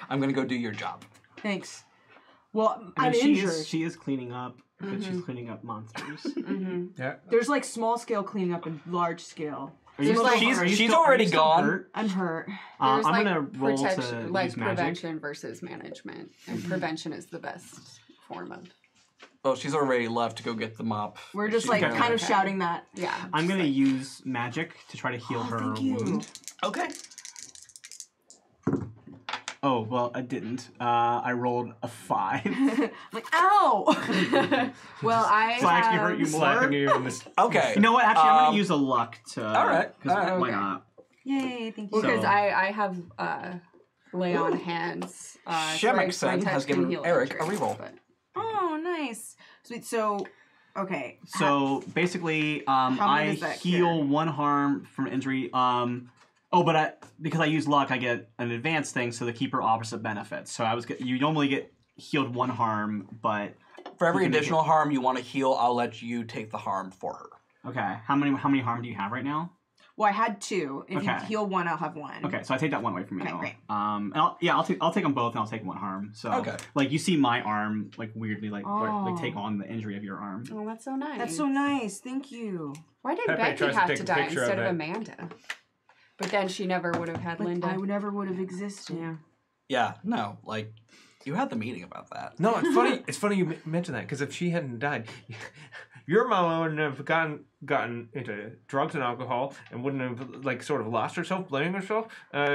Speaker 2: I'm gonna go do your job.
Speaker 6: Thanks. Well,
Speaker 5: I
Speaker 6: I'm
Speaker 5: mean,
Speaker 6: injured.
Speaker 5: she is cleaning up, but she's cleaning up monsters.
Speaker 3: Yeah.
Speaker 6: There's like small scale cleaning up and large scale.
Speaker 5: Are you
Speaker 4: like-
Speaker 5: still- are you
Speaker 2: she's
Speaker 5: still- are you
Speaker 2: already
Speaker 5: still
Speaker 2: gone.
Speaker 5: hurt?
Speaker 6: I'm hurt.
Speaker 4: there's
Speaker 5: I'm
Speaker 4: like
Speaker 5: gonna roll to
Speaker 4: protection, like
Speaker 5: use magic.
Speaker 4: prevention versus management, and prevention is the best form of
Speaker 2: Oh, she's already left to go get the mop.
Speaker 1: We're just
Speaker 2: She's
Speaker 1: like
Speaker 2: gonna-
Speaker 1: kind of shouting that.
Speaker 4: Yeah.
Speaker 5: I'm gonna use magic to try to heal her
Speaker 1: Thank you.
Speaker 5: wound.
Speaker 2: Okay.
Speaker 5: Oh, well, I didn't. I rolled a 5.
Speaker 1: I'm like, ow!
Speaker 4: Well, I
Speaker 5: So I actually
Speaker 4: have...
Speaker 5: hurt you more?
Speaker 3: Slapping you in this.
Speaker 2: Okay.
Speaker 5: You know what? Actually, I'm
Speaker 2: Um,
Speaker 5: gonna use a luck to.
Speaker 2: all right,
Speaker 5: 'cause
Speaker 2: all right.
Speaker 5: Why
Speaker 4: Okay.
Speaker 5: not?
Speaker 1: Yay, thank you.
Speaker 4: Because
Speaker 5: So-
Speaker 4: I have lay on hands. So
Speaker 2: Shemixon
Speaker 4: my
Speaker 2: has
Speaker 4: touch can
Speaker 2: given
Speaker 4: heal
Speaker 2: Eric a
Speaker 4: injuries,
Speaker 2: reroll.
Speaker 4: but-
Speaker 1: Oh, nice. Sweet. So, okay.
Speaker 5: So basically,
Speaker 1: many
Speaker 5: I
Speaker 1: does that
Speaker 5: heal
Speaker 1: cure?
Speaker 5: 1 harm from injury. Because I use luck, I get an advanced thing, so the keeper offers a benefit. So you normally get healed 1 harm, but
Speaker 2: For every
Speaker 5: You can make
Speaker 2: additional harm you want to heal, I'll let you take the harm for her.
Speaker 5: okay. How many harm do you have right now?
Speaker 1: Well, I had 2. If you
Speaker 5: Okay.
Speaker 1: heal 1, I'll have 1.
Speaker 5: Okay, so I take that 1 away from you.
Speaker 1: Okay, great.
Speaker 5: And I'll take them both, and I'll take 1 harm. So
Speaker 2: Okay.
Speaker 5: like you see my arm like weirdly like
Speaker 1: Oh.
Speaker 5: take on the injury of your arm.
Speaker 4: Oh, that's so nice.
Speaker 1: That's so nice. Thank you.
Speaker 4: Why did
Speaker 3: Pepe
Speaker 4: Becky
Speaker 3: tries to
Speaker 4: have
Speaker 3: take
Speaker 4: to
Speaker 3: a
Speaker 4: die
Speaker 3: picture
Speaker 4: instead
Speaker 3: of
Speaker 4: of
Speaker 3: it.
Speaker 4: Amanda? But then she never would have had
Speaker 1: But
Speaker 4: Linda.
Speaker 1: I never would have existed.
Speaker 4: Yeah.
Speaker 2: Yeah, no, like, you had the meeting about that.
Speaker 3: No, it's funny. It's funny you mention that because if she hadn't died, your mama wouldn't have gotten into drugs and alcohol and wouldn't have like sort of lost herself, blaming herself.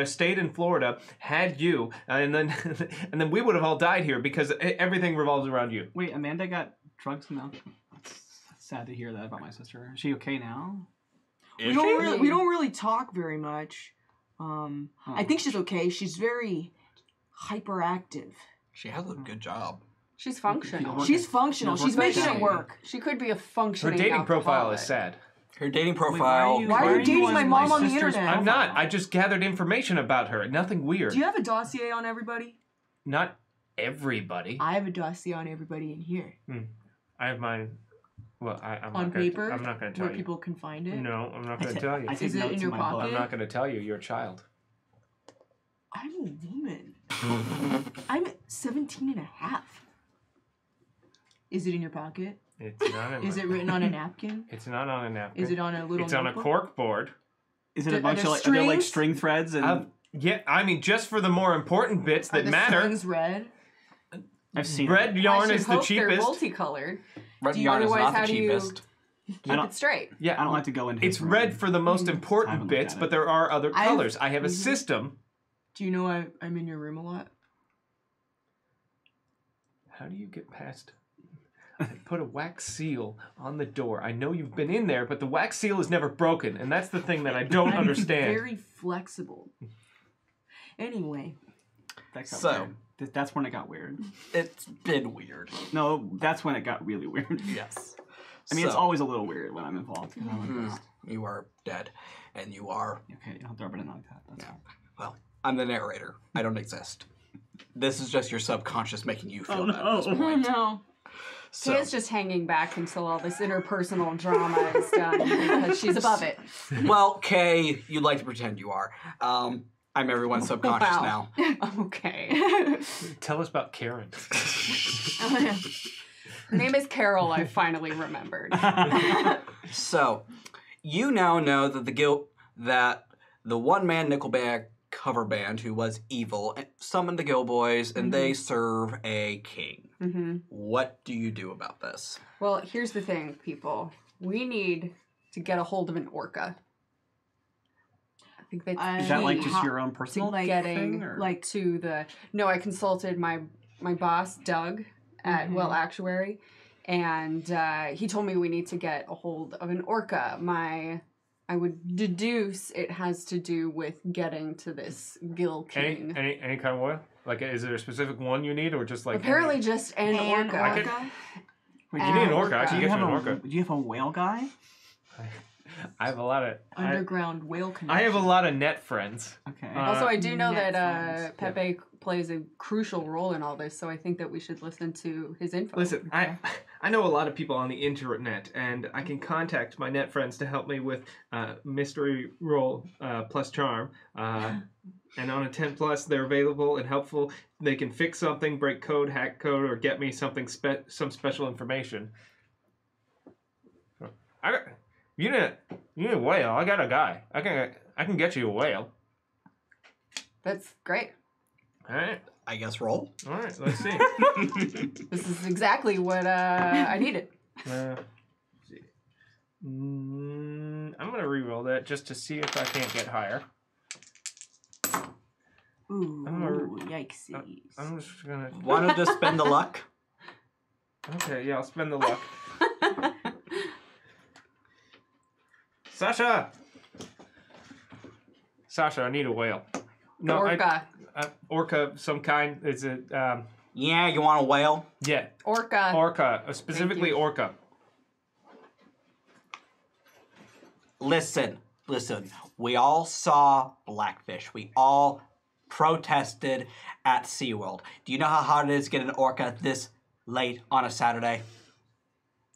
Speaker 3: Stayed in Florida, had you, and then and then we would have all died here because everything revolves around you.
Speaker 5: Wait, Amanda got drugs and alcohol. That's sad to hear that about my sister. Is she okay now?
Speaker 2: Is
Speaker 1: We don't really talk very much. I think she's okay. She's very hyperactive.
Speaker 2: She has a good job.
Speaker 4: She's functional.
Speaker 1: She's functional.
Speaker 5: She
Speaker 1: She's
Speaker 5: works
Speaker 1: making
Speaker 5: at
Speaker 1: it
Speaker 5: night.
Speaker 1: work.
Speaker 4: She could be a
Speaker 3: Her
Speaker 4: functioning
Speaker 3: dating profile is
Speaker 4: alcoholic.
Speaker 3: sad.
Speaker 2: Her dating
Speaker 5: Wait,
Speaker 2: profile.
Speaker 1: Why are you dating
Speaker 5: on
Speaker 1: my mom on the
Speaker 5: sister's
Speaker 1: internet?
Speaker 3: I'm not. I just gathered information about her. Nothing weird.
Speaker 1: Do you have a dossier on everybody?
Speaker 3: Not everybody.
Speaker 1: I have a dossier on everybody in here.
Speaker 3: I have mine. Well, I'm
Speaker 1: On
Speaker 3: not
Speaker 1: paper?
Speaker 3: I'm not going to tell
Speaker 1: Where
Speaker 3: you.
Speaker 1: people can find it?
Speaker 3: No, I'm not going to tell you.
Speaker 5: I take
Speaker 1: Is it
Speaker 5: notes
Speaker 1: in your
Speaker 5: my book.
Speaker 1: pocket?
Speaker 3: I'm not going to tell you. You're a child.
Speaker 1: I'm a woman. I'm 17 and a half. Is it in your pocket?
Speaker 3: It's not. In
Speaker 1: Is
Speaker 3: my-
Speaker 1: it written on a napkin?
Speaker 3: It's not on a napkin.
Speaker 1: Is it on a little
Speaker 3: It's on a
Speaker 1: notebook?
Speaker 3: cork board.
Speaker 5: Is it
Speaker 1: Are
Speaker 5: a bunch
Speaker 1: there
Speaker 5: of are there like
Speaker 1: strings?
Speaker 5: string threads and
Speaker 3: Yeah, I mean, just for the more important bits
Speaker 1: Are
Speaker 3: that
Speaker 1: the
Speaker 3: matter.
Speaker 1: strings red?
Speaker 5: I've seen
Speaker 3: Red
Speaker 5: it.
Speaker 3: yarn
Speaker 4: I
Speaker 3: is
Speaker 4: should
Speaker 3: the
Speaker 4: hope they're
Speaker 3: cheapest.
Speaker 4: multicolored.
Speaker 2: Red
Speaker 4: Do you-
Speaker 2: yarn is
Speaker 4: otherwise,
Speaker 2: not the
Speaker 4: how do you-
Speaker 2: cheapest.
Speaker 4: Keep it straight.
Speaker 3: Yeah,
Speaker 5: I don't like to go into
Speaker 3: it's
Speaker 5: his room.
Speaker 3: red for the most
Speaker 5: I
Speaker 3: important
Speaker 5: haven't looked
Speaker 3: bits,
Speaker 5: at
Speaker 3: but
Speaker 5: it.
Speaker 3: there are other
Speaker 1: I've-
Speaker 3: colors. I have a
Speaker 1: Mhm.
Speaker 3: system.
Speaker 1: Do you know I'm in your room a lot?
Speaker 3: How do you get past? Put a wax seal on the door. I know you've been in there, but the wax seal is never broken, and that's the thing that I don't
Speaker 1: I'm
Speaker 3: understand.
Speaker 1: very flexible. Anyway,
Speaker 5: That got
Speaker 2: So-
Speaker 5: weird. That's when it got weird.
Speaker 2: It's been weird.
Speaker 5: No, that's when it got really weird.
Speaker 2: Yes.
Speaker 5: I mean, it's
Speaker 2: So,
Speaker 5: always a little weird when I'm involved. 'Cause I'm
Speaker 2: hmm,
Speaker 5: like,
Speaker 2: you are dead. And you are,
Speaker 5: okay, you don't have to rub it in like that. That's
Speaker 2: Yeah.
Speaker 5: fine.
Speaker 2: well, I'm the narrator. I don't exist. This is just your subconscious making you feel that at this
Speaker 1: oh
Speaker 2: point.
Speaker 1: no.
Speaker 2: So,
Speaker 4: Kay's just hanging back until all this interpersonal drama is done because she's above it.
Speaker 2: well, Kay, you'd like to pretend you are. I'm everyone's subconscious
Speaker 4: Wow.
Speaker 2: now.
Speaker 4: Okay.
Speaker 3: Tell us about Karen.
Speaker 4: Her name is Carol, I finally remembered.
Speaker 2: So, you now know that the one-man Nickelback cover band who was evil summoned the Gill Boys, and they serve a king.
Speaker 4: hmm
Speaker 2: What do you do about this?
Speaker 4: Well, here's the thing, people. We need to get a hold of an orca. I think that's
Speaker 5: Is that like
Speaker 4: key
Speaker 5: just your own personal
Speaker 1: like,
Speaker 4: getting
Speaker 5: thing? Or?
Speaker 1: like-
Speaker 4: to the. No, I consulted my boss, Doug, at Well Actuary, and he told me we need to get a hold of an orca. I would deduce it has to do with getting to this Gill King.
Speaker 3: Any kind of oil? Like, is there a specific one you need, or just like
Speaker 4: Apparently, just an
Speaker 1: And
Speaker 4: orca.
Speaker 1: orca.
Speaker 5: Wait,
Speaker 3: You need an orca. I
Speaker 4: orca.
Speaker 3: can
Speaker 5: do you
Speaker 3: get you
Speaker 5: have
Speaker 3: an
Speaker 5: a
Speaker 3: orca.
Speaker 5: do you have a whale guy?
Speaker 3: I have a lot of.
Speaker 1: Underground whale connection.
Speaker 3: I have a lot of net friends.
Speaker 5: Okay.
Speaker 4: Also, I do know
Speaker 1: Net
Speaker 4: that
Speaker 1: friends.
Speaker 4: Pepe plays a crucial role in all this, so I think that we should listen to his info.
Speaker 3: Listen, I know a lot of people on the internet, and I can contact my net friends to help me with mystery roll plus charm. And on a 10 plus, they're available and helpful. They can fix something, break code, hack code, or get me something some special information. You need a whale. I got a guy. I can get you a whale.
Speaker 4: That's great.
Speaker 3: All right.
Speaker 2: I guess roll.
Speaker 3: All right. Let's see.
Speaker 4: This is exactly what I needed.
Speaker 3: Let's see. I'm gonna re-roll that just to see if I can't get higher.
Speaker 6: Ooh,
Speaker 3: I'm
Speaker 6: yikesies.
Speaker 3: I'm just gonna.
Speaker 2: Why don't just spend the luck?
Speaker 3: Okay, yeah, I'll spend the luck. Sasha, I need a whale. No,
Speaker 4: Orca.
Speaker 3: Orca, some kind. Is it?
Speaker 2: Yeah, you want a whale?
Speaker 3: Yeah,
Speaker 4: Orca.
Speaker 3: orca, specifically
Speaker 4: you.
Speaker 3: orca.
Speaker 2: Listen. We all saw Blackfish. We all protested at SeaWorld. Do you know how hard it is to get an orca this late on a Saturday?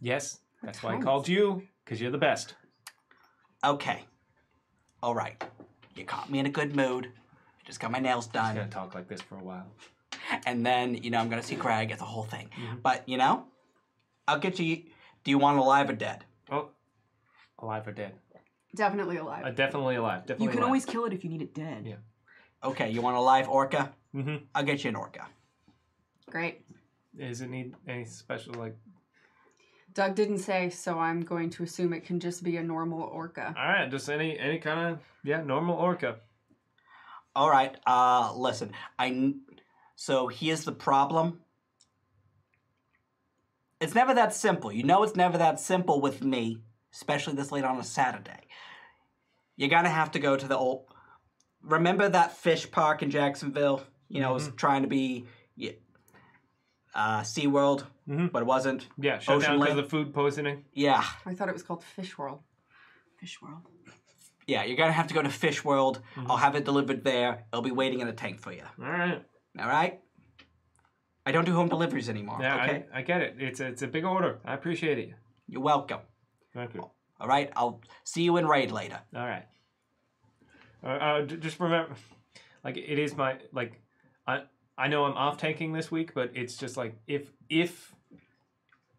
Speaker 3: Yes, that's why I called you, because you're the best.
Speaker 2: Okay. All right. You caught me in a good mood. I just got my nails
Speaker 3: I'm
Speaker 2: done.
Speaker 3: gonna talk like this for a while.
Speaker 2: And then, I'm going to see Craig. It's a whole thing. But, I'll get you. Do you want alive or dead?
Speaker 3: Oh, alive or dead?
Speaker 4: Definitely alive.
Speaker 3: Definitely alive. Definitely
Speaker 6: You can
Speaker 3: alive.
Speaker 6: always kill it if you need it dead.
Speaker 3: Yeah.
Speaker 2: Okay, you want a live orca?
Speaker 3: Mm-hmm.
Speaker 2: I'll get you an orca.
Speaker 4: Great.
Speaker 3: Does it need any special, like...
Speaker 4: Doug didn't say, so I'm going to assume it can just be a normal orca.
Speaker 3: All right, just any kind of, normal orca.
Speaker 2: All right, listen. So here's the problem. It's never that simple. It's never that simple with me, especially this late on a Saturday. You're gonna have to go to the old... Remember that fish park in Jacksonville? It was trying to be SeaWorld, but it wasn't.
Speaker 3: Yeah, shut
Speaker 2: Ocean
Speaker 3: down because
Speaker 2: Lake.
Speaker 3: of food poisoning.
Speaker 2: Yeah.
Speaker 4: I thought it was called Fish World.
Speaker 6: Fish World.
Speaker 2: Yeah, you're gonna have to go to Fish World. I'll have it delivered there. It'll be waiting in a tank for you.
Speaker 3: All right.
Speaker 2: All right? I don't do home deliveries anymore,
Speaker 3: Yeah,
Speaker 2: okay?
Speaker 3: I get it. It's a big order. I appreciate it.
Speaker 2: You're welcome.
Speaker 3: Thank you.
Speaker 2: All right? I'll see you in Raid later.
Speaker 3: All right. Just remember, like, it is my, like, I know I'm off tanking this week, but it's just like, if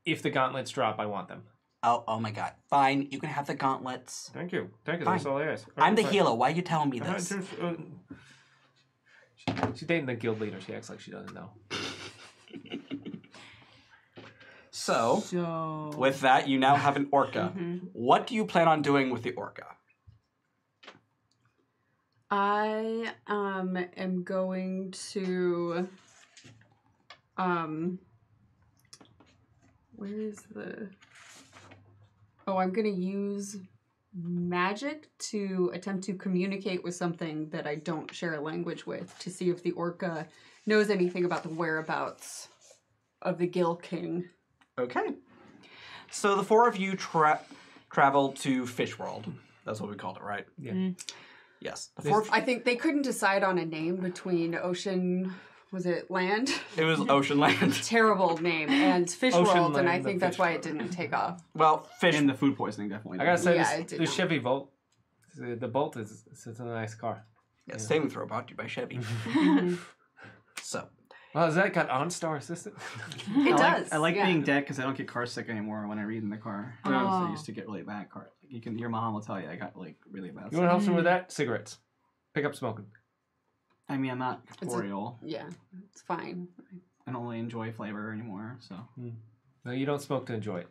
Speaker 3: the gauntlets drop, I want them.
Speaker 2: Oh my God. Fine, you can have the gauntlets.
Speaker 3: Thank you. That's
Speaker 2: Fine.
Speaker 3: all I ask.
Speaker 2: I'm the
Speaker 3: Fine.
Speaker 2: healer. Why are you telling me this?
Speaker 3: She's dating the guild leader. She acts like she doesn't know.
Speaker 2: So, with that, you now have an orca. What do you plan on doing with the orca?
Speaker 4: I am going to where is the I'm gonna use magic to attempt to communicate with something that I don't share a language with to see if the orca knows anything about the whereabouts of the Gill King.
Speaker 2: Okay. So the four of you travel to Fish World. That's what we called it, right?
Speaker 3: Yeah.
Speaker 2: Yes. The four.
Speaker 4: I think they couldn't decide on a name between Ocean, was it Land?
Speaker 2: It was Ocean Land.
Speaker 4: Terrible name, and Fish
Speaker 3: Ocean
Speaker 4: World, and I
Speaker 3: Land,
Speaker 4: think
Speaker 3: the
Speaker 4: that's
Speaker 3: fish
Speaker 4: why
Speaker 3: world.
Speaker 4: it didn't take off.
Speaker 2: Well, Fish.
Speaker 5: And the food poisoning definitely.
Speaker 3: I gotta say,
Speaker 4: Yeah, it did
Speaker 3: the
Speaker 4: not.
Speaker 3: Chevy Volt, the Bolt is it's a nice car.
Speaker 2: Yeah, saving throw brought to you by Chevy. So.
Speaker 3: Well, has that got OnStar Assistant?
Speaker 4: It does.
Speaker 5: I like
Speaker 4: yeah.
Speaker 5: being dead because I don't get car sick anymore when I read in the car. So I used to get really bad car. Your mom will tell you I got like really bad.
Speaker 3: You want to help someone with that? Cigarettes. Pick up smoking.
Speaker 5: I mean, I'm not corporeal.
Speaker 4: Yeah, it's fine.
Speaker 5: I don't really enjoy flavor anymore. So.
Speaker 3: No, you don't smoke to enjoy it.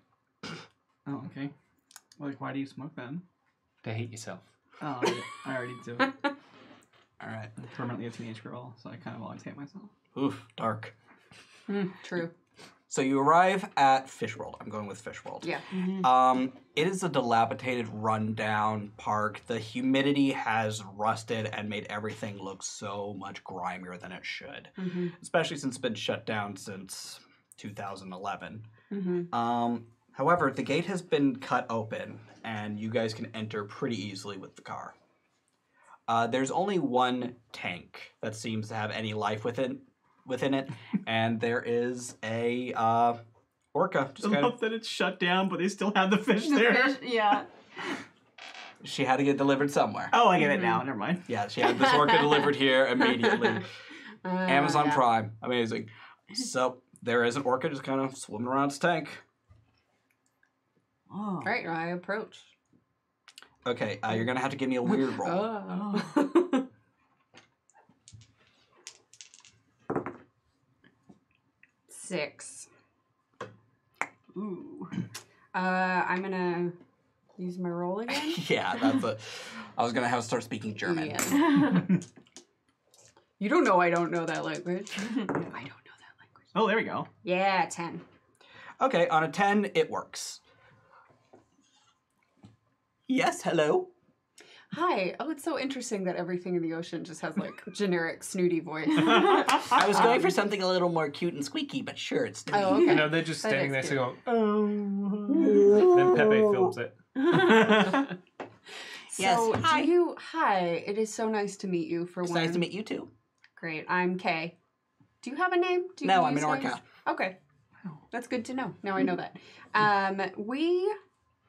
Speaker 5: Oh, okay. Well, like, why do you smoke then?
Speaker 3: To hate yourself.
Speaker 5: Oh, I already do.
Speaker 2: All right.
Speaker 5: I'm permanently a teenage girl, so I kind of always hate myself.
Speaker 2: Oof, dark.
Speaker 4: True.
Speaker 2: So you arrive at Fish World. I'm going with Fish World.
Speaker 4: Yeah.
Speaker 2: It is a dilapidated, rundown park. The humidity has rusted and made everything look so much grimier than it should. Especially since it's been shut down since 2011. However, the gate has been cut open, and you guys can enter pretty easily with the car. There's only one tank that seems to have any life within it, and there is a orca. Just
Speaker 5: I
Speaker 2: kind
Speaker 5: love that it's shut down, but they still have the fish there.
Speaker 4: Yeah.
Speaker 2: She had to get delivered somewhere.
Speaker 5: Oh, I get it now. Never mind.
Speaker 2: Yeah, she had this orca delivered here immediately. Amazon
Speaker 4: yeah.
Speaker 2: Prime. Amazing. So there is an orca just kind of swimming around its tank.
Speaker 6: Oh.
Speaker 4: All right, I approach.
Speaker 2: Okay, you're going to have to give me a weird roll.
Speaker 4: Oh. 6.
Speaker 6: Ooh.
Speaker 4: I'm gonna use my roll again.
Speaker 2: Yeah, that's a. I was gonna have to start speaking German.
Speaker 4: Yeah. You don't know I don't know that language. I don't know that language.
Speaker 5: Oh, there we go.
Speaker 4: Yeah, 10.
Speaker 2: Okay, on a 10, it works. Yes, hello.
Speaker 4: Hi. Oh, it's so interesting that everything in the ocean just has like generic snooty voice.
Speaker 2: I was going for something a little more cute and squeaky, but sure, it's still.
Speaker 4: Oh, okay.
Speaker 3: I know they're just
Speaker 4: That
Speaker 3: standing
Speaker 4: is
Speaker 3: there
Speaker 4: cute.
Speaker 3: going, oh. Then Pepe films it.
Speaker 2: Yes,
Speaker 4: So,
Speaker 2: hi.
Speaker 4: Hi, it is so nice to meet you for
Speaker 2: It's
Speaker 4: one.
Speaker 2: nice to meet you too.
Speaker 4: Great. I'm Kay. Do you have a name? Do you
Speaker 2: No, I'm
Speaker 4: use
Speaker 2: an orca.
Speaker 4: names? Okay. That's good to know. Now I know that. We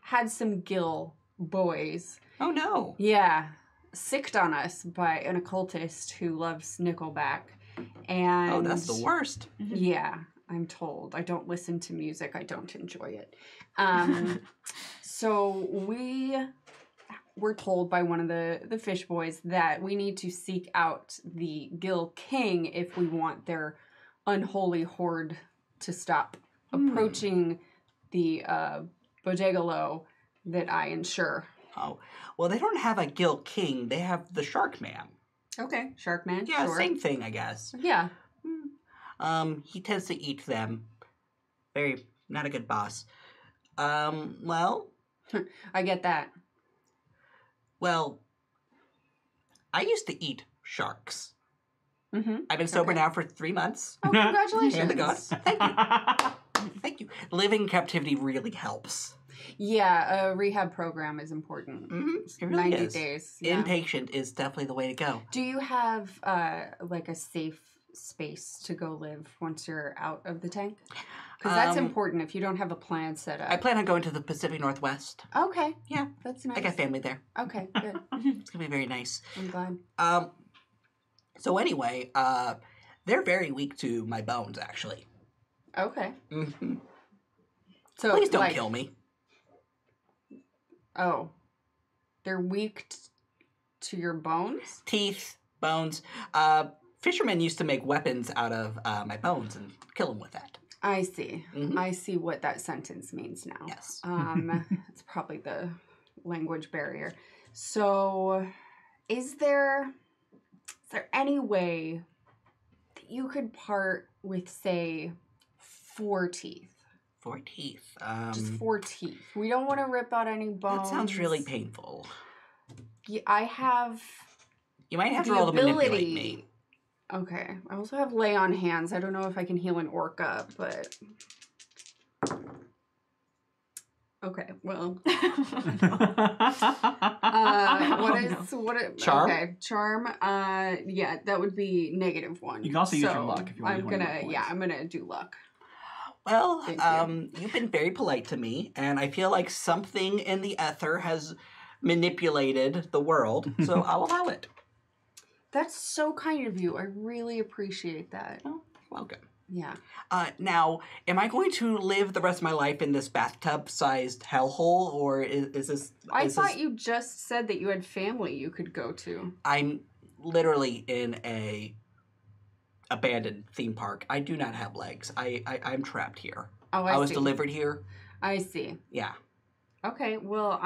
Speaker 4: had some gill boys.
Speaker 2: Oh no.
Speaker 4: Yeah. Sicked on us by an occultist who loves Nickelback. And
Speaker 2: Oh, that's the worst.
Speaker 4: Yeah, I'm told. I don't listen to music. I don't enjoy it. So we were told by one of the fish boys that we need to seek out the Gill King if we want their unholy horde to stop approaching the bodegalo that I insure.
Speaker 2: Oh, well, they don't have a Gill King. They have the Shark Man.
Speaker 4: Okay, Sharkman.
Speaker 2: Yeah,
Speaker 4: sure.
Speaker 2: same thing, I guess.
Speaker 4: Yeah.
Speaker 2: He tends to eat them. Very, not a good boss. Well,
Speaker 4: I get that.
Speaker 2: well, I used to eat sharks.
Speaker 4: Mm-hmm.
Speaker 2: I've been sober
Speaker 4: Okay.
Speaker 2: now for 3 months.
Speaker 4: Oh, congratulations.
Speaker 2: Hand to God. Thank you. Thank you. Living in captivity really helps.
Speaker 4: Yeah, a rehab program is important.
Speaker 2: Mm-hmm. It really
Speaker 4: 90
Speaker 2: is.
Speaker 4: days. Yeah.
Speaker 2: Inpatient is definitely the way to go.
Speaker 4: Do you have like a safe space to go live once you're out of the tank? Because that's important if you don't have a plan set up.
Speaker 2: I plan on going to the Pacific Northwest.
Speaker 4: Okay.
Speaker 2: Yeah.
Speaker 4: That's nice.
Speaker 2: I got family there.
Speaker 4: Okay, good.
Speaker 2: It's gonna be very nice.
Speaker 4: I'm glad.
Speaker 2: So anyway, they're very weak to my bones, actually.
Speaker 4: Okay.
Speaker 2: Mm-hmm.
Speaker 4: So
Speaker 2: Please don't
Speaker 4: like,
Speaker 2: kill me.
Speaker 4: Oh. They're weak to your bones?
Speaker 2: Teeth, bones. Fishermen used to make weapons out of my bones and kill them with that.
Speaker 4: I see.
Speaker 2: Mhm.
Speaker 4: I see what that sentence means now.
Speaker 2: Yes.
Speaker 4: It's probably the language barrier. So, is there any way that you could part with, say, 4 teeth?
Speaker 2: 4 teeth.
Speaker 4: Just 4 teeth. We don't want to rip out any bones.
Speaker 2: That sounds really painful.
Speaker 4: Yeah, I have
Speaker 2: You might have to
Speaker 4: the
Speaker 2: roll to manipulate
Speaker 4: ability.
Speaker 2: me.
Speaker 4: Okay. I also have lay on hands. I don't know if I can heal an orca, but okay. Well,
Speaker 2: Charm?
Speaker 4: Okay, charm. Yeah, that would be -1.
Speaker 5: You can also use your luck if you want to
Speaker 4: I'm
Speaker 5: do 1
Speaker 4: gonna,
Speaker 5: luck
Speaker 4: yeah,
Speaker 5: points.
Speaker 4: I'm gonna do luck.
Speaker 2: Well,
Speaker 4: Thank you.
Speaker 2: you've been very polite to me, and I feel like something in the ether has manipulated the world, so I'll allow it.
Speaker 4: That's so kind of you. I really appreciate that.
Speaker 2: Oh, welcome.
Speaker 4: Yeah.
Speaker 2: Now, am I going to live the rest of my life in this bathtub-sized hellhole, or is this...
Speaker 4: I
Speaker 2: is
Speaker 4: thought
Speaker 2: this,
Speaker 4: you just said that you had family you could go to.
Speaker 2: I'm literally in a abandoned theme park. I do not have legs. I'm trapped here.
Speaker 4: Oh,
Speaker 2: I was
Speaker 4: see.
Speaker 2: delivered here.
Speaker 4: I see.
Speaker 2: Yeah.
Speaker 4: Okay, well,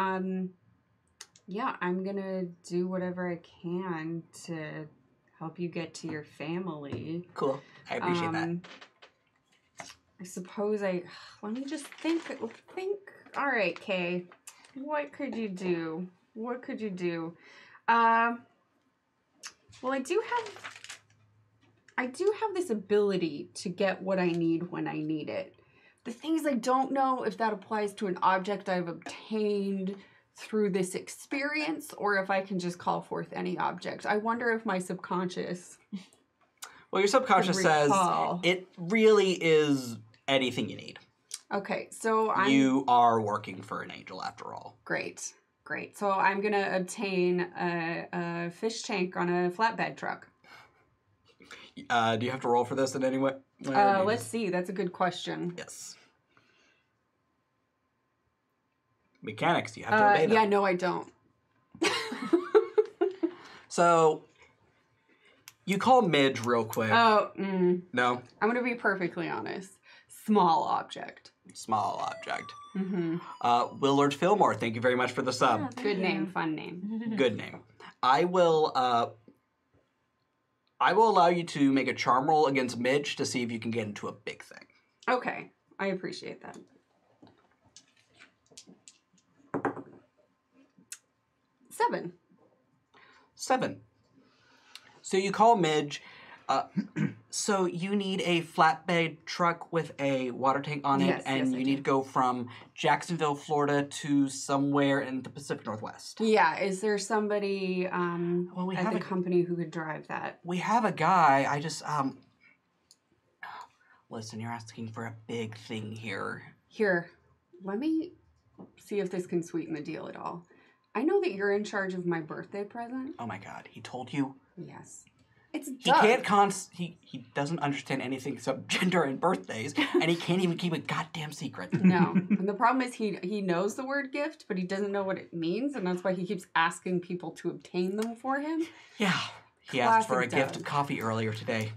Speaker 4: yeah, I'm gonna do whatever I can to help you get to your family.
Speaker 2: Cool. I appreciate that.
Speaker 4: I suppose let me just think. All right, Kay, what could you do? What could you do? Well, I do have this ability to get what I need when I need it. The thing is, I don't know if that applies to an object I've obtained through this experience or if I can just call forth any object. I wonder if my subconscious...
Speaker 2: Well, your subconscious says
Speaker 4: recall.
Speaker 2: it really is anything you need.
Speaker 4: Okay, so I'm...
Speaker 2: You are working for an angel after all.
Speaker 4: Great. So I'm going to obtain a fish tank on a flatbed truck.
Speaker 2: Do you have to roll for this in any way?
Speaker 4: Let's see. That's a good question.
Speaker 2: Yes. Mechanics, you have to obey them.
Speaker 4: Yeah, no, I don't.
Speaker 2: So, you call Midge real quick.
Speaker 4: Oh,
Speaker 2: No?
Speaker 4: I'm going to be perfectly honest. small object.
Speaker 2: Small object.
Speaker 4: Mm-hmm.
Speaker 2: Willard Fillmore, thank you very much for the sub.
Speaker 4: Good name, fun name.
Speaker 2: Good name. I will allow you to make a charm roll against Midge to see if you can get into a big thing.
Speaker 4: Okay, I appreciate that. 7.
Speaker 2: 7. So you call Midge. So you need a flatbed truck with a water tank on it,
Speaker 4: Yes,
Speaker 2: and
Speaker 4: yes, I
Speaker 2: you
Speaker 4: do.
Speaker 2: need to go from Jacksonville, Florida to somewhere in the Pacific Northwest.
Speaker 4: Yeah, is there somebody
Speaker 2: we
Speaker 4: at
Speaker 2: have
Speaker 4: the
Speaker 2: a-
Speaker 4: company who could drive that?
Speaker 2: We have a guy. I just listen, you're asking for a big thing here.
Speaker 4: Here, let me see if this can sweeten the deal at all. I know that you're in charge of my birthday present.
Speaker 2: Oh my God, he told you.
Speaker 4: Yes. It's
Speaker 2: He
Speaker 4: Doug.
Speaker 2: can't he doesn't understand anything except gender and birthdays, and he can't even keep a goddamn secret.
Speaker 4: No. And the problem is he knows the word gift, but he doesn't know what it means, and that's why he keeps asking people to obtain them for him.
Speaker 2: Yeah. He asked for a
Speaker 4: Classic
Speaker 2: gift
Speaker 4: Doug.
Speaker 2: of coffee earlier today.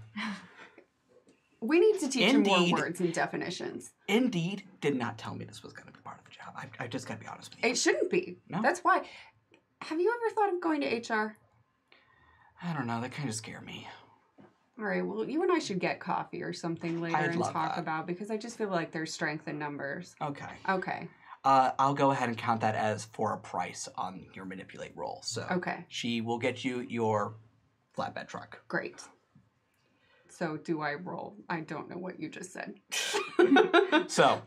Speaker 4: We need to teach him
Speaker 2: Indeed.
Speaker 4: more words and definitions.
Speaker 2: Indeed, did not tell me this was going to be part of the job. I just got to be honest with you.
Speaker 4: It shouldn't be.
Speaker 2: No?
Speaker 4: That's why. Have you ever thought of going to HR?
Speaker 2: I don't know. That kind of scare me.
Speaker 4: All right, well, you and I should get coffee or something later
Speaker 2: I'd
Speaker 4: and
Speaker 2: love
Speaker 4: talk
Speaker 2: that.
Speaker 4: about, because I just feel like there's strength in numbers.
Speaker 2: Okay.
Speaker 4: Okay.
Speaker 2: I'll go ahead and count that as for a price on your manipulate roll. So
Speaker 4: Okay.
Speaker 2: she will get you your flatbed truck.
Speaker 4: Great. So do I roll? I don't know what you just said.
Speaker 2: So,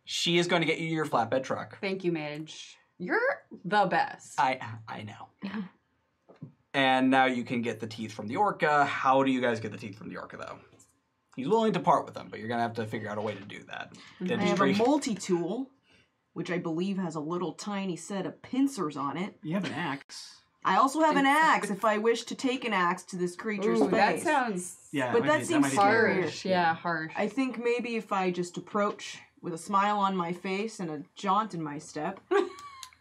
Speaker 2: she is going to get you your flatbed truck.
Speaker 4: Thank you, Midge. You're the best.
Speaker 2: I know. And now you can get the teeth from the orca. How do you guys get the teeth from the orca, though? He's willing to part with them, but you're going to have to figure out a way to do that.
Speaker 6: I have a multi-tool, which I believe has a little tiny set of pincers on it.
Speaker 5: You have an axe.
Speaker 6: I also have an axe if I wish to take an axe to this creature's
Speaker 4: Ooh, that
Speaker 6: face.
Speaker 4: sounds
Speaker 5: Yeah,
Speaker 6: But
Speaker 5: might
Speaker 6: that
Speaker 5: be-
Speaker 6: seems
Speaker 5: might be
Speaker 6: harsh.
Speaker 5: scary.
Speaker 4: harsh. Yeah, harsh.
Speaker 6: I think maybe if I just approach with a smile on my face and a jaunt in my step,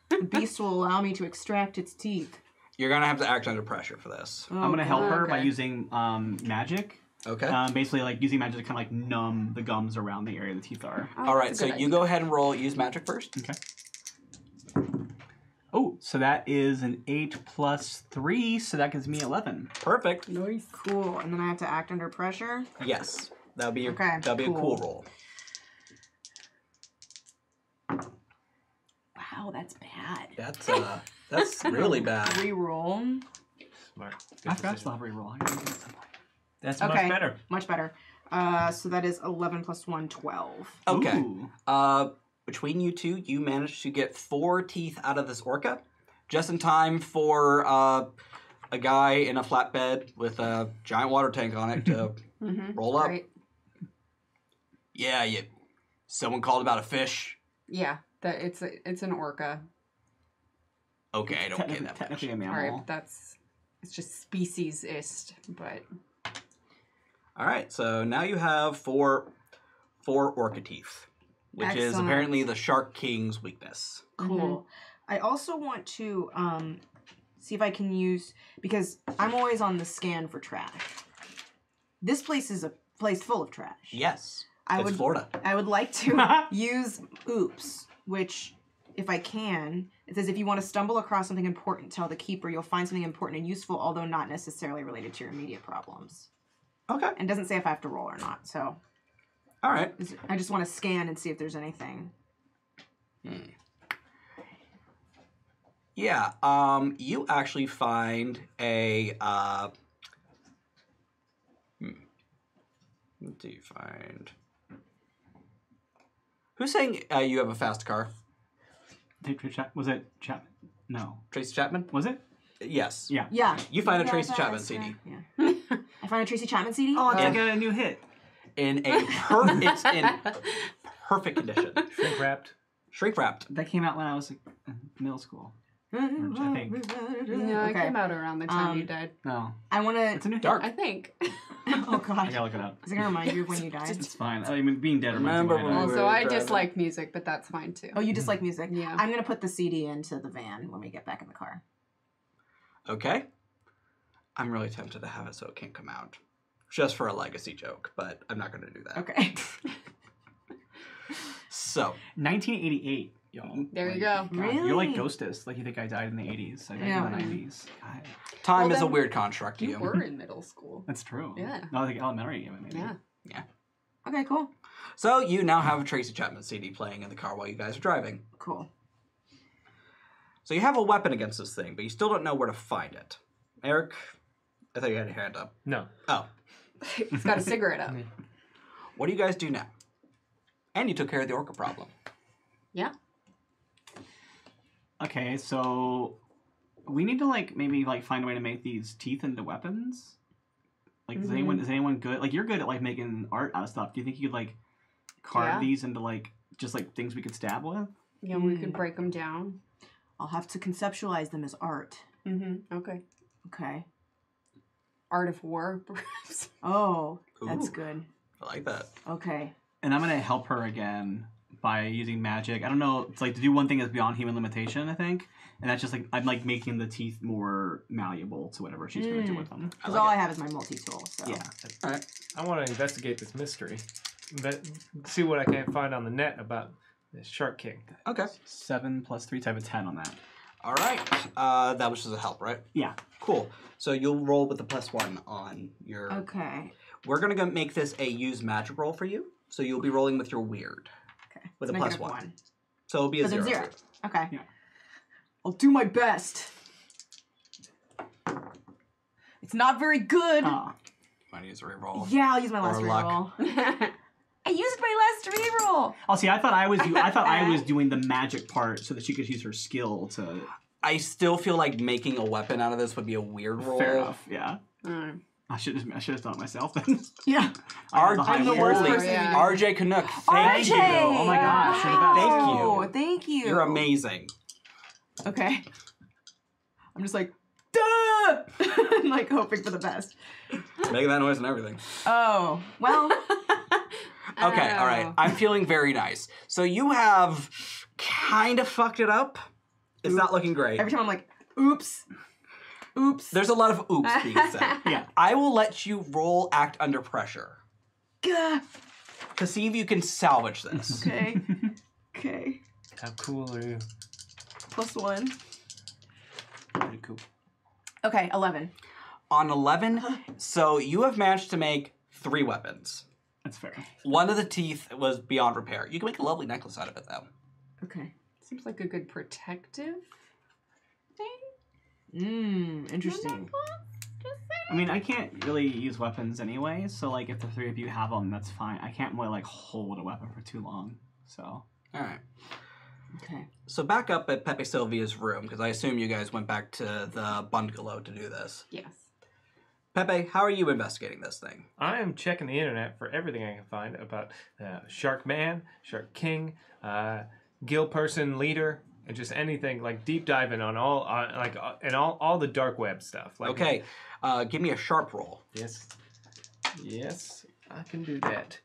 Speaker 6: the beast will allow me to extract its teeth.
Speaker 2: You're going to have to act under pressure for this.
Speaker 6: Oh,
Speaker 5: I'm gonna help her by
Speaker 4: Okay.
Speaker 5: using magic.
Speaker 2: Okay.
Speaker 5: Basically, like using magic to kind of like numb the gums around the area the teeth are.
Speaker 4: Oh,
Speaker 2: All right,
Speaker 4: that's
Speaker 2: so
Speaker 4: a good
Speaker 2: you
Speaker 4: idea.
Speaker 2: go ahead and use magic first.
Speaker 5: Okay. Oh, so that is an 8 plus 3, so that gives me 11.
Speaker 2: Perfect.
Speaker 4: Nice.
Speaker 6: Cool. And then I have to act under pressure.
Speaker 2: Yes. That'll be
Speaker 6: Okay,
Speaker 2: a cool
Speaker 6: cool.
Speaker 2: roll.
Speaker 6: Wow, that's bad.
Speaker 2: That's really bad.
Speaker 6: Reroll.
Speaker 3: Smart.
Speaker 5: I forgot to have reroll. I gotta get it at some point.
Speaker 3: That's
Speaker 6: Okay.
Speaker 3: much better.
Speaker 6: Much better. So that is 11 plus 1, 12.
Speaker 2: Okay.
Speaker 5: Ooh.
Speaker 2: Between you two, you managed to get 4 teeth out of this orca, just in time for a guy in a flatbed with a giant water tank on it to roll up.
Speaker 4: Great.
Speaker 2: Yeah, someone called about a fish.
Speaker 4: Yeah, that it's an orca.
Speaker 2: Okay, I don't get that
Speaker 5: Technically a
Speaker 2: much.
Speaker 4: All
Speaker 5: mammal.
Speaker 4: right, it's just speciesist, but
Speaker 2: All right, so now you have four orca teeth, which is
Speaker 6: Excellent.
Speaker 2: apparently the Shark King's weakness.
Speaker 6: Cool. I also want to see if I can use, because I'm always on the scan for trash. This place is a place full of trash.
Speaker 2: Yes,
Speaker 6: I
Speaker 2: it's
Speaker 6: would-
Speaker 2: Florida.
Speaker 6: I would like to use Oops, which, if I can, it says if you want to stumble across something important, tell the keeper you'll find something important and useful, although not necessarily related to your immediate problems.
Speaker 2: Okay,
Speaker 6: And it doesn't say if I have to roll or not, so
Speaker 2: all right.
Speaker 6: I just want to scan and see if there's anything.
Speaker 2: Yeah, you actually find a, what do you find? Who's saying you have a fast car?
Speaker 5: Was it Chapman? No.
Speaker 2: Tracy Chapman?
Speaker 5: Was it?
Speaker 2: Yes.
Speaker 5: Yeah.
Speaker 6: Yeah.
Speaker 2: You find a
Speaker 6: Yeah,
Speaker 2: Tracy
Speaker 6: that
Speaker 2: Chapman
Speaker 6: is,
Speaker 2: CD.
Speaker 6: Yeah. I find a Tracy Chapman CD?
Speaker 5: Oh, it's
Speaker 2: Yeah.
Speaker 5: like a new hit.
Speaker 2: In it's in perfect condition.
Speaker 3: Shrink wrapped.
Speaker 2: Shrink wrapped.
Speaker 5: That came out when I was in middle school. I think.
Speaker 4: yeah, it
Speaker 6: Okay.
Speaker 4: came out around the time you died.
Speaker 5: No.
Speaker 6: I want
Speaker 5: It's
Speaker 6: to...
Speaker 5: a new hit.
Speaker 2: Dark.
Speaker 4: I think.
Speaker 6: Oh,
Speaker 5: I
Speaker 6: God.
Speaker 5: gotta look it up.
Speaker 6: Is it going to remind you of when you died?
Speaker 5: It's fine. I mean, being dead reminds
Speaker 2: Remember
Speaker 5: me
Speaker 2: when
Speaker 5: when I
Speaker 2: we
Speaker 5: died.
Speaker 4: Also, I
Speaker 2: driving.
Speaker 4: dislike music, but that's fine too.
Speaker 6: Oh, you dislike music?
Speaker 4: Yeah.
Speaker 6: I'm going to put the CD into the van when we get back in the car.
Speaker 2: Okay. I'm really tempted to have it so it can't come out. just for a legacy joke, but I'm not going to do that.
Speaker 1: Okay.
Speaker 2: So,
Speaker 5: 1988, y'all.
Speaker 4: There you
Speaker 5: Like,
Speaker 4: go.
Speaker 5: God, You're like
Speaker 1: Really?
Speaker 5: Ghostess. Like you think I died in the 80s. I died
Speaker 1: Yeah.
Speaker 5: in the 90s. God,
Speaker 2: time
Speaker 4: Well,
Speaker 2: is a
Speaker 4: then
Speaker 2: weird construct to
Speaker 4: You
Speaker 2: you.
Speaker 4: were in middle school.
Speaker 5: that's true.
Speaker 4: Yeah.
Speaker 5: No, like elementary even maybe.
Speaker 4: Yeah.
Speaker 1: Okay, cool.
Speaker 2: So, you now have a Tracy Chapman CD playing in the car while you guys are driving.
Speaker 1: Cool.
Speaker 2: So, you have a weapon against this thing, but you still don't know where to find it. Eric, I thought you had your hand up.
Speaker 3: No.
Speaker 2: Oh,
Speaker 4: He's got a cigarette up.
Speaker 2: what do you guys do now? And you took care of the orca problem.
Speaker 4: Yeah.
Speaker 5: Okay, so we need to like maybe like find a way to make these teeth into weapons. Like, is anyone good? Like, you're good at like making art out of stuff. Do you think you could like carve
Speaker 4: Yeah.
Speaker 5: these into like just like things we could stab with?
Speaker 4: Yeah, we could break them down.
Speaker 1: I'll have to conceptualize them as art.
Speaker 4: Mm-hmm. Okay.
Speaker 1: Okay.
Speaker 4: Art of war, perhaps.
Speaker 1: Oh, that's
Speaker 2: Ooh.
Speaker 1: good.
Speaker 2: I like that.
Speaker 1: Okay.
Speaker 5: And I'm gonna help her again by using magic. I don't know. It's like to do one thing is beyond human limitation, I think, and that's just like I'm like making the teeth more malleable to whatever she's gonna do with them.
Speaker 1: Because
Speaker 2: like
Speaker 1: all
Speaker 2: it.
Speaker 1: I have is my multi-tool. So.
Speaker 5: Yeah.
Speaker 2: All right.
Speaker 3: I want to investigate this mystery. See what I can find on the net about this Shark King.
Speaker 2: Okay.
Speaker 5: 7 plus 3 type of 10 on that.
Speaker 2: All right. That was just a help, right?
Speaker 5: Yeah.
Speaker 2: Cool. So you'll roll with the +1 on your...
Speaker 1: Okay.
Speaker 2: We're going to make this a use magic roll for you. So you'll be rolling with your weird.
Speaker 1: Okay.
Speaker 2: With
Speaker 1: Let's
Speaker 2: a
Speaker 1: make it
Speaker 2: +1. So it'll be a
Speaker 1: But then
Speaker 2: 0.
Speaker 1: zero. Okay.
Speaker 5: Yeah.
Speaker 1: I'll do my best. It's not very good.
Speaker 2: Want to use a reroll?
Speaker 1: Yeah, I'll use my last
Speaker 2: Or luck.
Speaker 1: reroll. I used my last reroll.
Speaker 5: Oh, see, I thought I was doing the magic part so that she could use her skill to.
Speaker 2: I still feel like making a weapon out of this would be a weird roll.
Speaker 5: Fair enough. Yeah.
Speaker 4: Mm.
Speaker 5: I should have done it myself then.
Speaker 1: Yeah.
Speaker 2: I'm
Speaker 1: the worst
Speaker 2: Holy
Speaker 1: person.
Speaker 4: Yeah.
Speaker 2: RJ Canuck, thank
Speaker 1: RJ!
Speaker 2: you.
Speaker 5: Oh my gosh, you're the best.
Speaker 2: Thank you.
Speaker 1: Oh, thank you.
Speaker 2: You're amazing.
Speaker 1: Okay. I'm just like, duh! I'm like hoping for the best.
Speaker 2: Making that noise and everything.
Speaker 1: Oh, well.
Speaker 2: Okay, all right. I'm feeling very nice. So you have kind of fucked it up. It's not looking great.
Speaker 1: Every time I'm like, oops. Oops.
Speaker 2: There's a lot of oops being said.
Speaker 5: Yeah.
Speaker 2: I will let you roll act under pressure
Speaker 1: Gah.
Speaker 2: to see if you can salvage this.
Speaker 1: Okay. Okay.
Speaker 3: How cool are you?
Speaker 1: +1.
Speaker 5: Pretty cool.
Speaker 1: Okay, 11.
Speaker 2: On 11, so you have managed to make 3 weapons.
Speaker 5: That's fair.
Speaker 2: One of the teeth was beyond repair. You can make a lovely necklace out of it, though.
Speaker 1: Okay.
Speaker 4: Seems like a good protective thing.
Speaker 1: Interesting.
Speaker 5: I mean, I can't really use weapons anyway, so like if the 3 of you have them, that's fine. I can't really like hold a weapon for too long, so.
Speaker 2: All right.
Speaker 1: Okay.
Speaker 2: So back up at Pepe Sylvia's room, because I assume you guys went back to the bungalow to do this.
Speaker 4: Yes.
Speaker 2: Pepe, how are you investigating this thing?
Speaker 3: I am checking the internet for everything I can find about Shark Man, Shark King, gill person leader, and just anything like deep diving on all and all the dark web stuff. Like,
Speaker 2: Okay, give me a sharp roll.
Speaker 3: Yes. Yes, I can do that.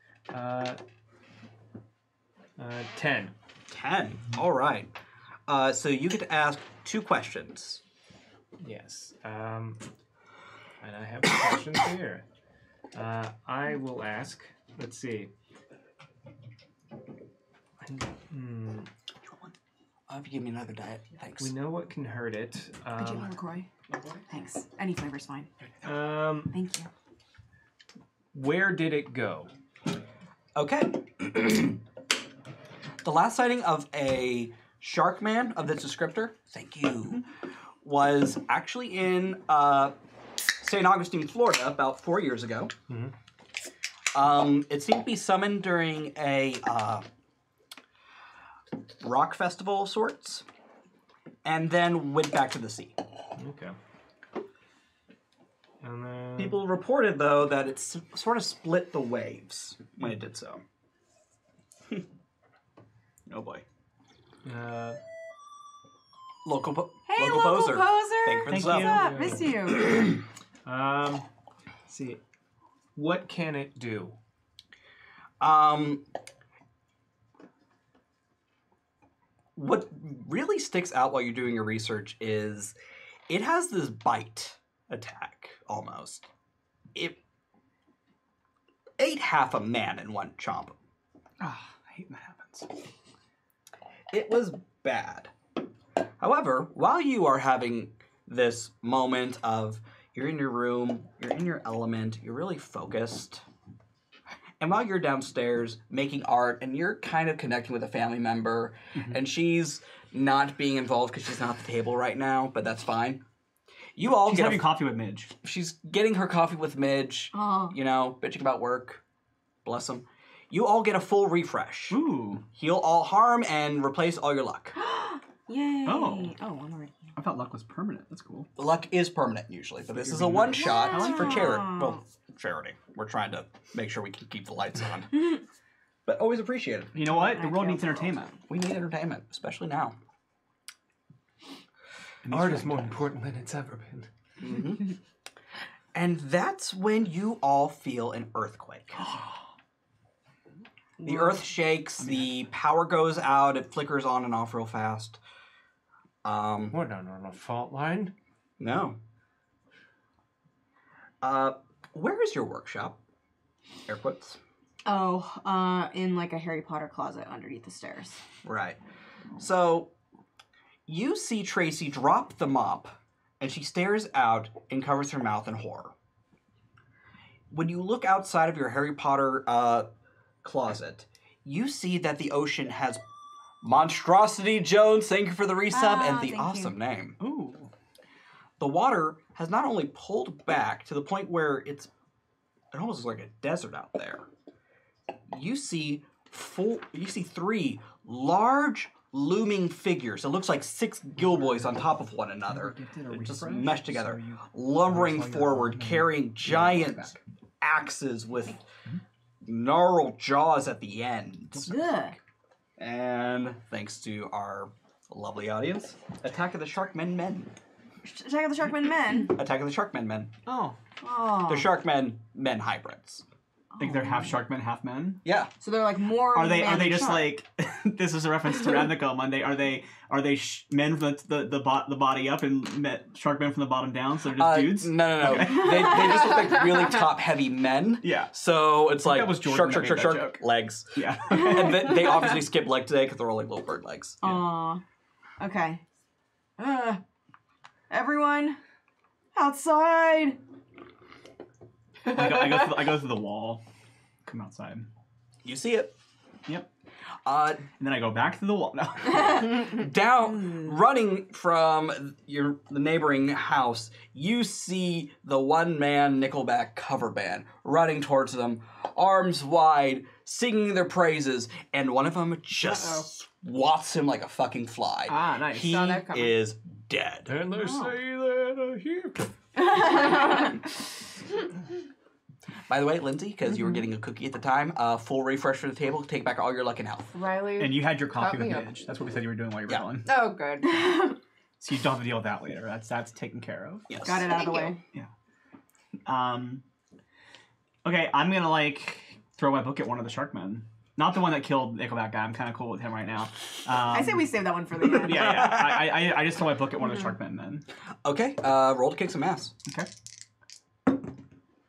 Speaker 3: 10.
Speaker 2: 10. All right. So you get to ask 2 questions.
Speaker 3: Yes. And I have questions here. I will ask. Let's see.
Speaker 2: If you give me another diet, thanks.
Speaker 3: We know what can hurt it.
Speaker 1: Could you LaCroix? Thanks. Any flavor's fine. Thank you.
Speaker 3: Where did it go?
Speaker 2: Okay. The last sighting of a shark man of this descriptor, thank you, was actually in St. Augustine, Florida, about 4 years ago. It seemed to be summoned during a rock festival of sorts, and then went back to the sea.
Speaker 3: Okay. And then...
Speaker 2: People reported, though, that it sort of split the waves when it did so. Oh boy. Local
Speaker 1: Hey,
Speaker 2: local
Speaker 1: local
Speaker 2: poser.
Speaker 1: poser.
Speaker 2: Thank you for the
Speaker 5: Thank
Speaker 2: sub.
Speaker 5: you.
Speaker 1: What's up? Miss you.
Speaker 3: Let's see. What can it do?
Speaker 2: What really sticks out while you're doing your research is it has this bite attack almost. ate half a man in one chomp.
Speaker 5: Ah, I hate when that happens.
Speaker 2: It was bad. However, while you are having this moment of you're in your room, you're in your element, you're really focused, and while you're downstairs making art and you're kind of connecting with a family member, and she's not being involved because she's not at the table right now, but that's fine. You all
Speaker 5: She's
Speaker 2: get
Speaker 5: having coffee with Midge.
Speaker 2: She's getting her coffee with Midge, you know, bitching about work. Bless them. You all get a full refresh.
Speaker 5: Ooh.
Speaker 2: Heal all harm and replace all your luck.
Speaker 1: Yay!
Speaker 5: Oh.
Speaker 1: I'm already here.
Speaker 5: I thought luck was permanent. That's cool.
Speaker 2: Luck is permanent usually, but this is a one-shot for charity. Well, charity. We're trying to make sure we can keep the lights on. But always appreciate it.
Speaker 5: You know what? The world needs entertainment.
Speaker 2: We need entertainment, especially now.
Speaker 3: Art is more important than it's ever been.
Speaker 2: And that's when you all feel an earthquake. The earth shakes, the power goes out, it flickers on and off real fast.
Speaker 3: We're not on a fault line.
Speaker 2: No. Where is your workshop? Air quotes.
Speaker 1: Oh, in like a Harry Potter closet underneath the stairs.
Speaker 2: Right. So, you see Tracy drop the mop, and she stares out and covers her mouth in horror. When you look outside of your Harry Potter closet, you see that the ocean has Monstrosity Jones, thank you for the resub, and the awesome name.
Speaker 5: Ooh.
Speaker 2: The water has not only pulled back to the point where it almost looks like a desert out there. You see three large looming figures. It looks like 6 gill boys on top of one another. Just meshed together, lumbering forward, carrying giant axes with gnarled jaws at the end.
Speaker 1: Ugh.
Speaker 2: And thanks to our lovely audience, Attack of the Sharkmen Men.
Speaker 1: Attack of the Sharkmen Men.
Speaker 2: Attack of the Sharkmen Men.
Speaker 5: Oh.
Speaker 1: Oh.
Speaker 2: They're Sharkmen Men hybrids.
Speaker 5: Think they're half shark men, half men?
Speaker 2: Yeah.
Speaker 1: So they're like more.
Speaker 5: Are they
Speaker 1: man than
Speaker 5: just
Speaker 1: shark.
Speaker 5: like this is a reference to Ravnica Monday? Are they men from the body up and shark men from the bottom down? So they're just dudes?
Speaker 2: No.
Speaker 5: Okay.
Speaker 2: They just look like really top heavy men.
Speaker 5: Yeah.
Speaker 2: So it's like
Speaker 5: that was Jordan
Speaker 2: shark,
Speaker 5: that made that joke.
Speaker 2: legs.
Speaker 5: Yeah.
Speaker 2: And they obviously skip leg today because they're all like little bird legs.
Speaker 1: Aw. Okay. Everyone, outside.
Speaker 5: I go through the wall. Come outside.
Speaker 2: You see it.
Speaker 5: Yep.
Speaker 2: And
Speaker 5: And then I go back to the wall. No.
Speaker 2: down, running from the neighboring house, you see the one-man Nickelback cover band running towards them, arms wide, singing their praises, and one of them just swats him like a fucking fly.
Speaker 5: Ah, nice.
Speaker 2: He
Speaker 4: Saw that coming.
Speaker 2: is dead.
Speaker 3: And they say that here.
Speaker 2: By the way, Lindsay, because you were getting a cookie at the time, full refresh for the table, take back all your luck and health.
Speaker 4: Riley.
Speaker 5: And you had your coffee
Speaker 4: Cut
Speaker 5: with
Speaker 4: me up.
Speaker 5: Midge. That's what we said you were doing while you were
Speaker 2: Yeah.
Speaker 5: gone.
Speaker 4: Oh, good.
Speaker 5: So you don't have to deal with that later. That's taken care of.
Speaker 2: Yes.
Speaker 1: Got it out of the
Speaker 4: Thank
Speaker 1: way.
Speaker 5: Okay, I'm gonna throw my book at one of the Sharkmen. Not the one that killed Nickelback guy. I'm kind of cool with him right now.
Speaker 1: I say we save that one for the end.
Speaker 5: Yeah. I just throw my book at one of the Sharkmen then.
Speaker 2: Okay, roll to kick some ass.
Speaker 5: Okay.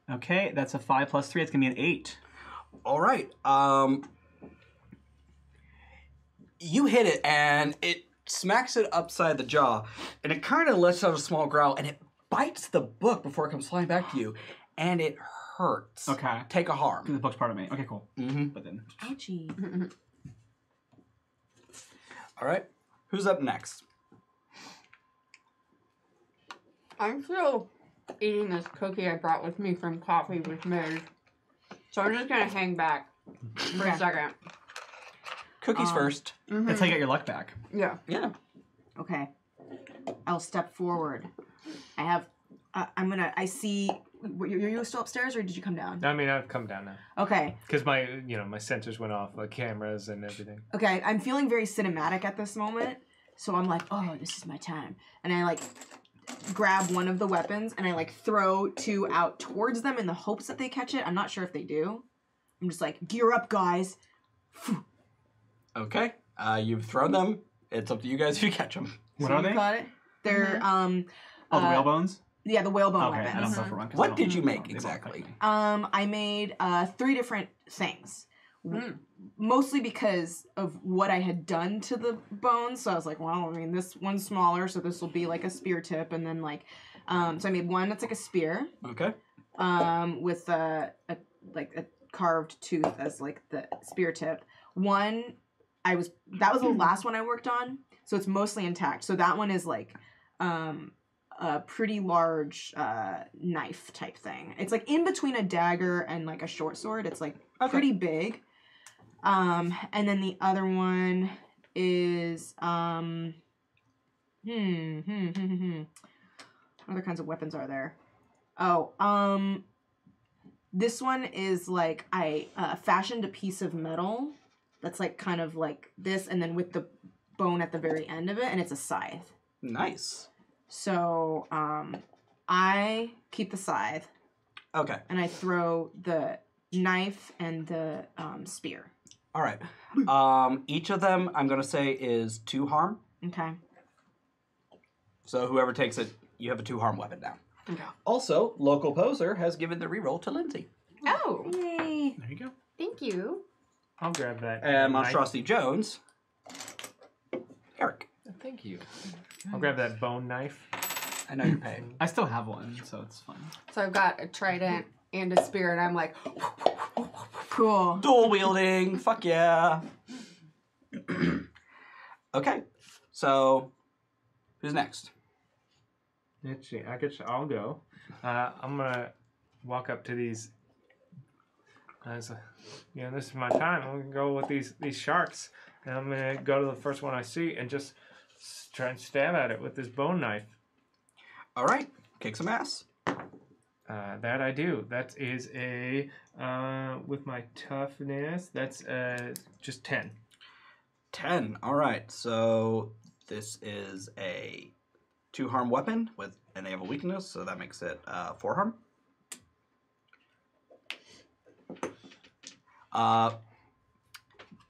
Speaker 5: Okay, that's a 5 plus 3. It's gonna be an 8.
Speaker 2: All right. You hit it, and it smacks it upside the jaw, and it kind of lets out a small growl, and it bites the book before it comes flying back to you, and it hurts.
Speaker 5: Okay.
Speaker 2: Take a harm.
Speaker 5: The book's part of me. Okay, cool.
Speaker 2: Mm-hmm.
Speaker 5: But then.
Speaker 1: Ouchie.
Speaker 2: All right. Who's up next?
Speaker 4: I'm still eating this cookie I brought with me from Coffee with Midge. So I'm just going to hang back for a second.
Speaker 2: Cookies first.
Speaker 5: That's how you get your luck back.
Speaker 4: Yeah.
Speaker 2: Yeah.
Speaker 1: Okay. I'll step forward. I have. I see. You're still upstairs, or did you come down?
Speaker 3: I mean, I've come down now
Speaker 1: Okay.
Speaker 3: because my sensors went off, like cameras and everything.
Speaker 1: Okay. I'm feeling very cinematic at this moment, so I'm like, oh, this is my time, and I grab one of the weapons and I throw 2 out towards them in the hopes that they catch it. I'm not sure if they do. I'm just like, gear up, guys.
Speaker 2: Okay. You've thrown them. It's up to you guys if you catch them.
Speaker 5: What
Speaker 1: So
Speaker 5: are
Speaker 1: you
Speaker 5: they?
Speaker 1: Got it. They're
Speaker 5: Oh, the whale bones?
Speaker 1: Yeah, the whalebone
Speaker 5: Okay, I
Speaker 1: weapons.
Speaker 5: don't go for one. 'cause I
Speaker 2: What
Speaker 5: don't-
Speaker 2: did you
Speaker 5: they
Speaker 2: make
Speaker 5: don't
Speaker 2: exactly?
Speaker 5: affect me.
Speaker 1: I made 3 different things. Mostly because of what I had done to the bones. So I was like, well, I mean, this one's smaller, so this will be like a spear tip. And then like, so I made one that's like a spear.
Speaker 2: Okay.
Speaker 1: With a carved tooth as like the spear tip. One, that was the last one I worked on. So it's mostly intact. So that one is like, a pretty large knife type thing. It's like in between a dagger and like a short sword. It's like pretty big. And then the other one is what other kinds of weapons are there? Oh, this one is like I fashioned a piece of metal that's like kind of like this, and then with the bone at the very end of it, and it's a scythe.
Speaker 2: Nice.
Speaker 1: So I keep the scythe.
Speaker 2: Okay.
Speaker 1: And I throw the knife and the spear.
Speaker 2: All right. Each of them, I'm going to say, is 2 harm.
Speaker 1: Okay.
Speaker 2: So whoever takes it, you have a 2 harm weapon now.
Speaker 1: Okay.
Speaker 2: Also, local poser has given the reroll to Lindsay.
Speaker 4: Oh,
Speaker 1: Yay.
Speaker 5: There you go.
Speaker 4: thank you.
Speaker 3: I'll grab that.
Speaker 2: And
Speaker 3: knife.
Speaker 2: Monstrosity Jones, Eric.
Speaker 3: Thank you. I'll grab that bone knife.
Speaker 2: I know you're paying.
Speaker 5: I still have one, so it's fine.
Speaker 4: So I've got a trident and a spear, and I'm like,
Speaker 1: Cool.
Speaker 2: Dual wielding. Fuck yeah. Okay. So, who's next?
Speaker 3: Let's see. I'll go. I'm gonna walk up to these. This is my time. I'm gonna go with these sharks, and I'm gonna go to the first one I see and just try and stab at it with this bone knife.
Speaker 2: All right. Kick some ass.
Speaker 3: That I do. That is a with my toughness. That's just 10.
Speaker 2: 10. All right. So this is a 2 harm weapon and they have a weakness, so that makes it 4 harm.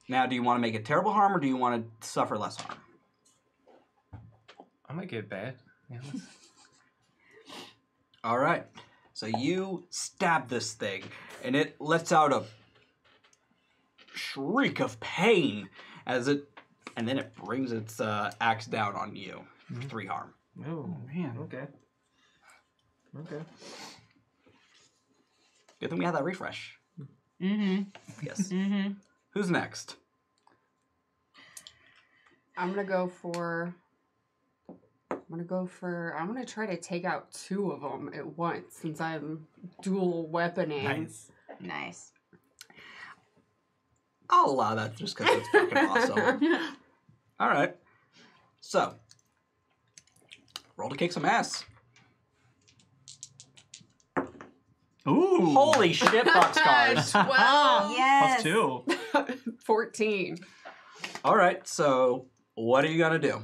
Speaker 2: Now, do you want to make it terrible harm or do you want to suffer less harm?
Speaker 3: I might get bad. Yeah.
Speaker 2: All right. So you stab this thing, and it lets out a shriek of pain and then it brings its axe down on you. 3 harm.
Speaker 3: Oh
Speaker 5: Man.
Speaker 3: Okay. Okay.
Speaker 2: Good thing we had that refresh.
Speaker 1: Mm-hmm.
Speaker 2: Yes.
Speaker 1: Mm-hmm.
Speaker 2: Who's next?
Speaker 4: I'm gonna try to take out 2 of them at once since I'm dual weaponing.
Speaker 1: Nice.
Speaker 2: I'll allow that just because it's fucking awesome. All right. So, roll to kick some ass.
Speaker 5: Ooh.
Speaker 2: Holy shit, boxcars.
Speaker 4: 12.
Speaker 1: Yes.
Speaker 5: +2.
Speaker 4: 14.
Speaker 2: All right. So, what are you gonna do?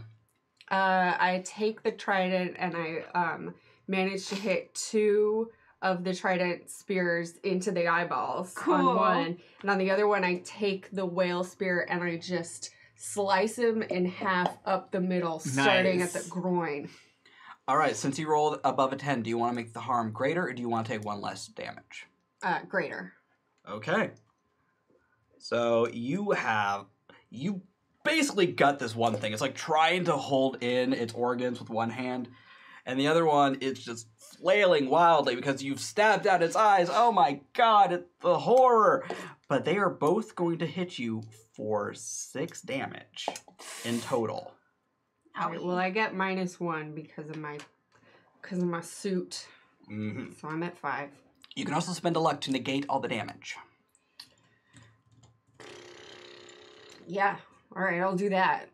Speaker 4: I take the trident and I manage to hit 2 of the trident spears into the eyeballs on
Speaker 1: Cool.
Speaker 4: one. And on the other one, I take the whale spear and I just slice him in half up the middle, starting at
Speaker 5: Nice.
Speaker 4: the groin.
Speaker 2: All right. Since you rolled above a 10, do you want to make the harm greater or do you want to take 1 less damage?
Speaker 4: Greater.
Speaker 2: Okay. So you basically gut this one thing. It's like trying to hold in its organs with one hand, and the other one is just flailing wildly because you've stabbed out its eyes. Oh my god, the horror! But they are both going to hit you for 6 damage in total.
Speaker 4: Alright, well, I get -1 because of my suit.
Speaker 2: Mm-hmm.
Speaker 4: So I'm at 5.
Speaker 2: You can also spend a luck to negate all the damage.
Speaker 4: Yeah. All right, I'll do that.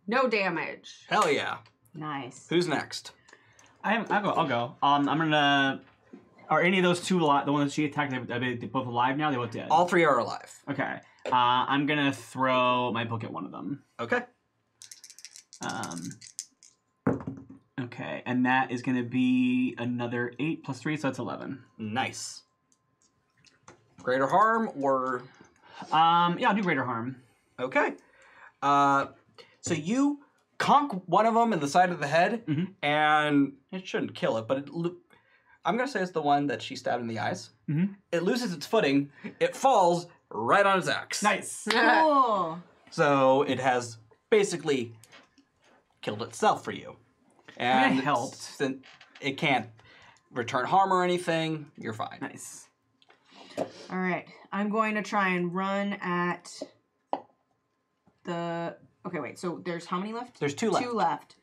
Speaker 4: No damage.
Speaker 2: Hell yeah.
Speaker 1: Nice.
Speaker 2: Who's next?
Speaker 5: I'll go. I'm gonna. Are any of those 2 alive? The ones that she attacked, are they both alive now? They both dead.
Speaker 2: All 3 are alive.
Speaker 5: Okay. I'm gonna throw my book at one of them.
Speaker 2: Okay.
Speaker 5: Okay, and that is gonna be another 8 + 3, so that's 11.
Speaker 2: Nice. Greater harm or...
Speaker 5: Yeah, I'll do greater harm.
Speaker 2: Okay. So you conk one of them in the side of the head, and it shouldn't kill it, but I'm going to say it's the one that she stabbed in the eyes. It loses its footing. It falls right on its axe.
Speaker 5: Nice.
Speaker 1: Cool.
Speaker 2: So it has basically killed itself for you. And
Speaker 5: it helped.
Speaker 2: Since it can't return harm or anything, you're fine.
Speaker 5: Nice.
Speaker 1: All right. I'm going to try and run at the... Okay, wait. So there's how many left?
Speaker 2: There's 2 left.
Speaker 1: 2 left.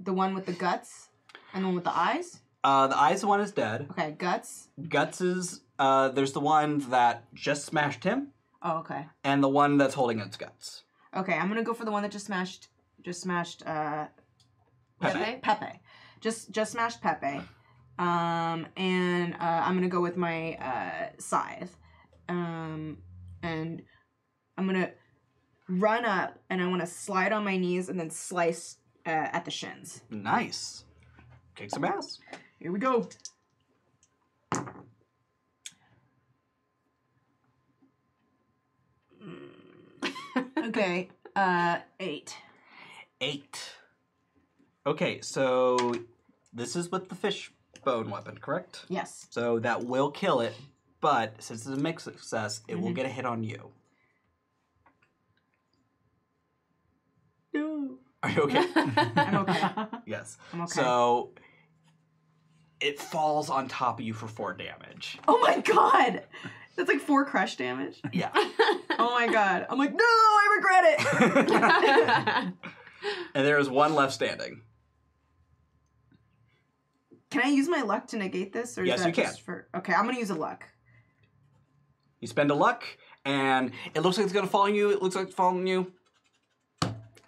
Speaker 1: The one with the guts and the one with the eyes?
Speaker 2: The eyes one is dead.
Speaker 1: Okay, guts.
Speaker 2: Guts is, there's the one that just smashed him,
Speaker 1: Oh, okay.
Speaker 2: and the one that's holding its guts.
Speaker 1: Okay, I'm gonna go for the one that just smashed
Speaker 2: Pepe.
Speaker 1: Pepe. Just smashed Pepe. And I'm gonna go with my scythe. And I'm gonna run up and I wanna slide on my knees and then slice at the shins.
Speaker 2: Nice. Kick some ass.
Speaker 6: Here we go.
Speaker 1: Okay, 8.
Speaker 2: 8. Okay, so this is with the fish bone weapon, correct?
Speaker 1: Yes.
Speaker 2: So that will kill it, but since it's a mixed success, it will get a hit on you.
Speaker 6: No.
Speaker 2: Are you okay?
Speaker 1: I'm okay.
Speaker 2: Yes.
Speaker 1: I'm okay.
Speaker 2: So it falls on top of you for 4 damage.
Speaker 1: Oh my god! That's like 4 crush damage.
Speaker 2: Yeah.
Speaker 1: Oh my god. I'm like, no, I regret it!
Speaker 2: And there is one left standing.
Speaker 1: Can I use my luck to negate this? Or is
Speaker 2: Yes,
Speaker 1: that
Speaker 2: you can.
Speaker 1: just for... Okay, I'm gonna use a luck.
Speaker 2: You spend a luck, and it looks like it's going to fall on you. It looks like it's falling on you.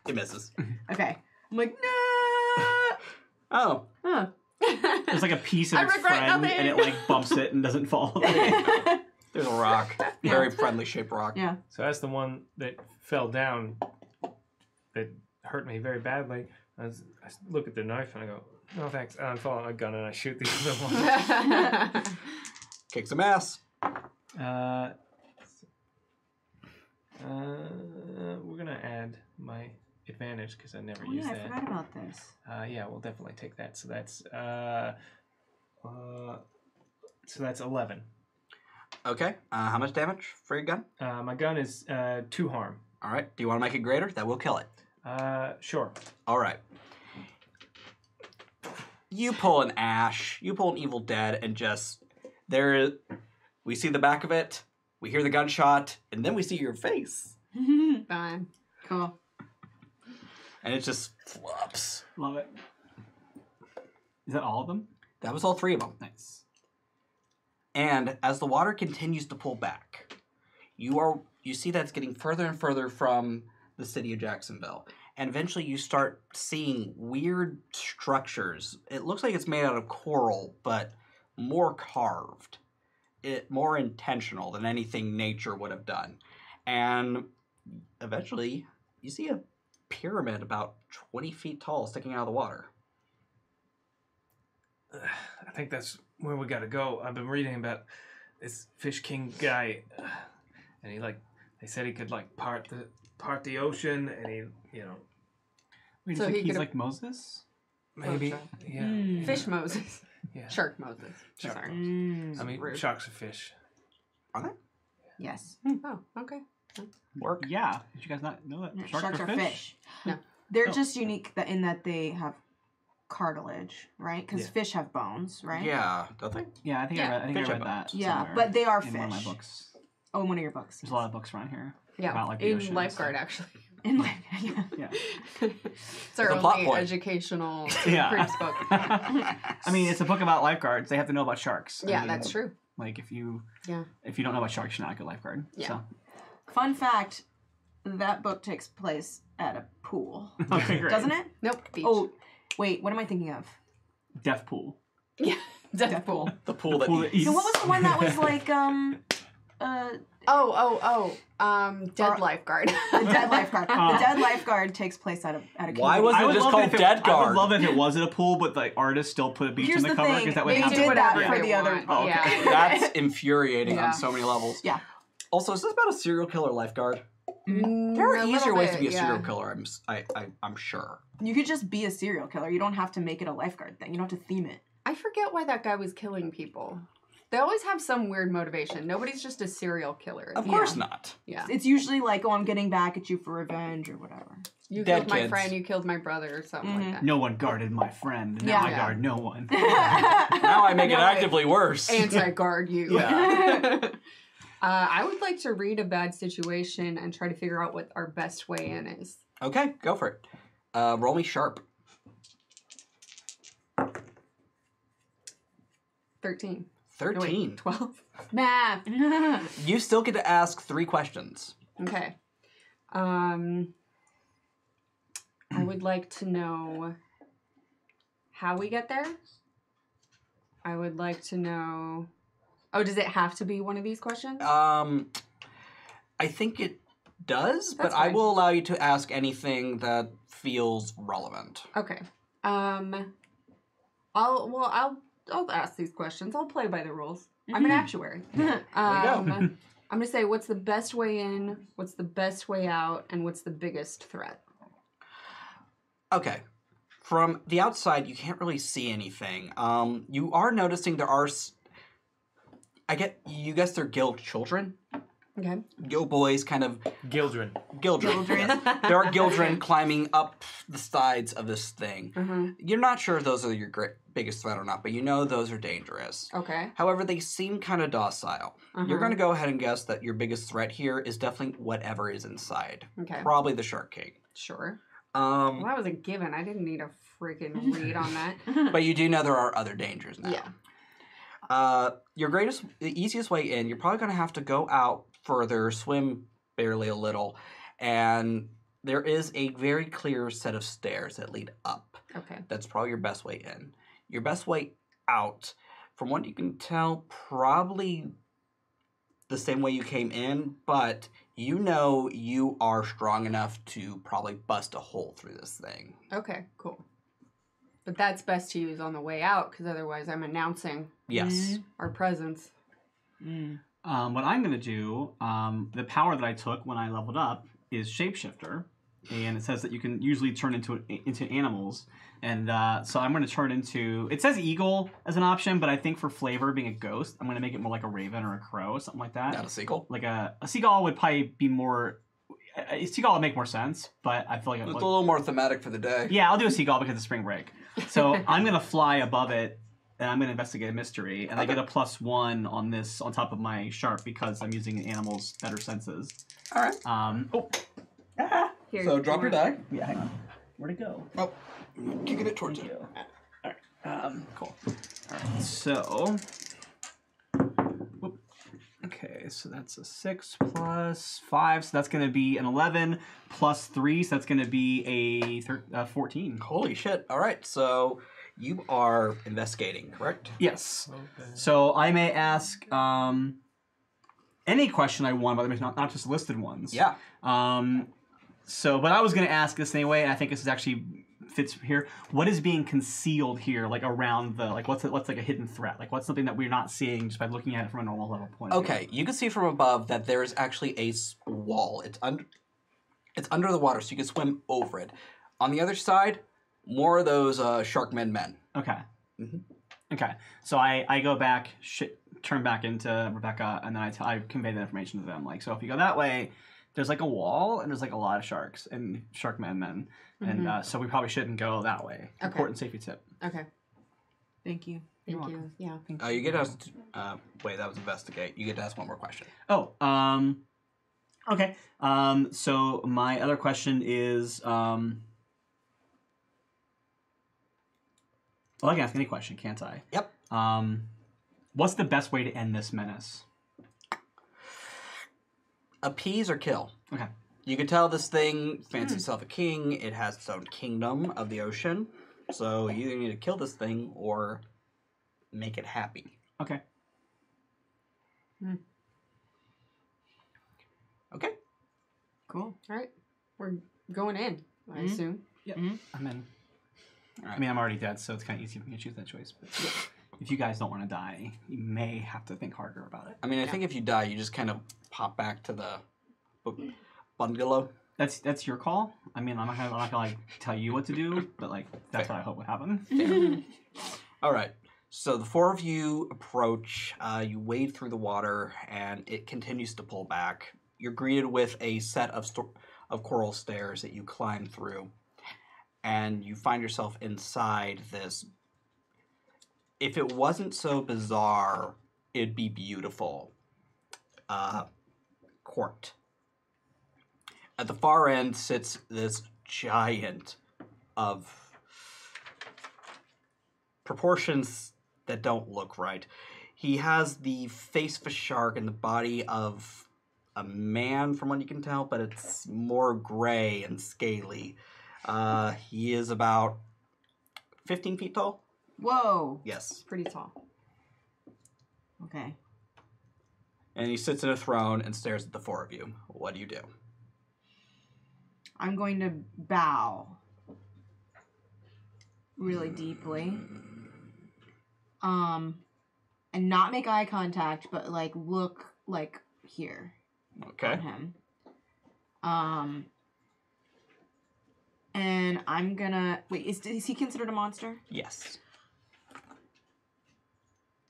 Speaker 2: It misses.
Speaker 1: Okay. I'm like, no!
Speaker 2: Oh.
Speaker 1: Huh.
Speaker 5: There's like a piece of
Speaker 4: I
Speaker 5: its
Speaker 4: regret
Speaker 5: friend,
Speaker 4: nothing.
Speaker 5: and it like bumps it and doesn't fall.
Speaker 2: There's a rock. Very friendly shaped rock.
Speaker 1: Yeah.
Speaker 3: So as the one that fell down, that hurt me very badly, I look at the knife and I go, no thanks. And I pull out my gun and I shoot the other one.
Speaker 2: Kick some ass.
Speaker 3: We're gonna add my advantage because I never
Speaker 1: Oh
Speaker 3: use
Speaker 1: yeah, I
Speaker 3: that.
Speaker 1: forgot about this.
Speaker 3: Yeah, we'll definitely take that. So that's 11.
Speaker 2: Okay. How much damage for your gun?
Speaker 3: My gun is 2 harm.
Speaker 2: All right. Do you want to make it greater? That will kill it.
Speaker 3: Sure.
Speaker 2: All right. You pull an Ash. You pull an Evil Dead, and just we see the back of it. We hear the gunshot, and then we see your face,
Speaker 4: Fine.
Speaker 1: Cool.
Speaker 2: and it just flops.
Speaker 5: Love it. Is that all of them?
Speaker 2: That was all 3 of them.
Speaker 5: Nice.
Speaker 2: And as the water continues to pull back, you see that it's getting further and further from the city of Jacksonville. And eventually you start seeing weird structures. It looks like it's made out of coral, but more carved. More intentional than anything nature would have done. And eventually you see a pyramid about 20 feet tall sticking out of the water.
Speaker 3: I think that's where we gotta go. I've been reading about this Fish King guy, and they said he could part the ocean, and he,
Speaker 5: Wait,
Speaker 4: So he
Speaker 5: he's
Speaker 4: could've-
Speaker 5: like Moses?
Speaker 3: maybe,
Speaker 4: Okay.
Speaker 3: yeah,
Speaker 4: Fish Moses.
Speaker 3: yeah.
Speaker 4: Shark Moses.
Speaker 3: Shark
Speaker 4: Sorry.
Speaker 3: I mean,
Speaker 4: Rude.
Speaker 3: sharks are fish.
Speaker 2: Are they?
Speaker 1: Yes.
Speaker 4: Oh, okay.
Speaker 2: Work?
Speaker 5: Yeah. Did you guys not know that?
Speaker 1: Yeah, sharks are fish.
Speaker 4: No.
Speaker 1: They're
Speaker 5: Oh.
Speaker 1: just unique in that they have cartilage, right? Because
Speaker 3: Yeah.
Speaker 1: fish have bones, right?
Speaker 2: Yeah, don't they?
Speaker 5: Yeah, I think
Speaker 4: Yeah.
Speaker 5: I
Speaker 2: Fish
Speaker 5: read
Speaker 2: have
Speaker 5: that.
Speaker 1: Yeah,
Speaker 5: somewhere
Speaker 1: but they are
Speaker 5: in one of my
Speaker 1: fish.
Speaker 5: books.
Speaker 1: Oh, in one of your books.
Speaker 5: There's a lot of books around here.
Speaker 4: Yeah,
Speaker 5: About, like, the
Speaker 4: in
Speaker 5: ocean and
Speaker 4: lifeguard,
Speaker 5: stuff.
Speaker 4: actually.
Speaker 1: In like, yeah.
Speaker 5: Yeah.
Speaker 4: It's our
Speaker 2: It's a plot
Speaker 4: only
Speaker 2: point.
Speaker 4: educational
Speaker 5: Yeah.
Speaker 4: Creeps book.
Speaker 5: I mean, it's a book about lifeguards. They have to know about sharks. I
Speaker 4: Yeah,
Speaker 5: mean,
Speaker 4: that's true.
Speaker 5: Like if you
Speaker 4: Yeah.
Speaker 5: don't know about sharks, you're not a good lifeguard.
Speaker 4: Yeah.
Speaker 5: So.
Speaker 1: Fun fact: that book takes place at a pool,
Speaker 5: Okay, great.
Speaker 1: doesn't it?
Speaker 4: Nope. Beach.
Speaker 1: Oh, wait. What am I thinking of?
Speaker 5: Deaf pool.
Speaker 4: Yeah. Death pool.
Speaker 2: The pool that
Speaker 5: pool that
Speaker 2: eats.
Speaker 1: So what was the one that was like
Speaker 4: Dead lifeguard.
Speaker 1: the dead lifeguard? The dead lifeguard takes place at a
Speaker 2: Why
Speaker 1: community.
Speaker 2: was
Speaker 5: I
Speaker 2: it
Speaker 5: would
Speaker 2: just
Speaker 5: love
Speaker 2: called
Speaker 5: it if
Speaker 2: Dead
Speaker 5: I
Speaker 2: Guard?
Speaker 5: would love if it was at a pool, but the artist still put a beach
Speaker 1: Here's
Speaker 5: in the
Speaker 1: the
Speaker 5: cover
Speaker 1: thing,
Speaker 5: because that way
Speaker 1: they
Speaker 5: it has
Speaker 1: did
Speaker 5: to-
Speaker 1: that
Speaker 4: whatever
Speaker 1: for
Speaker 4: they
Speaker 1: the other.
Speaker 4: want.
Speaker 5: Oh, okay.
Speaker 4: Yeah.
Speaker 2: That's infuriating
Speaker 4: Yeah.
Speaker 2: on so many levels.
Speaker 1: Yeah.
Speaker 2: Also, is this about a serial killer lifeguard? There are
Speaker 4: A
Speaker 2: easier
Speaker 4: little
Speaker 2: ways to
Speaker 4: bit,
Speaker 2: be a
Speaker 4: yeah.
Speaker 2: serial killer. I'm sure.
Speaker 1: You could just be a serial killer. You don't have to make it a lifeguard thing. You don't have to theme it.
Speaker 4: I forget why that guy was killing people. They always have some weird motivation. Nobody's just a serial killer.
Speaker 2: Of course not.
Speaker 4: Yeah.
Speaker 1: It's usually like, oh, I'm getting back at you for revenge or whatever.
Speaker 4: You
Speaker 2: Dead
Speaker 4: killed my
Speaker 2: kids.
Speaker 4: friend, you killed my brother, or something like that.
Speaker 5: No one guarded my friend. Now
Speaker 1: Yeah.
Speaker 5: I guard no one.
Speaker 2: Now I make it
Speaker 4: No,
Speaker 2: actively worse.
Speaker 4: Anti-guard you.
Speaker 2: Yeah.
Speaker 4: I would like to read a bad situation and try to figure out what our best way in is.
Speaker 2: Okay, go for it. Roll me sharp.
Speaker 4: 13.
Speaker 2: 13.
Speaker 4: No, wait, 12. Math.
Speaker 2: You still get to ask 3 questions.
Speaker 4: Okay. I would like to know how we get there. I would like to know... Oh, does it have to be one of these questions?
Speaker 2: I think it does, but
Speaker 4: That's
Speaker 2: I
Speaker 4: fine.
Speaker 2: will allow you to ask anything that feels relevant.
Speaker 4: Okay. I'll ask these questions. I'll play by the rules. I'm an actuary. I'm gonna say what's the best way in, what's the best way out, and what's the biggest threat.
Speaker 2: Okay. From the outside, you can't really see anything. You are noticing there are... you guess they're gill children?
Speaker 4: Okay.
Speaker 2: Gill boys, kind of...
Speaker 3: Gildren.
Speaker 2: Gildren. There are gildren climbing up the sides of this thing.
Speaker 4: Mm-hmm.
Speaker 2: You're not sure if those are your biggest threat or not, but you know those are dangerous.
Speaker 4: Okay.
Speaker 2: However, they seem kind of docile. You're
Speaker 4: Uh-huh.
Speaker 2: going to go ahead and guess that your biggest threat here is definitely whatever is inside.
Speaker 4: Okay.
Speaker 2: Probably the Shark King.
Speaker 4: Sure. Well,
Speaker 2: Um,
Speaker 4: that was a given. I didn't need a freaking read on that.
Speaker 2: but you do know there are other dangers now.
Speaker 4: Yeah.
Speaker 2: The easiest way in, you're probably going to have to go out further, swim barely a little, and there is a very clear set of stairs that lead up.
Speaker 4: Okay.
Speaker 2: That's probably your best way in. Your best way out, from what you can tell, probably the same way you came in, but you know you are strong enough to probably bust a hole through this thing.
Speaker 4: Okay, cool. But that's best to use on the way out, because otherwise I'm announcing
Speaker 2: Yes.
Speaker 4: our presence.
Speaker 5: What I'm going to do, the power that I took when I leveled up is Shapeshifter. And it says that you can usually turn into animals. And so I'm going to turn into... It says eagle as an option, but I think for flavor, being a ghost, I'm going to make it more like a raven or a crow or something like that.
Speaker 2: Not a seagull.
Speaker 5: Like a seagull would probably be more... A seagull would make more sense, but I feel like...
Speaker 2: It's a little more thematic for the day.
Speaker 5: Yeah, I'll do a seagull because it's spring break. So I'm going to fly above it, and I'm going to investigate a mystery, and I get a +1 on this on top of my sharp because I'm using an animal's better senses.
Speaker 2: All right.
Speaker 4: Here,
Speaker 2: So drop your die.
Speaker 5: Yeah, hang on. Where'd it go?
Speaker 2: Oh, kicking it towards you.
Speaker 5: Cool. All right, so... Whoop. Okay, so that's a 6 plus 5, so that's going to be an 11 plus 3, so that's going to be a 14.
Speaker 2: Holy shit. All right, so you are investigating, correct?
Speaker 5: Yes. So I may ask any question I want, but not just listed ones.
Speaker 2: Yeah.
Speaker 5: But I was going to ask this anyway, and I think this actually fits here. What is being concealed here, like around the, like what's like a hidden threat? Like what's something that we're not seeing just by looking at it from a normal level point of view?
Speaker 2: Okay, you can see from above that there is actually a wall. It's under the water, so you can swim over it. On the other side, more of those sharkmen men.
Speaker 5: Okay.
Speaker 2: Mhm.
Speaker 5: Okay. So I go back, turn back into Rebecca, and then I convey the information to them. Like, so if you go that way, there's like a wall, and there's like a lot of sharks and sharkmen men. And so we probably shouldn't go that way.
Speaker 4: Okay.
Speaker 5: Important safety tip.
Speaker 4: Okay.
Speaker 1: Thank you.
Speaker 4: Thank you. Yeah.
Speaker 2: You get to ask... wait, that was investigate. You get to ask one more question.
Speaker 5: Oh, okay. So my other question is, well, I can ask any question, can't I?
Speaker 2: Yep.
Speaker 5: What's the best way to end this menace?
Speaker 2: Appease or kill.
Speaker 5: Okay.
Speaker 2: You can tell this thing fancies itself a king. It has its own kingdom of the ocean. So you either need to kill this thing or make it happy.
Speaker 5: Okay.
Speaker 2: Okay?
Speaker 1: Cool.
Speaker 4: All right. We're going in, I assume.
Speaker 5: Yep. I'm in.
Speaker 2: All right.
Speaker 5: I mean, I'm already dead, so it's kind of easy for me to choose that choice. But if you guys don't want to die, you may have to think harder about it.
Speaker 2: I mean, I think if you die, you just kind of pop back to the... bungalow.
Speaker 5: That's your call. I mean, I'm not gonna like tell you what to do, but like that's what I hope would happen.
Speaker 2: All right. So the four of you approach. You wade through the water, and it continues to pull back. You're greeted with a set of coral stairs that you climb through, and you find yourself inside this. If it wasn't so bizarre, it'd be beautiful. Court. At the far end sits this giant of proportions that don't look right. He has the face of a shark and the body of a man, from what you can tell, but it's more gray and scaly. He is about 15 feet tall.
Speaker 1: Whoa.
Speaker 2: Yes.
Speaker 4: Pretty tall.
Speaker 1: Okay.
Speaker 2: And he sits in a throne and stares at the four of you. What do you do?
Speaker 1: I'm going to bow really deeply. And not make eye contact, but like look like here
Speaker 2: Okay.
Speaker 1: on him. And I'm gonna wait. Is he considered a monster?
Speaker 2: Yes.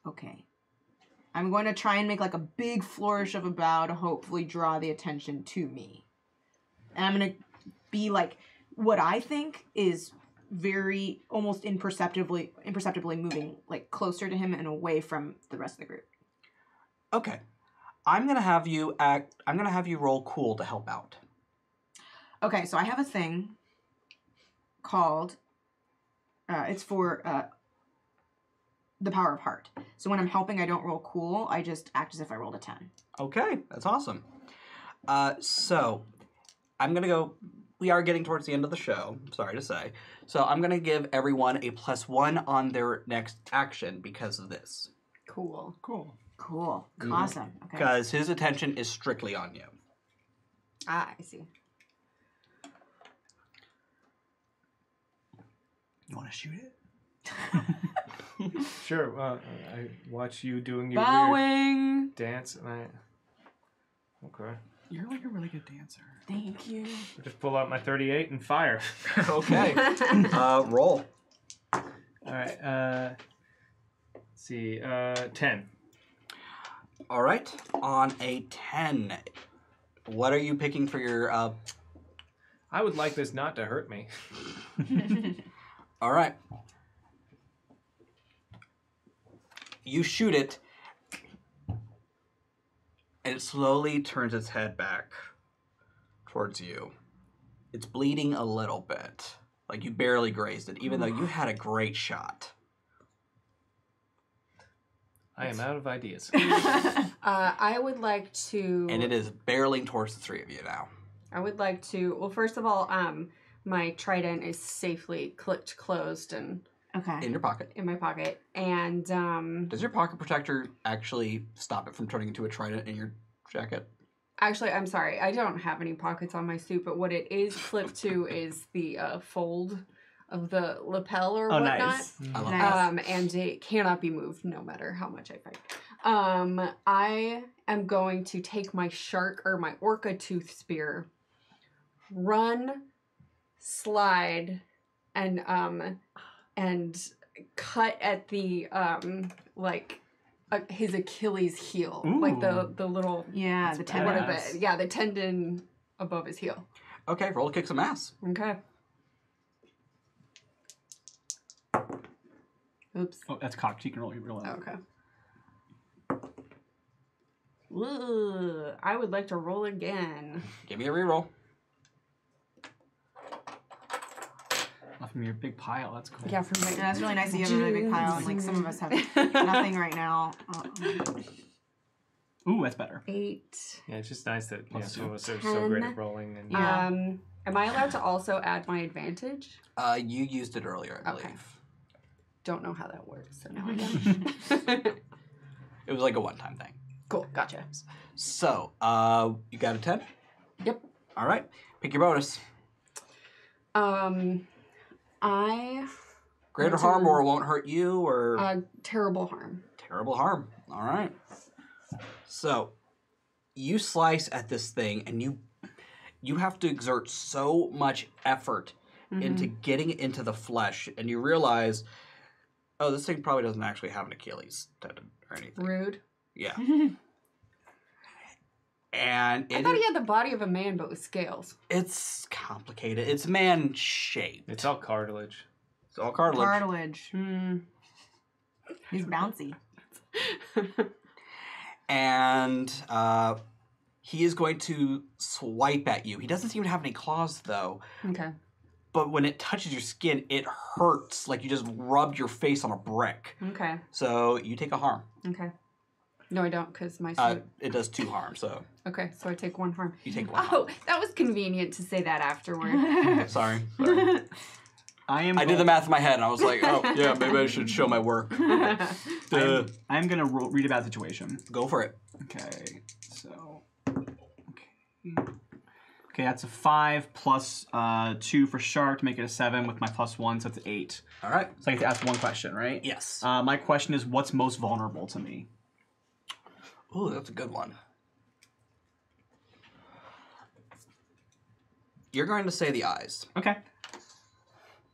Speaker 1: Okay. I'm going to try and make like a big flourish of a bow to hopefully draw the attention to me. And I'm gonna be like what I think is very almost imperceptibly moving like closer to him and away from the rest of the group.
Speaker 2: Okay. I'm gonna have you roll cool to help out.
Speaker 1: Okay, so I have a thing called it's for the power of heart. So when I'm helping, I don't roll cool. I just act as if I rolled a 10.
Speaker 2: Okay, that's awesome. So I'm gonna go. We are getting towards the end of the show. Sorry to say. So I'm gonna give everyone a +1 on their next action because of this.
Speaker 4: Cool.
Speaker 5: Cool.
Speaker 1: Cool. Awesome. Okay.
Speaker 2: Because his attention is strictly on you.
Speaker 4: Ah, I see.
Speaker 5: You want to shoot it?
Speaker 3: Sure. I watch you doing your weird
Speaker 1: Bowing.
Speaker 3: dance, and okay.
Speaker 5: You're like a really good dancer.
Speaker 1: Thank you.
Speaker 3: I just pull out my 38 and fire.
Speaker 2: Okay. Roll.
Speaker 3: All right. Let's see. 10.
Speaker 2: All right. On a 10, what are you picking for your?
Speaker 3: I would like this not to hurt me.
Speaker 2: All right. You shoot it, and it slowly turns its head back towards you. It's bleeding a little bit, like you barely grazed it, even though you had a great shot.
Speaker 3: I am out of ideas.
Speaker 4: I would like to.
Speaker 2: And it is barreling towards the three of you now.
Speaker 4: I would like to. Well, first of all, my trident is safely clicked closed and
Speaker 1: Okay.
Speaker 2: In your pocket.
Speaker 4: in my pocket, and
Speaker 2: Does your pocket protector actually stop it from turning into a trident in your jacket?
Speaker 4: actually, I'm sorry, I don't have any pockets on my suit, but what it is clipped to is the fold of the lapel or whatnot.
Speaker 5: Nice.
Speaker 2: I love
Speaker 1: Nice.
Speaker 4: And it cannot be moved no matter how much I fight. I am going to take my shark or my orca tooth spear, run, slide, and cut at the his Achilles heel, like the little
Speaker 1: Yeah, the
Speaker 5: That's
Speaker 1: tendon.
Speaker 4: what
Speaker 5: badass.
Speaker 4: is it? Yeah, the tendon above his heel.
Speaker 2: Okay, roll to kick some ass.
Speaker 4: Okay. Oops.
Speaker 5: Oh, that's cocked. You can roll it.
Speaker 4: Okay. Ugh, I would like to roll again.
Speaker 2: Give me a reroll.
Speaker 5: Off from your big pile. That's cool.
Speaker 4: Yeah, for
Speaker 1: Yeah, that's really nice that you have a really big pile. Like some of us have nothing right now.
Speaker 5: Ooh, that's better.
Speaker 4: 8.
Speaker 3: Yeah, it's just nice that some of us are
Speaker 4: 10.
Speaker 3: so great at rolling. And
Speaker 1: Yeah.
Speaker 4: Am I allowed to also add my advantage?
Speaker 2: You used it earlier, I believe.
Speaker 4: Okay. Don't know how that works, so now I know.
Speaker 2: It was like a one-time thing.
Speaker 4: Cool, gotcha.
Speaker 2: So, you got a 10?
Speaker 4: Yep.
Speaker 2: All right. Pick your bonus.
Speaker 4: I
Speaker 2: Greater harm or it won't hurt you or
Speaker 4: terrible harm.
Speaker 2: terrible harm. All right. So, you slice at this thing and you have to exert so much effort into getting into the flesh, and you realize, oh, this thing probably doesn't actually have an Achilles tendon or anything.
Speaker 4: Rude.
Speaker 2: Yeah. And
Speaker 4: I thought he had the body of a man, but with scales.
Speaker 2: it's complicated. It's man-shaped.
Speaker 3: It's all cartilage.
Speaker 2: It's all cartilage.
Speaker 1: Cartilage.
Speaker 4: Hmm.
Speaker 1: He's bouncy.
Speaker 2: And he is going to swipe at you. He doesn't seem to have any claws, though.
Speaker 4: Okay.
Speaker 2: But when it touches your skin, it hurts like you just rubbed your face on a brick.
Speaker 4: Okay.
Speaker 2: So you take a harm.
Speaker 4: Okay. No, I don't, because my suit.
Speaker 2: It does 2 harm, so
Speaker 4: Okay, so I take 1 harm.
Speaker 2: you take 1 harm.
Speaker 4: Oh, that was convenient to say that afterward.
Speaker 2: Sorry.
Speaker 5: I
Speaker 2: did the math in my head, and I was like, oh, yeah, maybe I should show my work.
Speaker 5: I'm gonna read a bad situation.
Speaker 2: Go for it.
Speaker 5: Okay, so okay, that's a 5 plus 2 for shark to make it a 7 with my +1, so it's 8.
Speaker 2: All right.
Speaker 5: So I get to ask one question, right?
Speaker 2: Yes.
Speaker 5: My question is, what's most vulnerable to me?
Speaker 2: Ooh, that's a good one. You're going to say the eyes.
Speaker 5: Okay.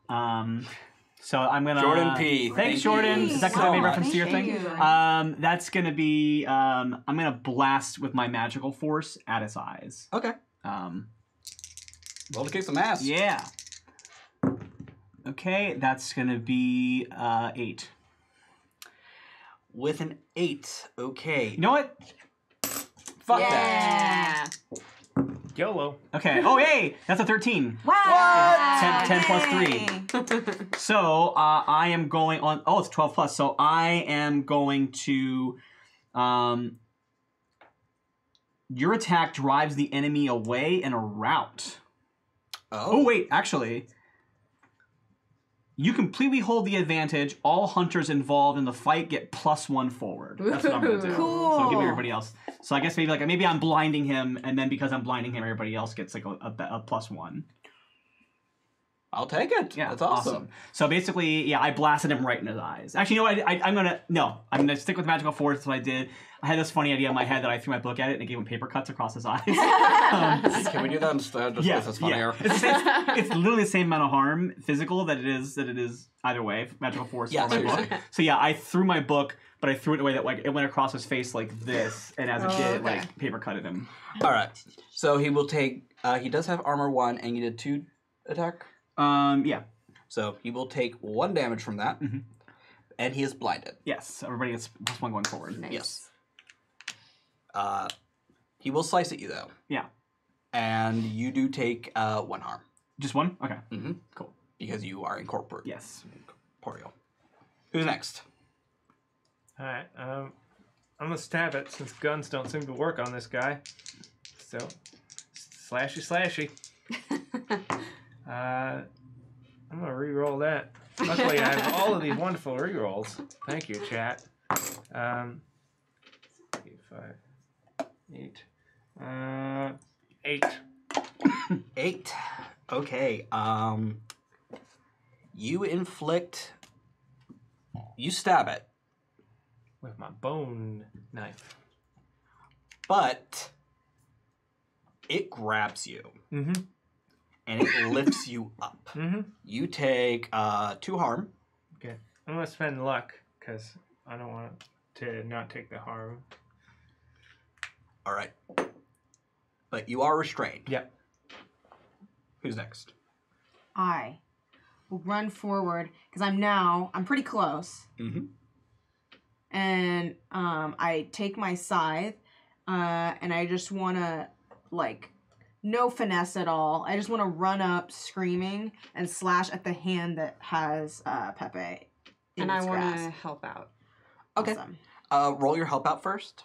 Speaker 5: So I'm gonna
Speaker 2: Jordan P.
Speaker 5: Thanks,
Speaker 2: Thank
Speaker 5: Jordan.
Speaker 2: you
Speaker 5: Is that because
Speaker 2: so
Speaker 5: I made
Speaker 2: much.
Speaker 5: reference to your
Speaker 1: Thank
Speaker 5: thing?
Speaker 1: you.
Speaker 5: That's gonna be I'm gonna blast with my magical force at its eyes.
Speaker 2: Okay. Roll to kick some ass.
Speaker 5: Yeah. Okay, that's gonna be 8.
Speaker 2: With an 8. Okay.
Speaker 5: You know what?
Speaker 2: Fuck that.
Speaker 4: Yeah.
Speaker 3: YOLO.
Speaker 5: Okay. Oh, hey, that's a 13.
Speaker 1: Wow.
Speaker 5: 10 plus 3. So I am going on. Oh, it's 12 plus. So I am going to. Your attack drives the enemy away in a rout. Oh, wait, actually. You completely hold the advantage. All hunters involved in the fight get +1 forward. That's what I'm going to do.
Speaker 1: Cool.
Speaker 5: So give everybody else. So I guess maybe I'm blinding him, and then because I'm blinding him, everybody else gets like a +1.
Speaker 2: I'll take it.
Speaker 5: Yeah,
Speaker 2: That's awesome.
Speaker 5: So basically, yeah, I blasted him right in his eyes. Actually, you know, I'm gonna stick with magical force. That's what I did. I had this funny idea in my head that I threw my book at it and it gave him paper cuts across his eyes.
Speaker 2: Can we do that instead? Just because it's funnier.
Speaker 5: Yeah. It's literally the same amount of harm physical that it is either way. Magical force.
Speaker 2: Yeah,
Speaker 5: or my book.
Speaker 2: seriously.
Speaker 5: So yeah, I threw my book, but I threw it in a way that like it went across his face like this, and as it did,
Speaker 4: okay.
Speaker 5: like paper cutted him.
Speaker 2: All right. So he will take. He does have armor 1, and you did 2 attack.
Speaker 5: Yeah.
Speaker 2: So he will take 1 damage from that, and he is blinded.
Speaker 5: Yes. Everybody gets +1 going forward.
Speaker 4: Nice.
Speaker 2: Yes. He will slice at you though,
Speaker 5: Yeah.
Speaker 2: and you do take 1 harm.
Speaker 5: Just 1. Okay.
Speaker 2: Mm-hmm.
Speaker 5: Cool.
Speaker 2: Because you are incorporeal.
Speaker 5: Yes.
Speaker 2: Incorporeal. Who's next?
Speaker 3: Alright, I'm gonna stab it since guns don't seem to work on this guy. So, slashy. I'm gonna re-roll that. Luckily, I have all of these wonderful re-rolls. Thank you, chat. 5, 8. 8.
Speaker 2: 8. Okay. You inflict. You stab it,
Speaker 3: With my bone knife.
Speaker 2: but it grabs you
Speaker 3: Mm-hmm.
Speaker 2: and it lifts you up.
Speaker 3: Mm-hmm.
Speaker 2: You take 2 harm.
Speaker 3: Okay. I'm gonna spend luck, because I don't want to not take the harm.
Speaker 2: All right. But you are restrained.
Speaker 3: Yep.
Speaker 2: Who's next?
Speaker 1: I will run forward because I'm pretty close.
Speaker 2: Mm-hmm.
Speaker 1: And I take my scythe and I just want to, like, no finesse at all. I just want to run up screaming and slash at the hand that has Pepe in
Speaker 4: And I
Speaker 1: its
Speaker 4: want to
Speaker 1: grasp.
Speaker 4: help out.
Speaker 2: Okay.
Speaker 1: Awesome.
Speaker 2: Roll your help out first.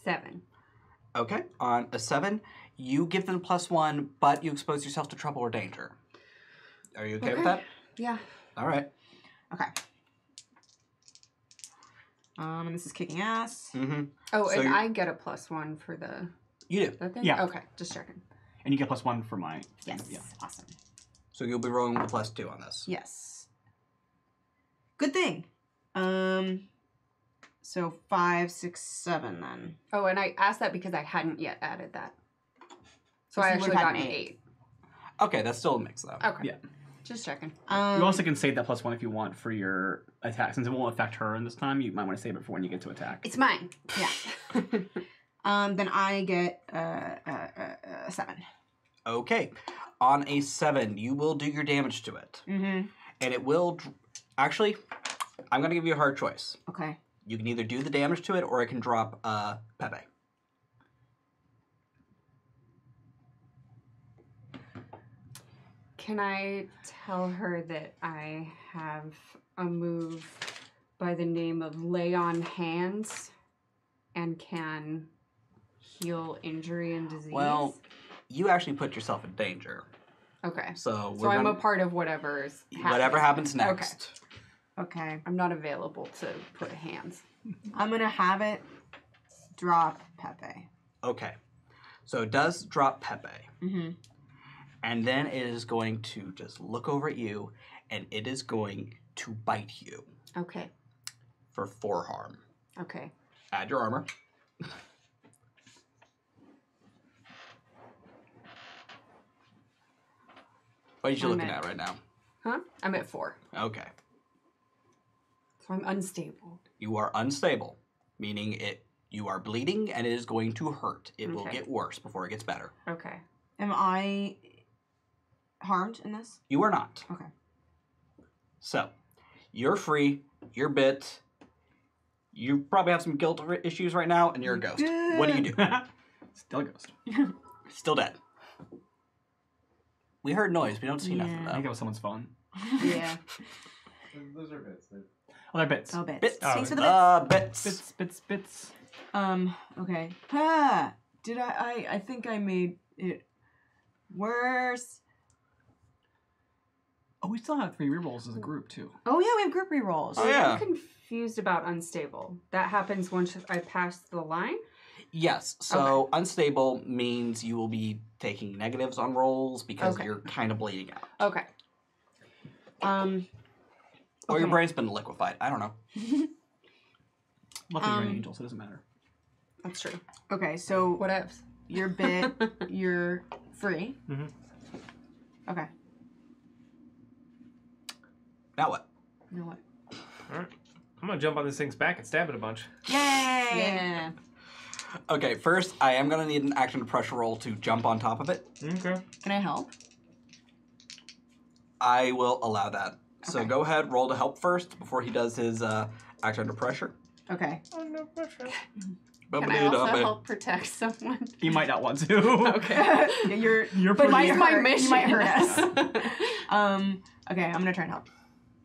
Speaker 4: 7.
Speaker 2: Okay. On a 7, you give them +1, but you expose yourself to trouble or danger. Are you okay with that?
Speaker 4: Yeah.
Speaker 2: All right.
Speaker 1: Okay. And this is kicking ass.
Speaker 2: Mm-hmm.
Speaker 4: Oh,
Speaker 2: So
Speaker 4: and
Speaker 2: you're-
Speaker 4: I get a +1 for the
Speaker 2: You do.
Speaker 4: that thing?
Speaker 5: Yeah.
Speaker 4: Okay, just checking.
Speaker 5: And you get +1 for my.
Speaker 1: Yes.
Speaker 5: Yeah.
Speaker 1: Awesome.
Speaker 2: So you'll be rolling with +2 on this.
Speaker 1: Yes. Good thing. So 5, 6, 7 then.
Speaker 4: Oh, and I asked that because I hadn't yet added that. So I
Speaker 1: you
Speaker 4: actually
Speaker 1: would've had
Speaker 4: got
Speaker 1: an
Speaker 4: an
Speaker 1: 8.
Speaker 4: 8.
Speaker 2: Okay, that's still a mix though.
Speaker 4: Okay.
Speaker 5: Yeah.
Speaker 4: Just checking.
Speaker 5: You also can save that +1 if you want for your attack. Since it won't affect her in this time, you might want to save it for when you get to attack.
Speaker 4: It's mine.
Speaker 1: Yeah. Then I get 7.
Speaker 2: Okay. On a 7, you will do your damage to it.
Speaker 1: Mm-hmm.
Speaker 2: And it will... Actually, I'm going to give you a hard choice.
Speaker 1: Okay.
Speaker 2: You can either do the damage to it, or it can drop Pepe.
Speaker 4: Can I tell her that I have a move by the name of Lay on Hands and can heal injury and disease?
Speaker 2: Well, you actually put yourself in danger.
Speaker 4: Okay.
Speaker 2: So
Speaker 4: So I'm a part of whatever's happening.
Speaker 2: whatever happens next.
Speaker 1: Okay.
Speaker 4: I'm not available to put hands.
Speaker 1: I'm gonna have it drop Pepe.
Speaker 2: Okay. So it does drop Pepe.
Speaker 1: Mm-hmm.
Speaker 2: And then it is going to just look over at you, and it is going to bite you
Speaker 4: Okay.
Speaker 2: for 4 harm.
Speaker 4: Okay.
Speaker 2: Add your armor. What are you looking at right now?
Speaker 4: Huh? I'm at 4.
Speaker 2: Okay.
Speaker 4: So I'm unstable.
Speaker 2: You are unstable, meaning you are bleeding and it is going to hurt. It will
Speaker 4: Okay.
Speaker 2: get worse before it gets better.
Speaker 4: Okay.
Speaker 1: Am I harmed in this?
Speaker 2: You are not.
Speaker 1: Okay.
Speaker 2: So, you're free, you're bit, you probably have some guilt issues right now, and you're a ghost. What do you do?
Speaker 5: Still a ghost.
Speaker 2: Still dead. We heard noise, we don't see nothing
Speaker 5: I
Speaker 2: though.
Speaker 5: think that was someone's phone.
Speaker 1: Yeah.
Speaker 3: Those are bits.
Speaker 5: Oh, they're bits.
Speaker 1: Oh, bits.
Speaker 2: Bits.
Speaker 1: Thanks for the bits.
Speaker 2: Bits.
Speaker 5: Bits.
Speaker 1: Okay. Ah, did I think I made it worse.
Speaker 5: Oh, we still have 3 rerolls as a group, too.
Speaker 1: Oh yeah, we have group rerolls.
Speaker 2: Oh, yeah.
Speaker 4: I'm confused about unstable. That happens once I pass the line?
Speaker 2: Yes, so unstable means you will be taking negatives on rolls because you're kind of bleeding out.
Speaker 4: Okay.
Speaker 2: Or your brain's been liquefied. I don't know.
Speaker 5: Luckily, you're an angel, so it doesn't matter.
Speaker 4: That's true.
Speaker 1: Okay, so
Speaker 4: What else?
Speaker 1: you're bit, you're free.
Speaker 3: Mhm.
Speaker 1: Okay.
Speaker 2: Now what?
Speaker 1: You know what?
Speaker 3: All right. I'm gonna jump on this thing's back and stab it a bunch.
Speaker 1: Yay!
Speaker 4: Yeah.
Speaker 2: Okay, first, I am going to need an action to pressure roll to jump on top of it.
Speaker 3: Okay.
Speaker 1: Can I help?
Speaker 2: I will allow that. So
Speaker 1: Okay.
Speaker 2: go ahead, roll to help first before he does his action under pressure.
Speaker 1: Okay.
Speaker 3: Under pressure.
Speaker 4: Can I also help protect someone?
Speaker 5: You might not want to.
Speaker 4: Okay.
Speaker 1: You're
Speaker 5: But
Speaker 1: might
Speaker 4: It's my
Speaker 1: hurt-
Speaker 4: mission.
Speaker 1: You might hurt us. Okay, I'm gonna try and help.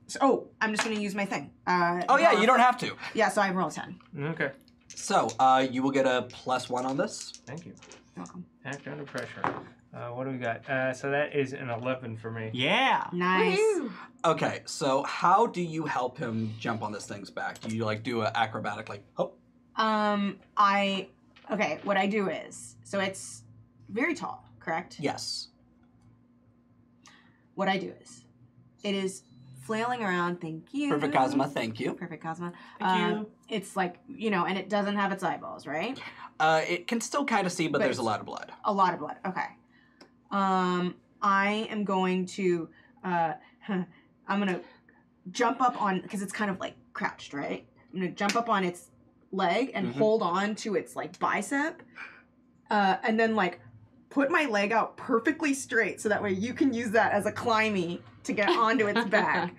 Speaker 1: So, I'm just gonna use my thing.
Speaker 2: Oh, yeah, you don't have to.
Speaker 1: Yeah, so I roll 10.
Speaker 3: Okay.
Speaker 2: So, you will get a +1 on this.
Speaker 3: Thank you.
Speaker 1: You're welcome.
Speaker 3: Act under pressure. What do we got? So that is an 11 for me.
Speaker 5: Yeah.
Speaker 1: Nice.
Speaker 4: Woohoo.
Speaker 2: Okay, so how do you help him jump on this thing's back? Do you, like, do an acrobatic, like, hop?
Speaker 1: Okay, what I do is, so it's very tall, correct?
Speaker 2: Yes.
Speaker 1: What I do is, it is flailing around, thank you.
Speaker 2: Perfect Cosma, thank you.
Speaker 1: Perfect Cosma.
Speaker 5: Thank you.
Speaker 1: It's like, and it doesn't have its eyeballs, right?
Speaker 2: It can still kind of see, but there's a
Speaker 1: it's-
Speaker 2: lot of blood.
Speaker 1: A lot of blood, okay. I am going to, I'm gonna jump up on, because it's kind of like crouched, right? I'm gonna jump up on its leg and hold on to its like bicep, and then like put my leg out perfectly straight so that way you can use that as a climby to get onto its back.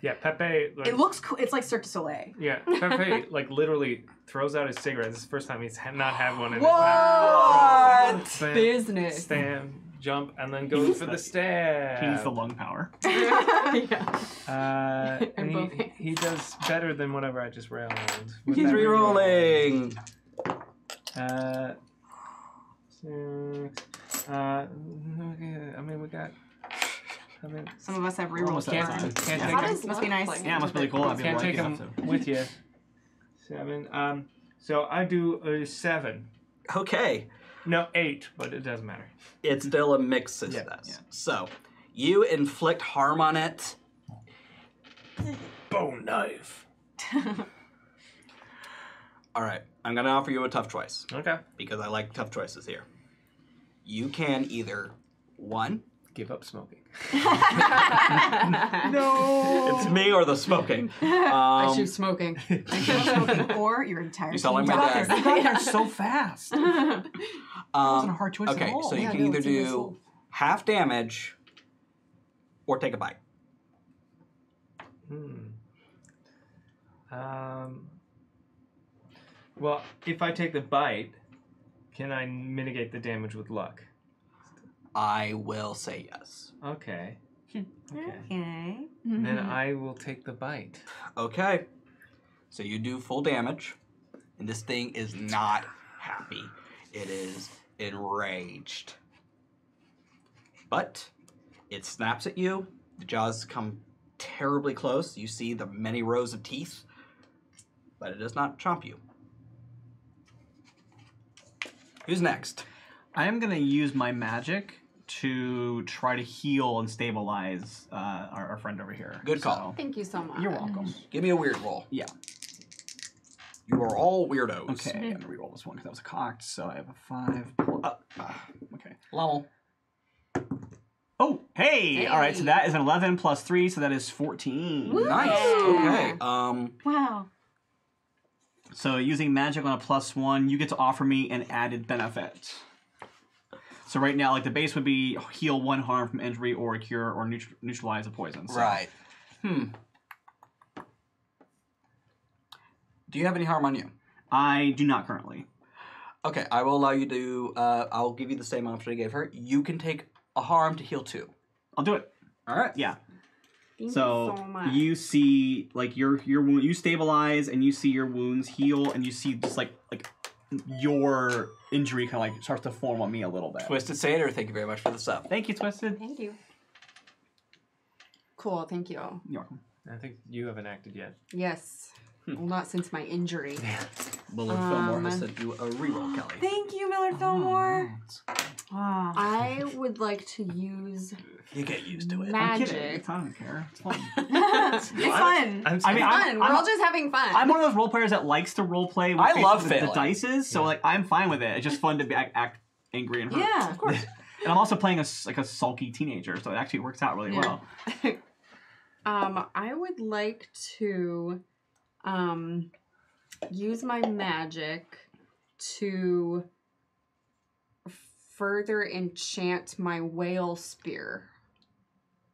Speaker 3: Yeah, Pepe. Like,
Speaker 1: It looks cool. It's like Cirque du Soleil.
Speaker 3: yeah, Pepe like literally throws out his cigarette. This is the first time he's not had one in his
Speaker 1: Whoa!
Speaker 3: mouth.
Speaker 2: What?
Speaker 3: Stand,
Speaker 4: Business.
Speaker 3: stand, jump, and then goes for the stab.
Speaker 5: He needs the lung power.
Speaker 1: Yeah.
Speaker 3: And
Speaker 4: both
Speaker 3: he does better than whatever I just rolled. What's
Speaker 2: He's
Speaker 3: that
Speaker 2: re-rolling.
Speaker 3: I mean, we got. I mean,
Speaker 1: Some of us have rerolls.
Speaker 5: Almost
Speaker 3: can't,
Speaker 5: that time.
Speaker 3: can't
Speaker 5: Yeah.
Speaker 3: take
Speaker 4: How
Speaker 3: him.
Speaker 4: does
Speaker 1: Must be nice.
Speaker 4: luck
Speaker 5: Yeah, it must be really cool.
Speaker 3: Can't take him with you. 7. So I do a 7.
Speaker 2: Okay.
Speaker 3: No, 8, but it doesn't matter.
Speaker 2: It's still a mixed
Speaker 3: Yeah.
Speaker 2: success.
Speaker 5: Yeah.
Speaker 2: So, you inflict harm on it.
Speaker 3: Bone knife.
Speaker 2: All right, I'm gonna offer you a tough choice
Speaker 3: Okay.
Speaker 2: because I like tough choices here. You can either one,
Speaker 3: Give up smoking.
Speaker 6: No.
Speaker 2: it's me or the smoking.
Speaker 4: I choose smoking.
Speaker 1: Or your entire
Speaker 2: You sound like
Speaker 1: team
Speaker 2: my
Speaker 1: dies.
Speaker 2: dad.
Speaker 5: You got there so fast. That wasn't a hard choice
Speaker 2: okay,
Speaker 5: at all.
Speaker 2: so you
Speaker 4: Yeah,
Speaker 2: can
Speaker 4: no,
Speaker 2: either
Speaker 4: it's in my
Speaker 2: do
Speaker 4: soul.
Speaker 2: half damage or take a bite.
Speaker 3: Well, if I take the bite, can I mitigate the damage with luck?
Speaker 2: I will say yes.
Speaker 3: Okay. Okay.
Speaker 1: Okay.
Speaker 3: Then I will take the bite.
Speaker 2: Okay. So you do full damage, and this thing is not happy. It is enraged. But it snaps at you. The jaws come terribly close. You see the many rows of teeth, but it does not chomp you. Who's next?
Speaker 5: I am gonna use my magic to try to heal and stabilize our friend over here.
Speaker 2: Good call.
Speaker 4: Thank you so much.
Speaker 5: You're welcome.
Speaker 2: Give me a weird roll.
Speaker 5: Yeah.
Speaker 2: You are all weirdos.
Speaker 5: Okay, I'm gonna reroll this one because that was cocked. So I have a 5. Okay.
Speaker 2: Level.
Speaker 5: Oh, hey!
Speaker 4: Hey.
Speaker 5: All right, so that is an 11 plus 3, so that is 14.
Speaker 2: Nice. Okay.
Speaker 1: Wow.
Speaker 5: So using magic on a +1, you get to offer me an added benefit. So right now, like the base would be heal 1 harm from injury or cure or neutralize a poison. So.
Speaker 2: Right. Do you have any harm on you?
Speaker 5: I do not currently.
Speaker 2: Okay, I will allow you to. I'll give you the same option I gave her. You can take a harm to heal 2.
Speaker 5: I'll do it.
Speaker 2: All right.
Speaker 5: Yeah.
Speaker 4: Thank
Speaker 5: So
Speaker 4: you so much.
Speaker 5: you see, like your wound, you stabilize, and you see your wounds heal, and you see just like your injury kind of like starts to form on me a little bit.
Speaker 2: Twisted Satyr, thank you very much for the sub.
Speaker 5: Thank you, Twisted.
Speaker 4: Thank you. Cool, thank you.
Speaker 5: You're welcome.
Speaker 3: I think you haven't acted yet.
Speaker 4: Yes. Well, not since my injury.
Speaker 2: Willard Fillmore has sent you a reroll, Kelly.
Speaker 1: Thank you, Millard Fillmore. Wow.
Speaker 4: I would like to use
Speaker 2: You get used to it.
Speaker 5: I'm kidding.
Speaker 4: magic.
Speaker 5: I don't care. It's fun.
Speaker 1: It's fun.
Speaker 3: I'm
Speaker 5: I mean,
Speaker 4: Fun. We're all just having fun.
Speaker 5: I'm one of those role players that likes to role play. With
Speaker 2: I love
Speaker 5: the
Speaker 2: failing.
Speaker 5: dices, so like I'm fine with it. It's just fun to be, act angry and hurt.
Speaker 1: Yeah, of course.
Speaker 5: And I'm also playing a sulky teenager, so it actually works out really well.
Speaker 4: I would like to use my magic to further enchant my whale spear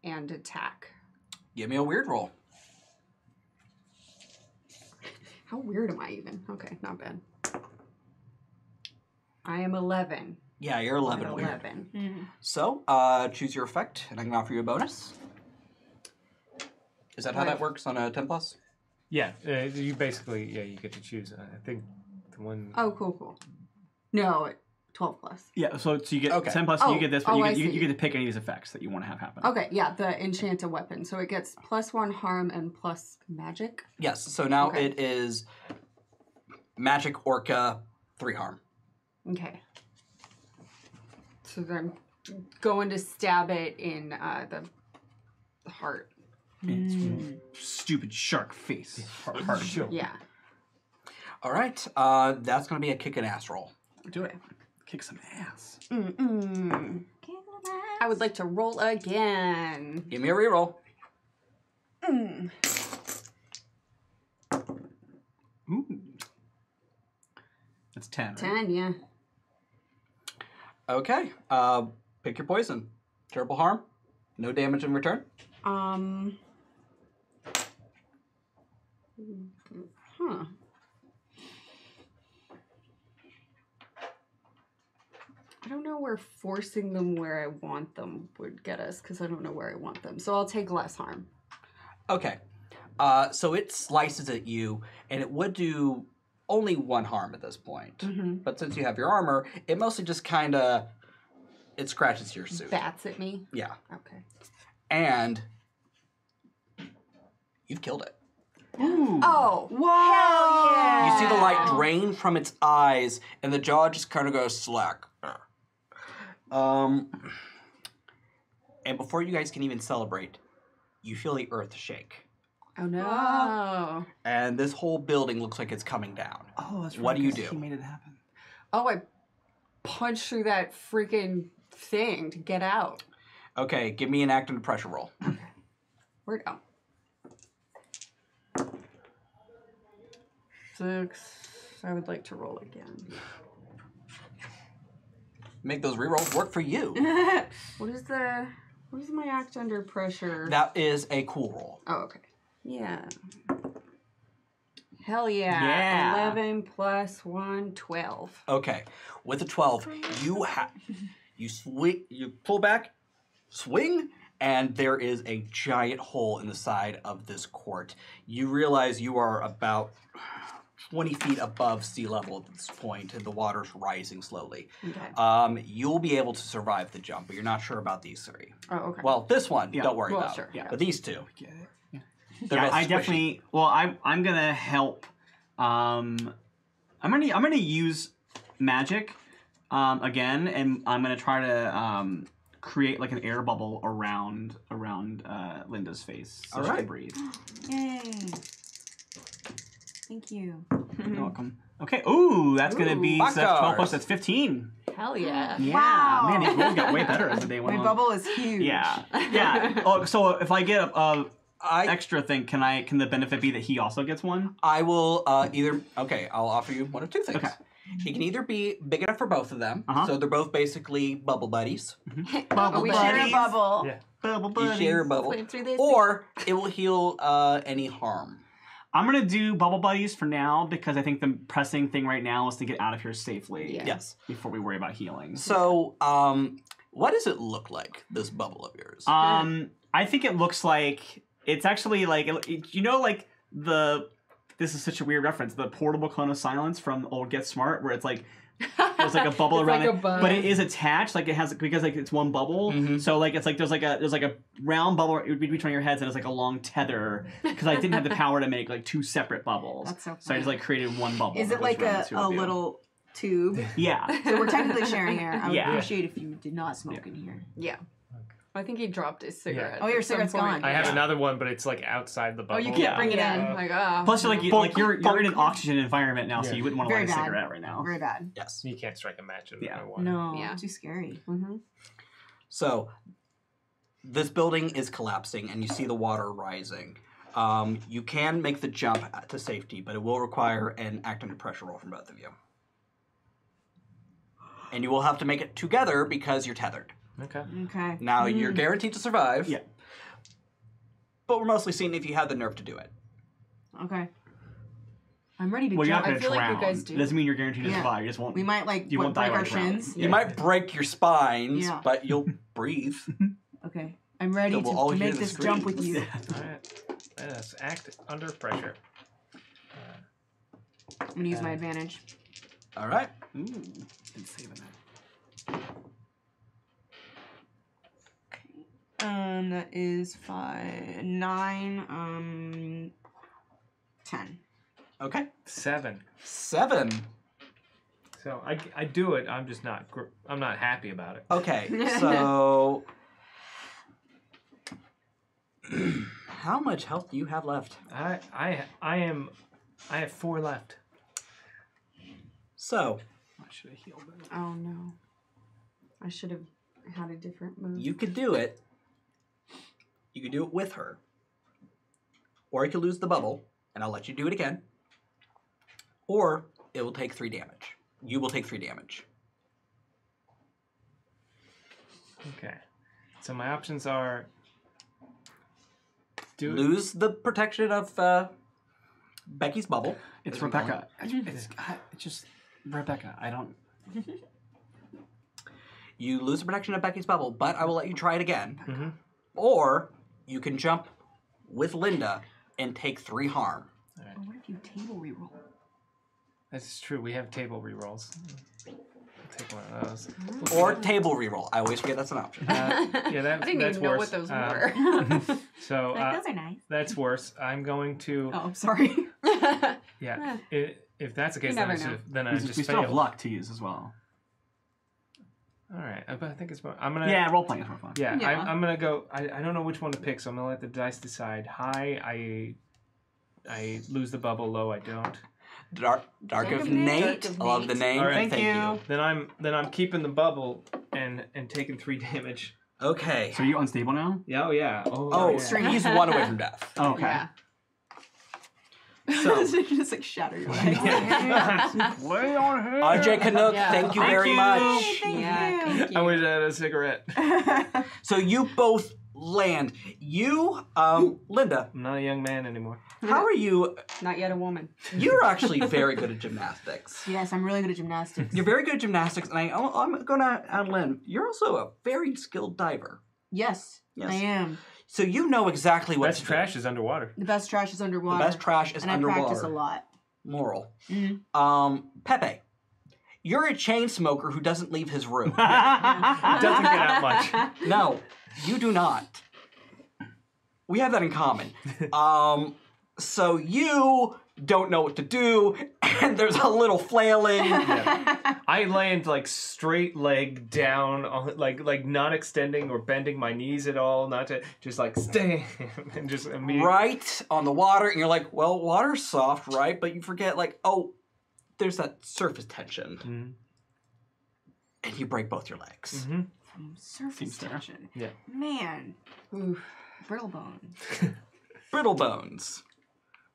Speaker 4: and attack.
Speaker 2: Give me a weird roll.
Speaker 4: How weird am I even? Okay, not bad. I am 11.
Speaker 2: Yeah, you're 11
Speaker 4: I'm
Speaker 2: weird.
Speaker 4: 11.
Speaker 2: So, choose your effect, and I can offer you a bonus. Is that how that works on a 10 plus?
Speaker 3: Yeah, you basically, you get to choose. I think the one.
Speaker 4: Oh, cool. No, 12 plus.
Speaker 5: Yeah, so you get
Speaker 2: Okay.
Speaker 5: 10 plus,
Speaker 4: Oh,
Speaker 5: you get this, but
Speaker 4: oh,
Speaker 5: you
Speaker 4: I
Speaker 5: get
Speaker 4: see.
Speaker 5: to pick any of these effects that you want to have happen.
Speaker 4: Okay, yeah, the enchanted weapon. So it gets +1 harm and plus magic.
Speaker 2: Yes, so now
Speaker 4: Okay.
Speaker 2: it is Magic Orca 3 harm.
Speaker 4: Okay. So then I'm going to stab it in the heart.
Speaker 5: Stupid shark face. Hard.
Speaker 3: Sure.
Speaker 4: Yeah.
Speaker 2: All right, that's going to be a kick and ass roll.
Speaker 5: Do it. Kick some ass.
Speaker 4: I would like to roll again.
Speaker 2: Give me a reroll.
Speaker 5: Ooh. That's 10. Right?
Speaker 4: 10, yeah.
Speaker 2: Okay, pick your poison. Terrible harm, no damage in return.
Speaker 4: Huh. I don't know where forcing them where I want them would get us, because I don't know where I want them. So I'll take less harm.
Speaker 2: Okay, so it slices at you, and it would do only 1 harm at this point. But since you have your armor, it mostly just kind of, it scratches your suit.
Speaker 4: Bats at me?
Speaker 2: Yeah,
Speaker 4: Okay.
Speaker 2: and you've killed it.
Speaker 5: Ooh.
Speaker 4: Oh,
Speaker 1: Wow.
Speaker 4: hell yeah!
Speaker 2: You see the light drain from its eyes, and the jaw just kind of goes slack. And before you guys can even celebrate, you feel the earth shake.
Speaker 4: Oh no.
Speaker 2: and this whole building looks like it's coming down.
Speaker 5: Oh, that's right.
Speaker 2: What do you
Speaker 5: 'cause
Speaker 2: do?
Speaker 5: He made it happen.
Speaker 4: Oh, I punched through that freaking thing to get out.
Speaker 2: Okay, give me an act under pressure roll.
Speaker 4: Where'd oh. 6. I would like to roll again.
Speaker 2: Make those rerolls work for you.
Speaker 4: What is my act under pressure?
Speaker 2: That is a cool roll.
Speaker 4: Oh, okay. Yeah. Hell yeah.
Speaker 5: Yeah.
Speaker 4: 11 plus 1, 12.
Speaker 2: Okay, with a 12, you swing, you pull back, swing, and there is a giant hole in the side of this court. You realize you are about 20 feet above sea level at this point, and the water's rising slowly.
Speaker 4: Okay.
Speaker 2: You'll be able to survive the jump, but you're not sure about these 3.
Speaker 4: Oh, okay.
Speaker 2: Well, this one,
Speaker 5: Yeah.
Speaker 2: don't worry
Speaker 4: Well,
Speaker 2: about.
Speaker 4: sure, yeah.
Speaker 2: But these 2,
Speaker 5: Get it? Yeah.
Speaker 2: they're both
Speaker 5: I
Speaker 2: squishy.
Speaker 5: definitely. Well, I'm gonna help. I'm gonna use magic again, and I'm gonna try to create like an air bubble around Linda's face so
Speaker 2: All
Speaker 5: she
Speaker 2: right.
Speaker 5: can breathe.
Speaker 1: Yay. Thank you.
Speaker 5: You're welcome. Okay. Ooh, that's gonna be
Speaker 2: Rock
Speaker 5: so that's 12 plus.
Speaker 2: stars.
Speaker 5: That's 15.
Speaker 4: Hell yeah.
Speaker 5: Yeah.
Speaker 1: Wow.
Speaker 5: Man, these rolls got way better as the day went
Speaker 1: My
Speaker 5: on.
Speaker 1: bubble is huge.
Speaker 5: Yeah. Yeah. Oh, so if I get a
Speaker 2: I
Speaker 5: extra thing, can the benefit be that he also gets one?
Speaker 2: I will either. Okay, I'll offer you one of 2 things.
Speaker 5: Okay.
Speaker 2: It can either be big enough for both of them,
Speaker 5: Uh-huh.
Speaker 2: so they're both basically bubble buddies.
Speaker 5: Bubble
Speaker 1: We share a
Speaker 5: buddies.
Speaker 1: bubble.
Speaker 3: Yeah.
Speaker 5: Bubble
Speaker 2: You
Speaker 5: buddies.
Speaker 2: share a bubble,
Speaker 4: Swim through this
Speaker 2: or it will heal any harm.
Speaker 5: I'm gonna do bubble buddies for now because I think the pressing thing right now is to get out of here safely.
Speaker 4: Yeah.
Speaker 2: Yes.
Speaker 5: Before we worry about healing.
Speaker 2: So, what does it look like? This bubble of yours?
Speaker 5: I think it looks like it's actually like you know like this is such a weird reference, the portable cone of silence from old Get Smart, where it's like there's like a bubble
Speaker 4: It's
Speaker 5: around
Speaker 4: like
Speaker 5: it,
Speaker 4: a buzz.
Speaker 5: but it is attached. Like it has because like it's one bubble,
Speaker 2: Mhm.
Speaker 5: so like it's like there's like a round bubble between your heads, and it's like a long tether. Because I didn't have the power to make like 2 separate bubbles,
Speaker 1: That's so
Speaker 5: so I
Speaker 1: funny.
Speaker 5: just like created one bubble.
Speaker 1: Is
Speaker 5: that
Speaker 1: it
Speaker 5: goes
Speaker 1: like
Speaker 5: around the two
Speaker 1: a
Speaker 5: of you.
Speaker 1: little tube?
Speaker 5: Yeah.
Speaker 1: So we're technically sharing air. I would
Speaker 5: Yeah.
Speaker 1: appreciate if you did not smoke in here.
Speaker 4: Yeah. I think he dropped his cigarette.
Speaker 1: Oh, your
Speaker 4: at some
Speaker 1: cigarette's
Speaker 4: point.
Speaker 1: gone.
Speaker 3: I have
Speaker 5: Yeah.
Speaker 3: another one, but it's like outside the
Speaker 4: Oh,
Speaker 3: bubble.
Speaker 4: you can't
Speaker 5: Yeah.
Speaker 4: bring it in.
Speaker 3: Yeah.
Speaker 4: Like, ah.
Speaker 5: Plus, you're you're in an oxygen environment now, so
Speaker 3: Yeah.
Speaker 5: you wouldn't want to
Speaker 1: Very
Speaker 5: light a
Speaker 1: bad.
Speaker 5: cigarette right now.
Speaker 1: Very bad.
Speaker 2: Yes.
Speaker 3: You can't strike a match in
Speaker 5: Yeah.
Speaker 3: water.
Speaker 1: No,
Speaker 4: Yeah.
Speaker 1: too scary.
Speaker 4: Mm-hmm.
Speaker 2: So, this building is collapsing, and you see the water rising. You can make the jump to safety, but it will require an act under pressure roll from both of you. And you will have to make it together because you're tethered.
Speaker 3: Okay.
Speaker 1: Okay.
Speaker 2: Now, you're guaranteed to survive.
Speaker 5: Yeah.
Speaker 2: But we're mostly seeing if you have the nerve to do it.
Speaker 1: Okay. I'm ready to
Speaker 5: Well, you're not
Speaker 1: jump.
Speaker 5: going to
Speaker 4: feel like
Speaker 5: drown.
Speaker 4: you guys do.
Speaker 5: Doesn't mean you're guaranteed to
Speaker 1: Yeah.
Speaker 5: survive. You just won't.
Speaker 1: We might like
Speaker 5: You won't die
Speaker 1: break our
Speaker 5: by drowning.
Speaker 1: shins.
Speaker 5: Yeah.
Speaker 2: You might break your spines,
Speaker 1: Yeah.
Speaker 2: but you'll breathe.
Speaker 1: Okay. I'm ready
Speaker 2: So we'll all
Speaker 1: to
Speaker 2: hear
Speaker 1: make
Speaker 2: the
Speaker 1: this jump
Speaker 2: screams.
Speaker 1: with you.
Speaker 3: All right. Let's act under pressure.
Speaker 1: I'm gonna use my advantage.
Speaker 2: All right.
Speaker 5: Ooh, been saving that.
Speaker 1: That is 5, 9, 10.
Speaker 2: Okay.
Speaker 3: 7.
Speaker 2: 7.
Speaker 3: So I do it. I'm just not. I'm not happy about it.
Speaker 2: Okay. So, how much health do you have left?
Speaker 3: I have 4 left.
Speaker 2: So,
Speaker 5: I should have healed it.
Speaker 4: Oh no. I should have had a different move.
Speaker 2: you could do it. You could do it with her. Or you could lose the bubble, and I'll let you do it again. Or it will take 3 damage. You will take 3 damage.
Speaker 3: Okay. So my options are
Speaker 2: Lose the protection of Becky's bubble.
Speaker 5: It's
Speaker 2: Isn't
Speaker 5: Rebecca. It's just Rebecca. I don't.
Speaker 2: You lose the protection of Becky's bubble, but I will let you try it again.
Speaker 3: Mhm.
Speaker 2: Or you can jump with Linda and take 3 harm.
Speaker 1: Oh, what if you table reroll?
Speaker 3: That's true. We have table rerolls. I'll take one of those.
Speaker 2: Or table reroll. I always forget that's an option.
Speaker 3: Yeah, that,
Speaker 4: I didn't
Speaker 3: that's
Speaker 4: even know
Speaker 3: worse.
Speaker 4: what those
Speaker 3: were. So
Speaker 1: Like, those are nice.
Speaker 3: that's worse. I'm going to.
Speaker 1: Oh, I'm sorry.
Speaker 3: Yeah. If that's the case,
Speaker 4: You
Speaker 3: then I,
Speaker 4: never know.
Speaker 3: then I
Speaker 5: We
Speaker 3: just
Speaker 5: still have
Speaker 3: failed.
Speaker 5: luck to use as well.
Speaker 3: All right. I think it's. I'm gonna.
Speaker 5: Yeah, role playing is more fun.
Speaker 3: Yeah.
Speaker 1: Yeah.
Speaker 3: I'm gonna go. I don't know which one to pick, so I'm gonna let the dice decide. High. I lose the bubble. Low, I don't.
Speaker 2: Dark of Nate. I love the name.
Speaker 3: All right,
Speaker 5: Thank you.
Speaker 3: Then I'm keeping the bubble and taking 3 damage.
Speaker 2: Okay.
Speaker 5: So are you unstable now?
Speaker 3: Yeah, oh yeah.
Speaker 2: Oh,
Speaker 3: yeah.
Speaker 2: he's 1 away from death.
Speaker 5: Oh, okay.
Speaker 4: Yeah.
Speaker 2: So,
Speaker 1: You just like shatter your leg.
Speaker 5: Lay on him.
Speaker 2: RJ Canuck,
Speaker 4: Yeah.
Speaker 2: thank you
Speaker 5: Thank
Speaker 2: very
Speaker 5: you.
Speaker 2: much.
Speaker 4: Yeah, thank you.
Speaker 3: I wish I had a cigarette.
Speaker 2: So you both land. You, Linda,
Speaker 3: I'm not a young man anymore.
Speaker 2: how are you?
Speaker 4: Not yet a woman.
Speaker 2: You're actually very good at gymnastics.
Speaker 1: Yes, I'm really good at gymnastics.
Speaker 2: You're very good at gymnastics, and I'm gonna add Lynn. You're also a very skilled diver.
Speaker 1: Yes,
Speaker 2: Yes.
Speaker 1: I am.
Speaker 2: So you know exactly what
Speaker 3: Best trash is underwater.
Speaker 1: The best trash is underwater.
Speaker 2: The best trash is
Speaker 1: and
Speaker 2: underwater.
Speaker 1: I practice a lot.
Speaker 2: Moral.
Speaker 1: Mhm.
Speaker 2: Pepe, you're a chain smoker who doesn't leave his room.
Speaker 3: Doesn't get out much.
Speaker 2: No, you do not. We have that in common. So you don't know what to do, and there's a little flailing.
Speaker 3: I land like straight leg down, like not extending or bending my knees at all, not to just like stay and just immediately.
Speaker 2: Right on the water, and you're like, well, water's soft, right? But you forget, like, oh, there's that surface tension.
Speaker 3: Mhm.
Speaker 2: And you break both your legs.
Speaker 3: Mm-hmm.
Speaker 1: Surface
Speaker 5: Seems fair.
Speaker 1: tension.
Speaker 3: Yeah.
Speaker 1: Man.
Speaker 4: Oof.
Speaker 1: Brittle bones.
Speaker 2: Brittle bones.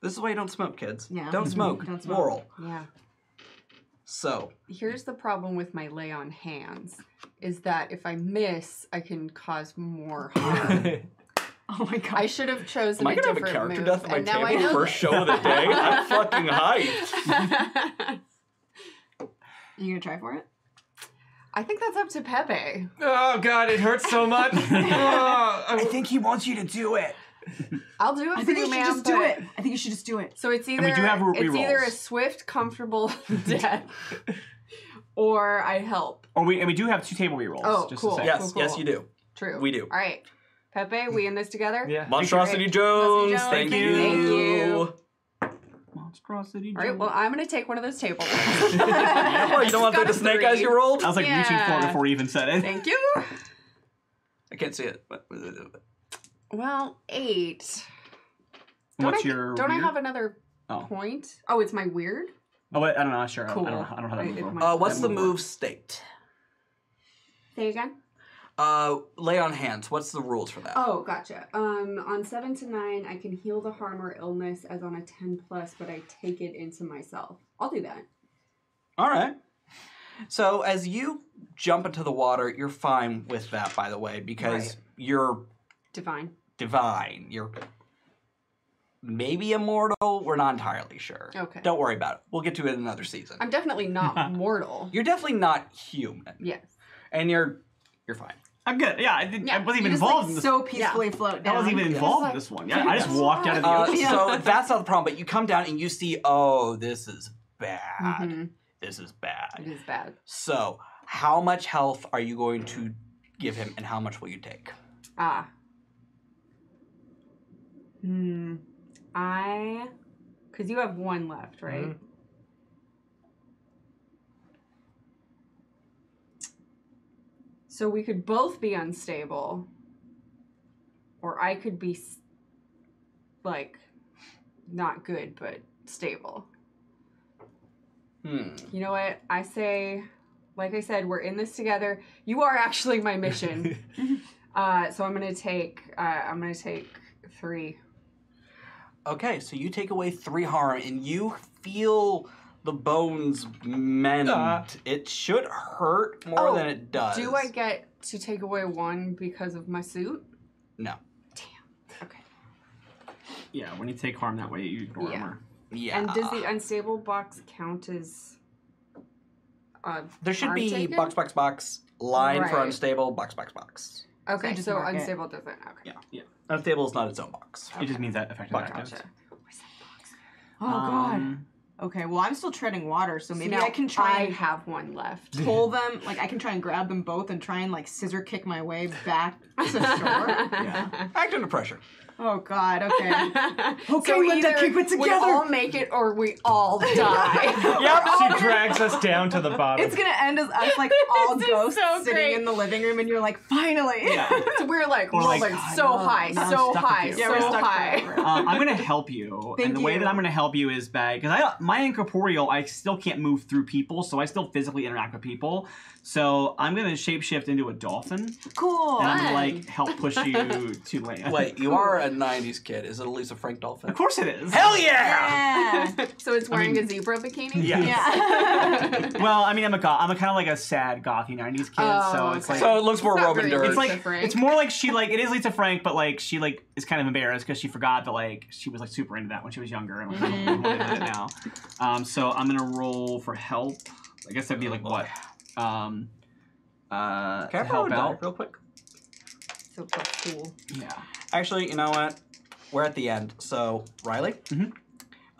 Speaker 2: This is why you don't smoke, kids.
Speaker 1: Yeah.
Speaker 2: Don't smoke.
Speaker 1: Don't smoke.
Speaker 2: Moral.
Speaker 4: Yeah.
Speaker 2: So,
Speaker 4: Here's the problem with my lay on hands is that if I miss, I can cause more harm.
Speaker 1: Oh my god.
Speaker 4: I should have chosen
Speaker 2: am I
Speaker 4: a
Speaker 2: gonna have a
Speaker 4: different
Speaker 2: character
Speaker 4: move,
Speaker 2: death at my
Speaker 4: and now I
Speaker 2: table?
Speaker 4: know
Speaker 2: First show of the day? I'm fucking hyped.
Speaker 1: You gonna try for it?
Speaker 4: I think that's up to Pepe.
Speaker 3: Oh god, it hurts so much.
Speaker 2: I think he wants you to do it.
Speaker 4: I'll do it
Speaker 1: I
Speaker 4: for
Speaker 1: think
Speaker 4: you,
Speaker 1: you should
Speaker 4: ma'am.
Speaker 1: just do
Speaker 4: but-
Speaker 1: it. I think you should just do it.
Speaker 4: So it's either
Speaker 5: we do have
Speaker 4: it's either a
Speaker 5: rerolls.
Speaker 4: swift, comfortable death, or I help.
Speaker 5: Oh, and we do have 2 table rerolls.
Speaker 4: Oh,
Speaker 5: just
Speaker 4: cool.
Speaker 5: To say.
Speaker 2: Yes,
Speaker 4: Cool.
Speaker 2: yes, you do.
Speaker 4: True.
Speaker 2: We do.
Speaker 4: All right, Pepe, we in this together?
Speaker 3: Yeah.
Speaker 2: Monstrosity
Speaker 4: Great.
Speaker 2: Jones,
Speaker 4: Monstrosity
Speaker 2: thank
Speaker 4: Jones,
Speaker 2: you.
Speaker 4: thank you.
Speaker 5: Monstrosity.
Speaker 4: All right. Well, I'm gonna take one of those tables.
Speaker 2: Well, you don't want to take the snake eyes you rolled?
Speaker 5: I was like reaching for it
Speaker 4: Yeah.
Speaker 5: before he even said it.
Speaker 4: Thank you.
Speaker 2: I can't see it. But
Speaker 4: Well, 8.
Speaker 5: What's your
Speaker 4: Don't I
Speaker 5: weird?
Speaker 4: have another
Speaker 5: Oh.
Speaker 4: point? Oh, it's my weird.
Speaker 5: Oh, wait, I don't know. Sure.
Speaker 4: Cool.
Speaker 5: I don't know how that
Speaker 4: Right,
Speaker 5: move
Speaker 4: it
Speaker 5: works.
Speaker 4: might-
Speaker 2: what's the
Speaker 4: that
Speaker 2: move state?
Speaker 4: Say again.
Speaker 2: Lay on hands. What's the rules for that?
Speaker 4: Oh, gotcha. On 7 to 9, I can heal the harm or illness as on a 10+, but I take it into myself. I'll do that.
Speaker 2: All right. So as you jump into the water, you're fine with that, by the way, because
Speaker 4: Right.
Speaker 2: you're
Speaker 4: Divine.
Speaker 2: divine. You're maybe immortal. We're not entirely sure.
Speaker 4: Okay.
Speaker 2: Don't worry about it. We'll get to it in another season.
Speaker 4: I'm definitely not mortal.
Speaker 2: You're definitely not human,
Speaker 4: Yes.
Speaker 2: and you're fine.
Speaker 5: I'm good. Yeah, I didn't.
Speaker 4: Yeah,
Speaker 5: I wasn't
Speaker 1: You
Speaker 5: even
Speaker 1: just
Speaker 5: involved
Speaker 1: like
Speaker 5: in this.
Speaker 1: so peacefully float
Speaker 5: I
Speaker 1: down.
Speaker 5: wasn't even involved in
Speaker 4: like-
Speaker 5: this one. Yeah, I just walked out of the
Speaker 2: Uh,
Speaker 5: ocean.
Speaker 2: so that's not the problem. But you come down and you see, oh, this is bad.
Speaker 4: Mhm.
Speaker 2: This is bad.
Speaker 4: It is bad.
Speaker 2: So, how much health are you going to give him, and how much will you take?
Speaker 4: Ah. Because you have 1 left, right?
Speaker 3: Mhm.
Speaker 4: So we could both be unstable, or I could be, like, not good, but stable. You know what? I say, like I said, we're in this together. You are actually my mission. So I'm gonna take 3.
Speaker 2: Okay, so you take away 3 harm, and you feel the bones mend. It should hurt more
Speaker 4: Oh,
Speaker 2: than it does.
Speaker 4: Do I get to take away 1 because of my suit?
Speaker 2: No.
Speaker 4: Okay.
Speaker 5: Yeah, when you take harm that way, you ignore
Speaker 4: Yeah.
Speaker 5: armor.
Speaker 2: Yeah.
Speaker 4: And does the unstable box count as?
Speaker 2: There should
Speaker 4: harm
Speaker 2: be
Speaker 4: taken?
Speaker 2: box, line for
Speaker 4: Right.
Speaker 2: unstable, box.
Speaker 4: Okay,
Speaker 1: you just
Speaker 4: so
Speaker 1: mark it.
Speaker 4: unstable doesn't. Okay.
Speaker 2: Yeah. Unstable is not its own box.
Speaker 5: It just means that effective
Speaker 2: Box.
Speaker 5: actives.
Speaker 4: Gotcha.
Speaker 1: Oh god. Okay, well I'm still treading water, so maybe
Speaker 4: Now
Speaker 1: I can try
Speaker 4: I
Speaker 1: and
Speaker 4: have 1 left.
Speaker 1: pull them. Like I can try and grab them both and try and like scissor kick my way back to shore.
Speaker 5: Yeah.
Speaker 2: Act under pressure.
Speaker 1: Oh God. Okay.
Speaker 6: Okay,
Speaker 4: so
Speaker 6: Linda,
Speaker 4: either
Speaker 6: keep it
Speaker 4: we
Speaker 6: together.
Speaker 4: all make it or we all die.
Speaker 3: Yep, she drags us down to the bottom.
Speaker 1: It's gonna end as us like all
Speaker 4: This is
Speaker 1: ghosts
Speaker 4: so
Speaker 1: sitting
Speaker 4: great.
Speaker 1: in the living room, and you're like, finally.
Speaker 4: So we're like
Speaker 5: Or like,
Speaker 4: rolling
Speaker 5: God,
Speaker 4: so
Speaker 5: no,
Speaker 4: high,
Speaker 5: now I'm
Speaker 4: so
Speaker 5: stuck with
Speaker 4: high,
Speaker 5: you.
Speaker 1: Yeah, we're
Speaker 4: so
Speaker 1: stuck
Speaker 4: high.
Speaker 1: forever.
Speaker 5: I'm gonna help you,
Speaker 1: Thank
Speaker 5: and the way
Speaker 1: you.
Speaker 5: that I'm gonna help you is by because my incorporeal, I still can't move through people, so I still physically interact with people. So I'm gonna shapeshift into a dolphin,
Speaker 1: Cool.
Speaker 5: and I'm gonna
Speaker 4: Fun.
Speaker 5: like help push you to land.
Speaker 2: Wait, you are a '90s kid. Is it a Lisa Frank dolphin?
Speaker 5: Of course it is.
Speaker 2: Hell yeah!
Speaker 1: Yeah.
Speaker 4: So it's wearing a zebra bikini?
Speaker 5: Yeah.
Speaker 1: Yeah.
Speaker 5: Well, I mean, I'm a kind of like a sad gothy '90s kid, so it's like.
Speaker 2: So it looks more
Speaker 4: It's not
Speaker 2: Roman
Speaker 4: really
Speaker 2: dirt.
Speaker 5: It's like
Speaker 4: Lisa Frank.
Speaker 5: it's more like she like it is Lisa Frank, but like she like is kind of embarrassed because she forgot that like she was like super into that when she was younger and like really into it now. So I'm gonna roll for help. I guess that'd be like what?
Speaker 2: Can I
Speaker 5: To
Speaker 2: roll
Speaker 5: help
Speaker 2: a die
Speaker 5: out.
Speaker 2: real quick?
Speaker 4: So cool.
Speaker 5: Yeah.
Speaker 2: Actually, you know what? We're at the end. So, Riley?
Speaker 5: Mhm.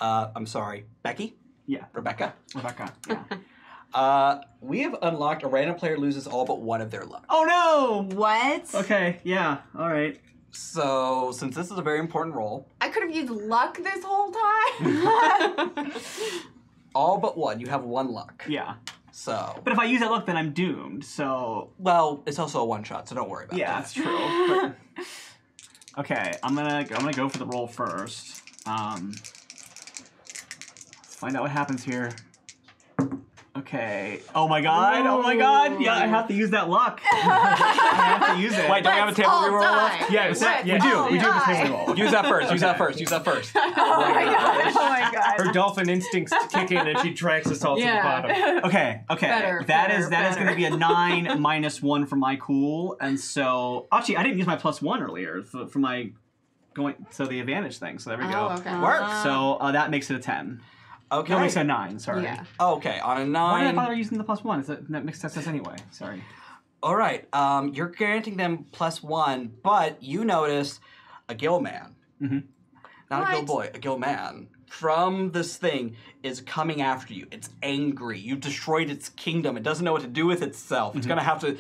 Speaker 2: I'm sorry. Becky?
Speaker 5: Yeah.
Speaker 2: Rebecca?
Speaker 5: Rebecca. Yeah.
Speaker 2: We have unlocked a random player loses all but one of their luck.
Speaker 5: Oh no.
Speaker 1: What?
Speaker 5: Okay. Yeah. All right.
Speaker 2: So, since this is a very important role,
Speaker 4: I could have used luck this whole time.
Speaker 2: all but one, you have one luck.
Speaker 5: Yeah.
Speaker 2: So,
Speaker 5: But if I use that luck, then I'm doomed. So
Speaker 2: well, it's also a one shot, so don't worry about
Speaker 5: yeah,
Speaker 2: that.
Speaker 5: that's true. But- okay, I'm gonna go for the roll first. Let's find out what happens here. Okay. Oh my god! Oh my god! Yeah, I have to use that luck. I have to use it.
Speaker 2: Wait, don't we have a table
Speaker 4: all
Speaker 2: reroll
Speaker 4: die.
Speaker 2: left?
Speaker 3: Yeah,
Speaker 4: Let's
Speaker 3: yeah,
Speaker 5: we do.
Speaker 4: all
Speaker 5: We do the
Speaker 4: die.
Speaker 5: table roll.
Speaker 2: Use that first. Use that first. Use that first.
Speaker 1: Oh my God. Oh my God.
Speaker 3: Her dolphin instincts kick in and she drags us all to the bottom.
Speaker 5: Okay.
Speaker 4: Better,
Speaker 5: that
Speaker 4: better,
Speaker 5: is going to
Speaker 4: better.
Speaker 5: be a 9 -1 for my cool, and so actually I didn't use my +1 earlier for my going so the advantage thing. So there we go.
Speaker 4: Oh, okay.
Speaker 2: Works.
Speaker 5: So that makes it a 10.
Speaker 2: Okay.
Speaker 5: No, makes it a 9. Sorry.
Speaker 4: Yeah.
Speaker 2: Okay, on a
Speaker 5: Why did I
Speaker 2: 9.
Speaker 5: bother using the +1? That makes sense anyway. Sorry.
Speaker 2: All right. You're granting them +1, but you notice a gill man.
Speaker 5: Mhm.
Speaker 2: Not a gill
Speaker 4: What?
Speaker 2: boy, a gill man. From this thing is coming after you. It's angry. You've destroyed its kingdom. It doesn't know what to do with itself. It's going to have to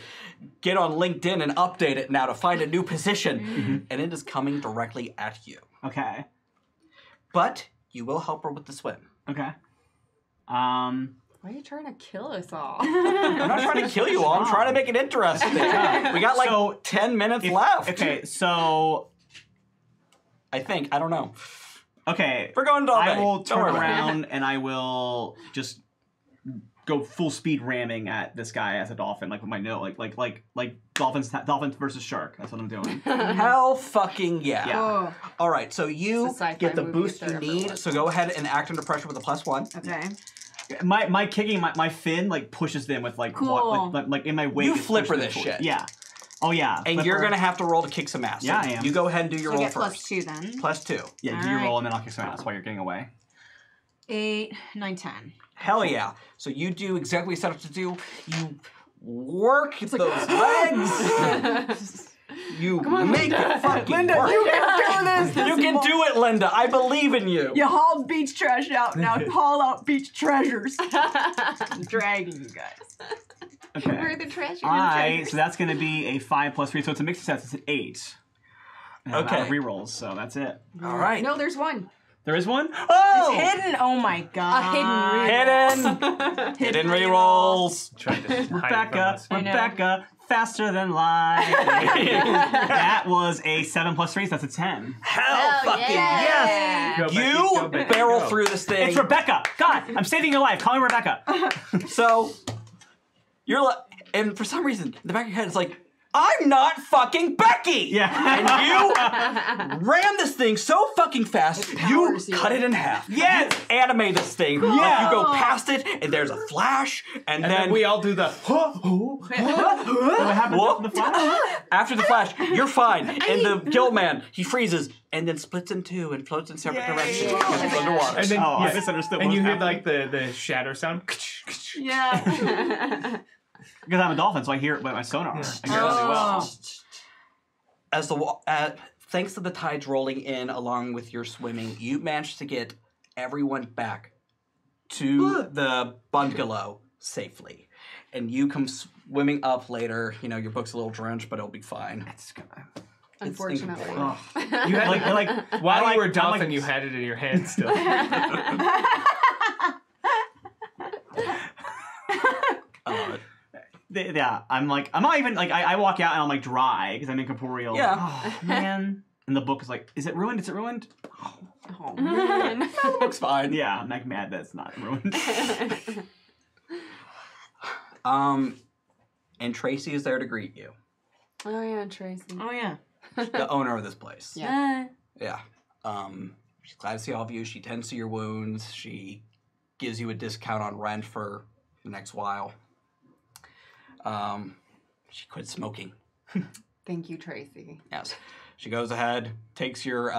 Speaker 2: get on LinkedIn and update it now to find a new position. And it is coming directly at you.
Speaker 5: Okay.
Speaker 2: But you will help her with the swim.
Speaker 5: Okay.
Speaker 4: Why are you trying to kill us all?
Speaker 2: I'm not trying to kill you all. I'm trying to make it interesting. We got like
Speaker 5: So,
Speaker 2: 10 minutes left.
Speaker 5: Okay, so
Speaker 2: I think. I don't know.
Speaker 5: okay,
Speaker 2: We're going to all
Speaker 5: I
Speaker 2: day.
Speaker 5: will
Speaker 2: Don't
Speaker 5: turn
Speaker 2: worry about it.
Speaker 5: around and I will just go full speed ramming at this guy as a dolphin, like with my nose, like dolphins versus shark. That's what I'm doing.
Speaker 2: Hell fucking yeah.
Speaker 5: Yeah.
Speaker 1: Oh,
Speaker 2: All right, so you
Speaker 4: It's a sci-fi
Speaker 2: get the
Speaker 4: movie
Speaker 2: boost
Speaker 4: if
Speaker 2: you
Speaker 4: there ever
Speaker 2: need.
Speaker 4: was.
Speaker 2: So go ahead and act under pressure with a +1.
Speaker 1: okay.
Speaker 5: My kicking, my fin like pushes them with like
Speaker 1: Cool.
Speaker 5: like in my wake.
Speaker 2: You
Speaker 5: it
Speaker 2: flipper
Speaker 5: pushes
Speaker 2: this
Speaker 5: them
Speaker 2: shit.
Speaker 5: towards- Yeah. Oh yeah.
Speaker 2: And
Speaker 5: flipper.
Speaker 2: you're going to have to roll to kick some ass.
Speaker 5: Yeah,
Speaker 2: So
Speaker 5: I am.
Speaker 2: You go ahead and do your
Speaker 1: So I
Speaker 2: roll
Speaker 1: get
Speaker 2: first.
Speaker 1: +2 then.
Speaker 2: +2.
Speaker 5: Yeah, do your
Speaker 1: Alright.
Speaker 5: roll and then I'll kick some ass while you're getting away.
Speaker 1: 8, 9, 10.
Speaker 2: Hell yeah. So you do exactly what you set up to do. You work those legs. You make it fucking
Speaker 1: Linda,
Speaker 2: work.
Speaker 1: you can do this.
Speaker 2: You can do it, Linda. I believe in you.
Speaker 6: You hauled beach trash out. Now haul out beach treasures. I'm dragging you guys.
Speaker 5: Okay.
Speaker 4: We're the treasure.
Speaker 5: So that's going to be a 5 + 3, so it's a mixed success. It's an 8. And I'm out of
Speaker 2: Okay.
Speaker 5: rerolls, so that's it.
Speaker 2: All right.
Speaker 4: No, there's one.
Speaker 5: There is one? Oh!
Speaker 1: Hidden. Oh my God.
Speaker 2: Hidden. Hidden rerolls.
Speaker 3: Trying to hide it from
Speaker 5: Rebecca,
Speaker 3: us.
Speaker 1: I know.
Speaker 5: Rebecca, faster than light. That was a 7 + 3, so that's a 10.
Speaker 2: Hell fucking
Speaker 4: yeah.
Speaker 2: yes.
Speaker 3: Go, Becky,
Speaker 2: You
Speaker 3: go, Becky,
Speaker 2: barrel
Speaker 3: go.
Speaker 2: through this thing.
Speaker 5: It's Rebecca! God, I'm saving your life. Call me Rebecca.
Speaker 2: So you're like, and for some reason, in the back of your head, it's like, I'm not fucking Becky.
Speaker 5: Yeah.
Speaker 2: And you ram this thing so fucking fast, you
Speaker 4: powers you.
Speaker 2: cut it in half.
Speaker 5: Yes.
Speaker 2: You animate this thing. Like
Speaker 5: Yeah.
Speaker 2: you go past it, and there's a flash, and,
Speaker 3: And
Speaker 2: then
Speaker 3: then we all do the
Speaker 5: What happened
Speaker 2: Whoa.
Speaker 5: after the flash?
Speaker 2: after the flash, you're fine. And the gill man, he freezes and then splits in two and floats in separate
Speaker 5: Yay.
Speaker 2: directions because it's underwater.
Speaker 3: and then
Speaker 5: Oh, I
Speaker 3: yeah.
Speaker 5: misunderstood what
Speaker 3: And
Speaker 5: was
Speaker 3: you hear
Speaker 5: happening.
Speaker 3: like the shatter sound.
Speaker 1: Yeah.
Speaker 5: Because I'm a dolphin, so I hear it with my sonar. I hear it really well.
Speaker 2: As the thanks to the tides rolling in along with your swimming, you managed to get everyone back to the bungalow safely. And you come swimming up later. You know, your book's a little drenched, but it'll be fine.
Speaker 5: It's gonna...
Speaker 4: Unfortunately.
Speaker 2: incorporeal.
Speaker 3: You had while you were
Speaker 5: I'm
Speaker 3: doffing, you had it in your hand still.
Speaker 5: Yeah, I'm not even I walk out and I'm like dry because I'm incorporeal.
Speaker 2: Yeah.
Speaker 5: Oh, man. And the book is like, is it ruined? Is it ruined?
Speaker 4: Oh man.
Speaker 2: That looks fine.
Speaker 5: Yeah, I'm like mad that it's not ruined.
Speaker 2: And Tracy is there to greet you,
Speaker 4: Oh yeah, Tracy.
Speaker 1: Oh yeah.
Speaker 2: the owner of this place.
Speaker 4: Yeah.
Speaker 2: Yeah. She's glad to see all of you. She tends to your wounds. She gives you a discount on rent for the next while. She quit smoking.
Speaker 4: Thank you, Tracy.
Speaker 2: Yes. She goes ahead, takes your,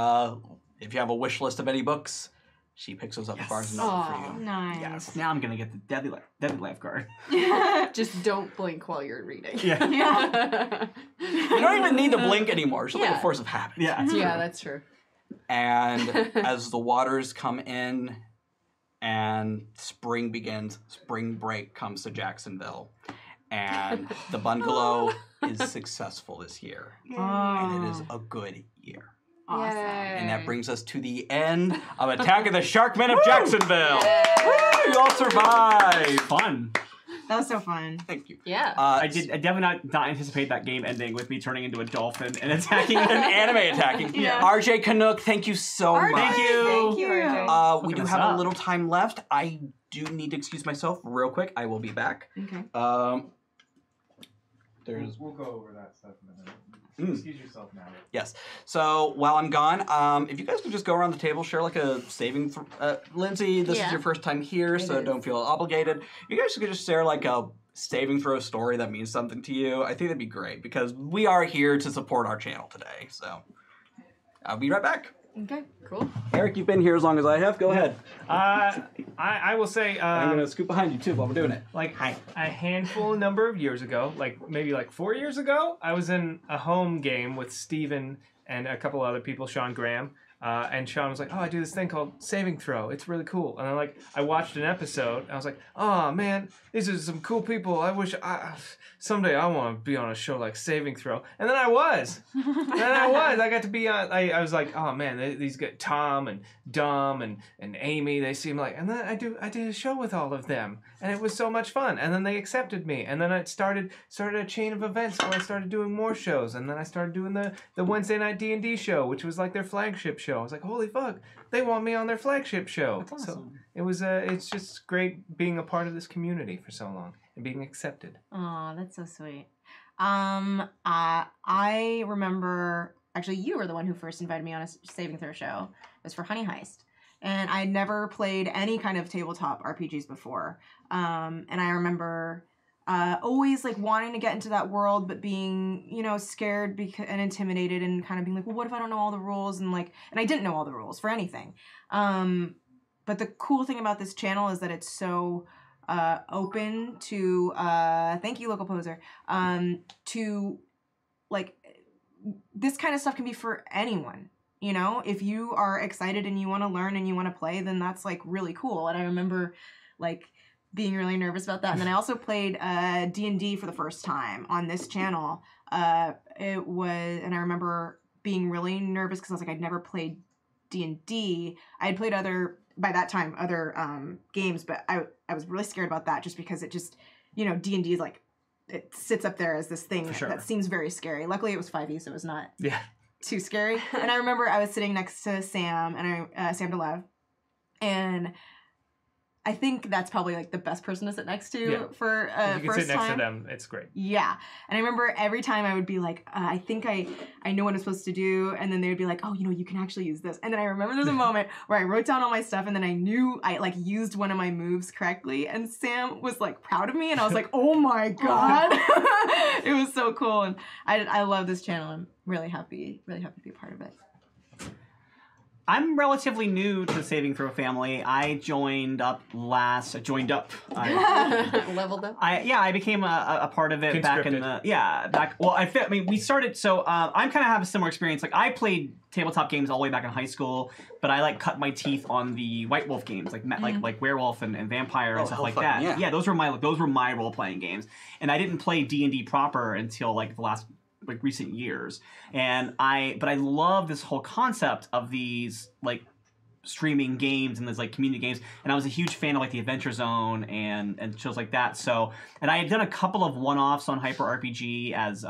Speaker 2: if you have a wish list of any books, she picks those up at Barnes & Noble for
Speaker 4: Aw.
Speaker 2: you.
Speaker 1: Nice.
Speaker 5: Yes. Now I'm gonna get the deadly lifeguard.
Speaker 4: Just don't blink while you're reading.
Speaker 5: Yeah.
Speaker 1: Yeah.
Speaker 2: You don't even need to blink anymore. It's just like
Speaker 4: Yeah.
Speaker 2: a force of habit.
Speaker 5: Yeah. It's
Speaker 4: Yeah,
Speaker 5: true.
Speaker 4: that's true.
Speaker 2: And as the waters come in and spring begins, spring break comes to Jacksonville. And the bungalow is successful this year. And it is a good year.
Speaker 1: Awesome.
Speaker 2: And that brings us to the end of Attack of the Sharkmen of Jacksonville. Woo! You all survived.
Speaker 5: Fun.
Speaker 1: That was so fun.
Speaker 2: Thank you.
Speaker 4: Yeah.
Speaker 5: I definitely not anticipate that game ending with me turning into a dolphin and attacking
Speaker 2: An anime attacking.
Speaker 1: Yeah.
Speaker 2: RJ Canuck, thank you so much.
Speaker 5: Thank you.
Speaker 1: Thank you, RJ.
Speaker 2: We do
Speaker 5: us
Speaker 2: have
Speaker 5: up.
Speaker 2: a little time left. I do need to excuse myself real quick. I will be back.
Speaker 1: Okay.
Speaker 2: There's
Speaker 3: We'll go over that stuff in a minute.
Speaker 2: Excuse
Speaker 3: yourself now.
Speaker 2: yes. So while I'm gone, if you guys could just go around the table, share like a saving. Lindsay, this is your first time here, so don't feel obligated. You guys could just share like a saving throw story that means something to you. I think that'd be great because we are here to support our channel today. So I'll be right back.
Speaker 1: Okay.
Speaker 4: Cool.
Speaker 2: Eric, you've been here as long as I have. Go ahead.
Speaker 3: I will say,
Speaker 2: I'm gonna scoot behind you too while we're doing it.
Speaker 3: like a handful number of years ago, like maybe like 4 years ago, I was in a home game with Steven and a couple other people, Sean Graham. And Sean was like, "Oh, I do this thing called Saving Throw. It's really cool." And I watched an episode. And I was like, "Oh man, these are some cool people. I wish someday I want to be on a show like Saving Throw." And then I was. I got to be on. I was like, "Oh man, these guys, Tom and Dom and Amy. They seem like." And then I did a show with all of them, and it was so much fun. And then they accepted me. And then I started a chain of events where I started doing more shows. And then I started doing the Wednesday night D&D show, which was like their flagship show. I was like, holy fuck, they want me on their flagship show.
Speaker 5: That's awesome.
Speaker 3: So it was it's just great being a part of this community for so long and being accepted.
Speaker 1: Oh, that's so sweet. I remember actually you were the one who first invited me on a saving throw show. It was for Honey Heist. And I never played any kind of tabletop RPGs before. And I remember always like wanting to get into that world, but being, scared and intimidated and kind of being like, well, what if I don't know all the rules? And I didn't know all the rules for anything. But the cool thing about this channel is that it's so open to, thank you, local poser, to like, this kind of stuff can be for anyone. If you are excited and you want to learn and you want to play, then that's like really cool. And I remember like being really nervous about that. And then I also played D&D for the first time on this channel. And I remember being really nervous because I was like, I'd never played D&D. I had played other games, but I was really scared about that just because it just, D&D is like, it sits up there as this thing that seems very scary. Luckily it was 5e, so it was not too scary. And I remember I was sitting next to Sam and Sam DeLev, and I think that's probably like the best person to sit next to for
Speaker 3: If you can
Speaker 1: first
Speaker 3: sit next
Speaker 1: time.
Speaker 3: to them, it's great.
Speaker 1: Yeah. And I remember every time I would be like, I think I know what I'm supposed to do. And then they would be like, oh, you can actually use this. And then I remember there's a moment where I wrote down all my stuff and then I knew I like used one of my moves correctly. And Sam was like proud of me. And I was like, oh my God. It was so cool. And I love this channel. I'm really happy to be a part of it.
Speaker 5: I'm relatively new to the Saving Throw family. I joined up.
Speaker 4: Leveled up.
Speaker 5: I became a part of it back in the we started. So I'm kind of have a similar experience. Like I played tabletop games all the way back in high school, but I like cut my teeth on the White Wolf games, like Werewolf and Vampire and stuff like that. Yeah, those were my role playing games, and I didn't play D&D proper until like the last like recent years. But I love this whole concept of these like streaming games and there's like community games, and I was a huge fan of like the Adventure Zone and shows like that. So, and I had done a couple of one-offs on Hyper RPG as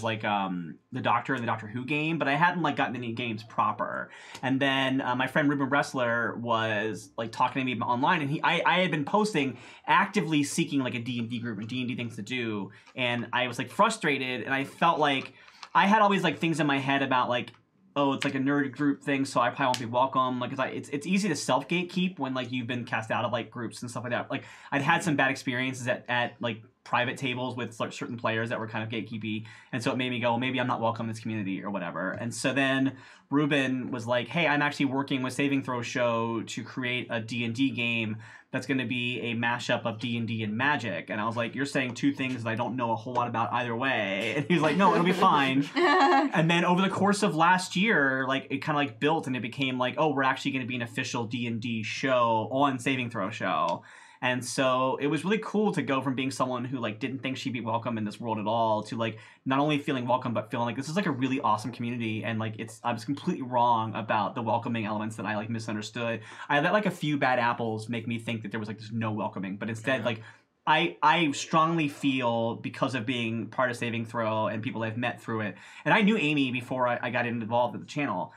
Speaker 5: like the Doctor and the Doctor Who game, but I hadn't like gotten any games proper. And then my friend Ruben Bressler was like talking to me online, and I had been posting actively seeking like a D&D group and D&D things to do, and I was like frustrated, and I felt like I had always like things in my head about like, oh, it's like a nerd group thing, so I probably won't be welcome. Like, it's easy to self gatekeep when like you've been cast out of like groups and stuff like that. Like, I'd had some bad experiences at like private tables with like, certain players that were kind of gatekeepy, and so it made me go, well, maybe I'm not welcome in this community or whatever. And so then Ruben was like, hey, I'm actually working with Saving Throw Show to create a D&D game that's going to be a mashup of D&D and magic. And I was like, you're saying two things that I don't know a whole lot about either way. And he was like, no, it'll be fine. And then over the course of last year, like it kind of like built and it became like, oh, we're actually going to be an official D&D show on Saving Throw Show. And so it was really cool to go from being someone who like didn't think she'd be welcome in this world at all to like not only feeling welcome but feeling like this is like a really awesome community, and like I was completely wrong about the welcoming elements that I like misunderstood. I let like a few bad apples make me think that there was like there's no welcoming, but instead like I strongly feel, because of being part of Saving Throw and people I've met through it, and I knew Amy before I got involved with the channel,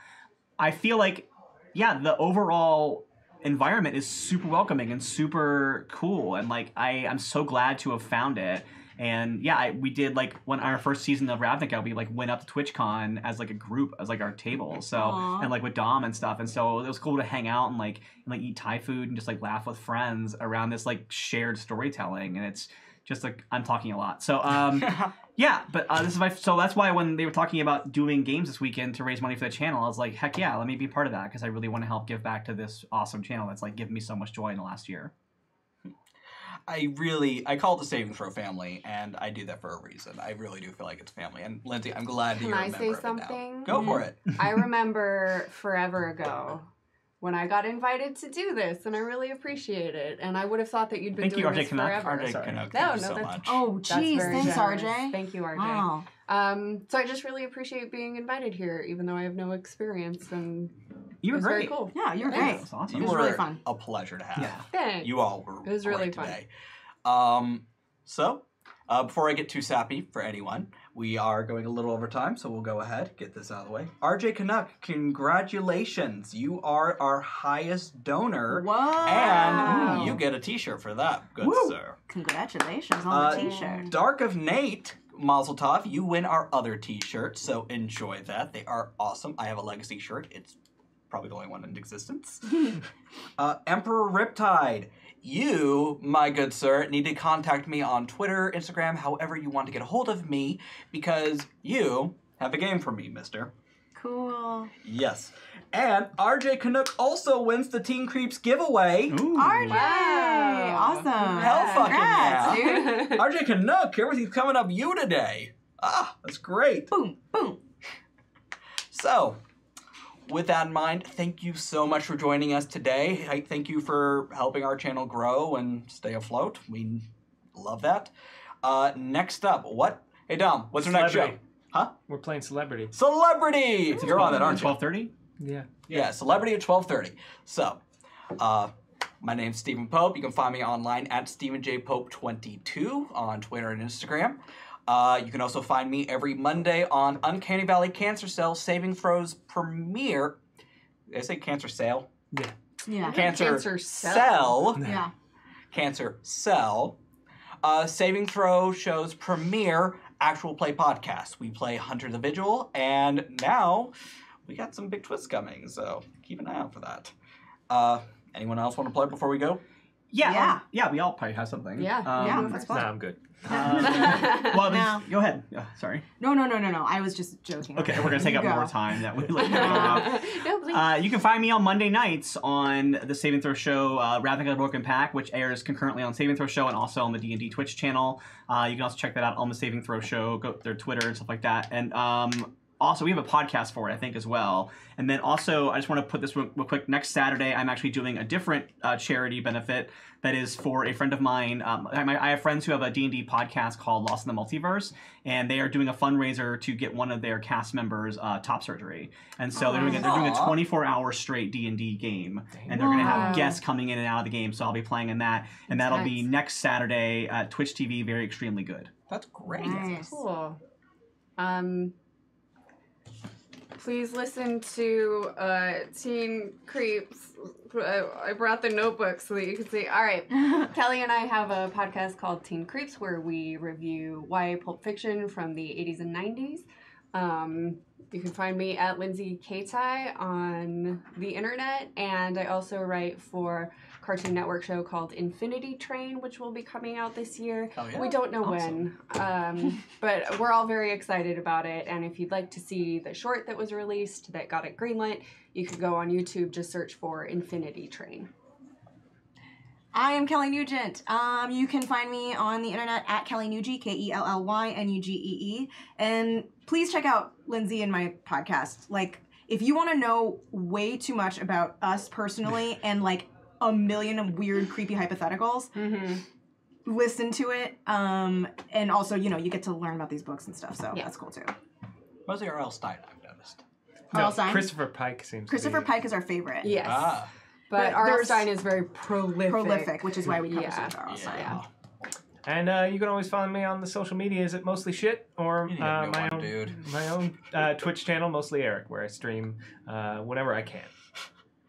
Speaker 5: I feel like the overall environment is super welcoming and super cool, and like I'm so glad to have found it. And we did like when our first season of Ravnica, we like went up to TwitchCon as like a group, as like our table, so and like with Dom and stuff, and so it was cool to hang out and like eat Thai food and just like laugh with friends around this like shared storytelling. And it's just like I'm talking a lot, so this is so that's why when they were talking about doing games this weekend to raise money for the channel, I was like, heck yeah, let me be part of that, because I really want to help give back to this awesome channel that's like given me so much joy in the last year.
Speaker 2: I call it the Saving Throw family, and I do that for a reason. I really do feel like it's family. And Lindsay, I'm glad that you're a member of it now.
Speaker 4: Can I say something?
Speaker 2: Go for it.
Speaker 4: I remember forever ago when I got invited to do this, and I really appreciate it. And I would have thought that you'd been doing this forever.
Speaker 2: RJ Canuck, thank you so much.
Speaker 1: Oh, geez, thanks,
Speaker 4: generous.
Speaker 1: RJ.
Speaker 4: Thank you, RJ.
Speaker 1: Wow.
Speaker 4: So I just really appreciate being invited here, even though I have no experience. And
Speaker 5: you were
Speaker 4: it was
Speaker 5: great.
Speaker 4: Very cool.
Speaker 1: Yeah, you were great.
Speaker 5: That's awesome.
Speaker 2: You
Speaker 1: it was
Speaker 2: were
Speaker 1: really fun.
Speaker 2: A pleasure to have.
Speaker 5: Yeah.
Speaker 4: Thanks.
Speaker 2: You all were.
Speaker 4: It was really
Speaker 2: great
Speaker 4: fun.
Speaker 2: today. Before I get too sappy for anyone, we are going a little over time, so we'll go ahead, get this out of the way. RJ Canuck, congratulations. You are our highest donor.
Speaker 1: Whoa.
Speaker 2: And you get a t-shirt for that, good sir.
Speaker 1: Congratulations on the t-shirt.
Speaker 2: Dark of Nate, Mazel Tov, you win our other t-shirts, so enjoy that. They are awesome. I have a Legacy shirt. It's probably the only one in existence. Emperor Riptide, you, my good sir, need to contact me on Twitter, Instagram, however you want to get a hold of me, because you have a game for me, mister.
Speaker 1: Cool.
Speaker 2: Yes. And RJ Canuck also wins the Teen Creeps giveaway.
Speaker 5: Ooh.
Speaker 1: RJ!
Speaker 4: Wow.
Speaker 1: Awesome.
Speaker 2: Hell fucking
Speaker 1: Congrats,
Speaker 2: yeah.
Speaker 1: dude.
Speaker 2: RJ Canuck, everything's coming up you today. Ah, that's great.
Speaker 1: Boom, boom.
Speaker 2: So, with that in mind, thank you so much for joining us today. I thank you for helping our channel grow and stay afloat. We love that. Next up, what? Hey, Dom, what's our next show?
Speaker 3: Celebrity.
Speaker 2: Huh?
Speaker 3: We're playing Celebrity.
Speaker 2: Celebrity! You're on that, aren't you?
Speaker 5: 12:30?
Speaker 3: Yeah.
Speaker 2: Yeah, Celebrity at 12:30. So, my name's Stephen Pope. You can find me online at StephenJPope22 on Twitter and Instagram. You can also find me every Monday on Uncanny Valley Cancer Cell Saving Throws premiere. Did I say Cancer Sale?
Speaker 3: Yeah.
Speaker 1: Yeah.
Speaker 2: Cancer Cell.
Speaker 1: Yeah.
Speaker 2: Cancer Cell. Saving Throw Show's premiere actual play podcast. We play Hunter the Vigil, and now we got some big twists coming, so keep an eye out for that. Anyone else want to play before we go?
Speaker 5: Yeah. We all probably have something.
Speaker 4: Yeah.
Speaker 1: That's
Speaker 3: Nah,
Speaker 1: fun.
Speaker 3: I'm good.
Speaker 5: Go ahead. Sorry.
Speaker 1: No. I was just joking.
Speaker 5: Okay, we're gonna take up
Speaker 1: You go.
Speaker 5: more time. That we like.
Speaker 4: No, please.
Speaker 5: You can find me on Monday nights on the Saving Throw Show, Ravnica the Broken Pact, which airs concurrently on Saving Throw Show and also on the D&D Twitch channel. You can also check that out on the Saving Throw Show, go their Twitter and stuff like that. And also, we have a podcast for it, I think, as well. And then also, I just want to put this real quick. Next Saturday, I'm actually doing a different charity benefit that is for a friend of mine. I have friends who have a D&D podcast called Lost in the Multiverse, and they are doing a fundraiser to get one of their cast members top surgery. And so they're doing a 24-hour straight D&D game, and they're going to have guests coming in and out of the game. So I'll be playing in that, and that'll be next Saturday at Twitch TV. Very extremely good.
Speaker 2: That's great.
Speaker 1: Nice.
Speaker 4: Cool. Please listen to Teen Creeps. I brought the notebook so that you can see. All right. Kelly and I have a podcast called Teen Creeps where we review YA pulp fiction from the 80s and 90s. You can find me at Lindsay Katai on the internet, and I also write for a Cartoon Network show called Infinity Train, which will be coming out this year.
Speaker 2: Oh, yeah?
Speaker 4: We don't know when, but we're all very excited about it, and if you'd like to see the short that was released that got it greenlit, you could go on YouTube, just search for Infinity Train.
Speaker 1: I am Kelly Nugent. You can find me on the internet at Kelly Nugee, KELLYNUGEE. And please check out Lindsay and my podcast. Like, if you want to know way too much about us personally and like a million of weird, creepy hypotheticals, listen to it. And also, you know, you get to learn about these books and stuff, so that's cool too.
Speaker 2: Mostly R.L. Stein, I've noticed.
Speaker 1: R.L. Stein?
Speaker 3: Christopher Pike seems
Speaker 1: Christopher
Speaker 3: to be...
Speaker 1: Pike is our favorite.
Speaker 4: Yes.
Speaker 2: Ah.
Speaker 4: But
Speaker 1: But
Speaker 4: R.L.
Speaker 1: there's-
Speaker 4: Stein is very prolific.
Speaker 1: Which is why we cover so
Speaker 4: Yeah.
Speaker 1: much R.L. Stein.
Speaker 2: Yeah.
Speaker 3: And you can always follow me on the social media. Is it Mostly Shit? Or
Speaker 2: You need a new
Speaker 3: my
Speaker 2: one,
Speaker 3: own
Speaker 2: dude.
Speaker 3: my own Twitch channel, Mostly Eric, where I stream whenever I can.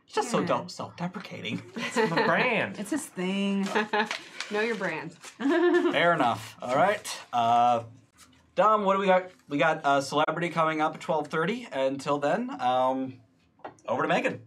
Speaker 2: It's just so self-deprecating.
Speaker 3: It's my brand.
Speaker 1: It's his thing.
Speaker 4: Know your brand.
Speaker 2: Fair enough. All right. Dom, what do we got? We got Celebrity coming up at 12:30. Until then, over to Megan.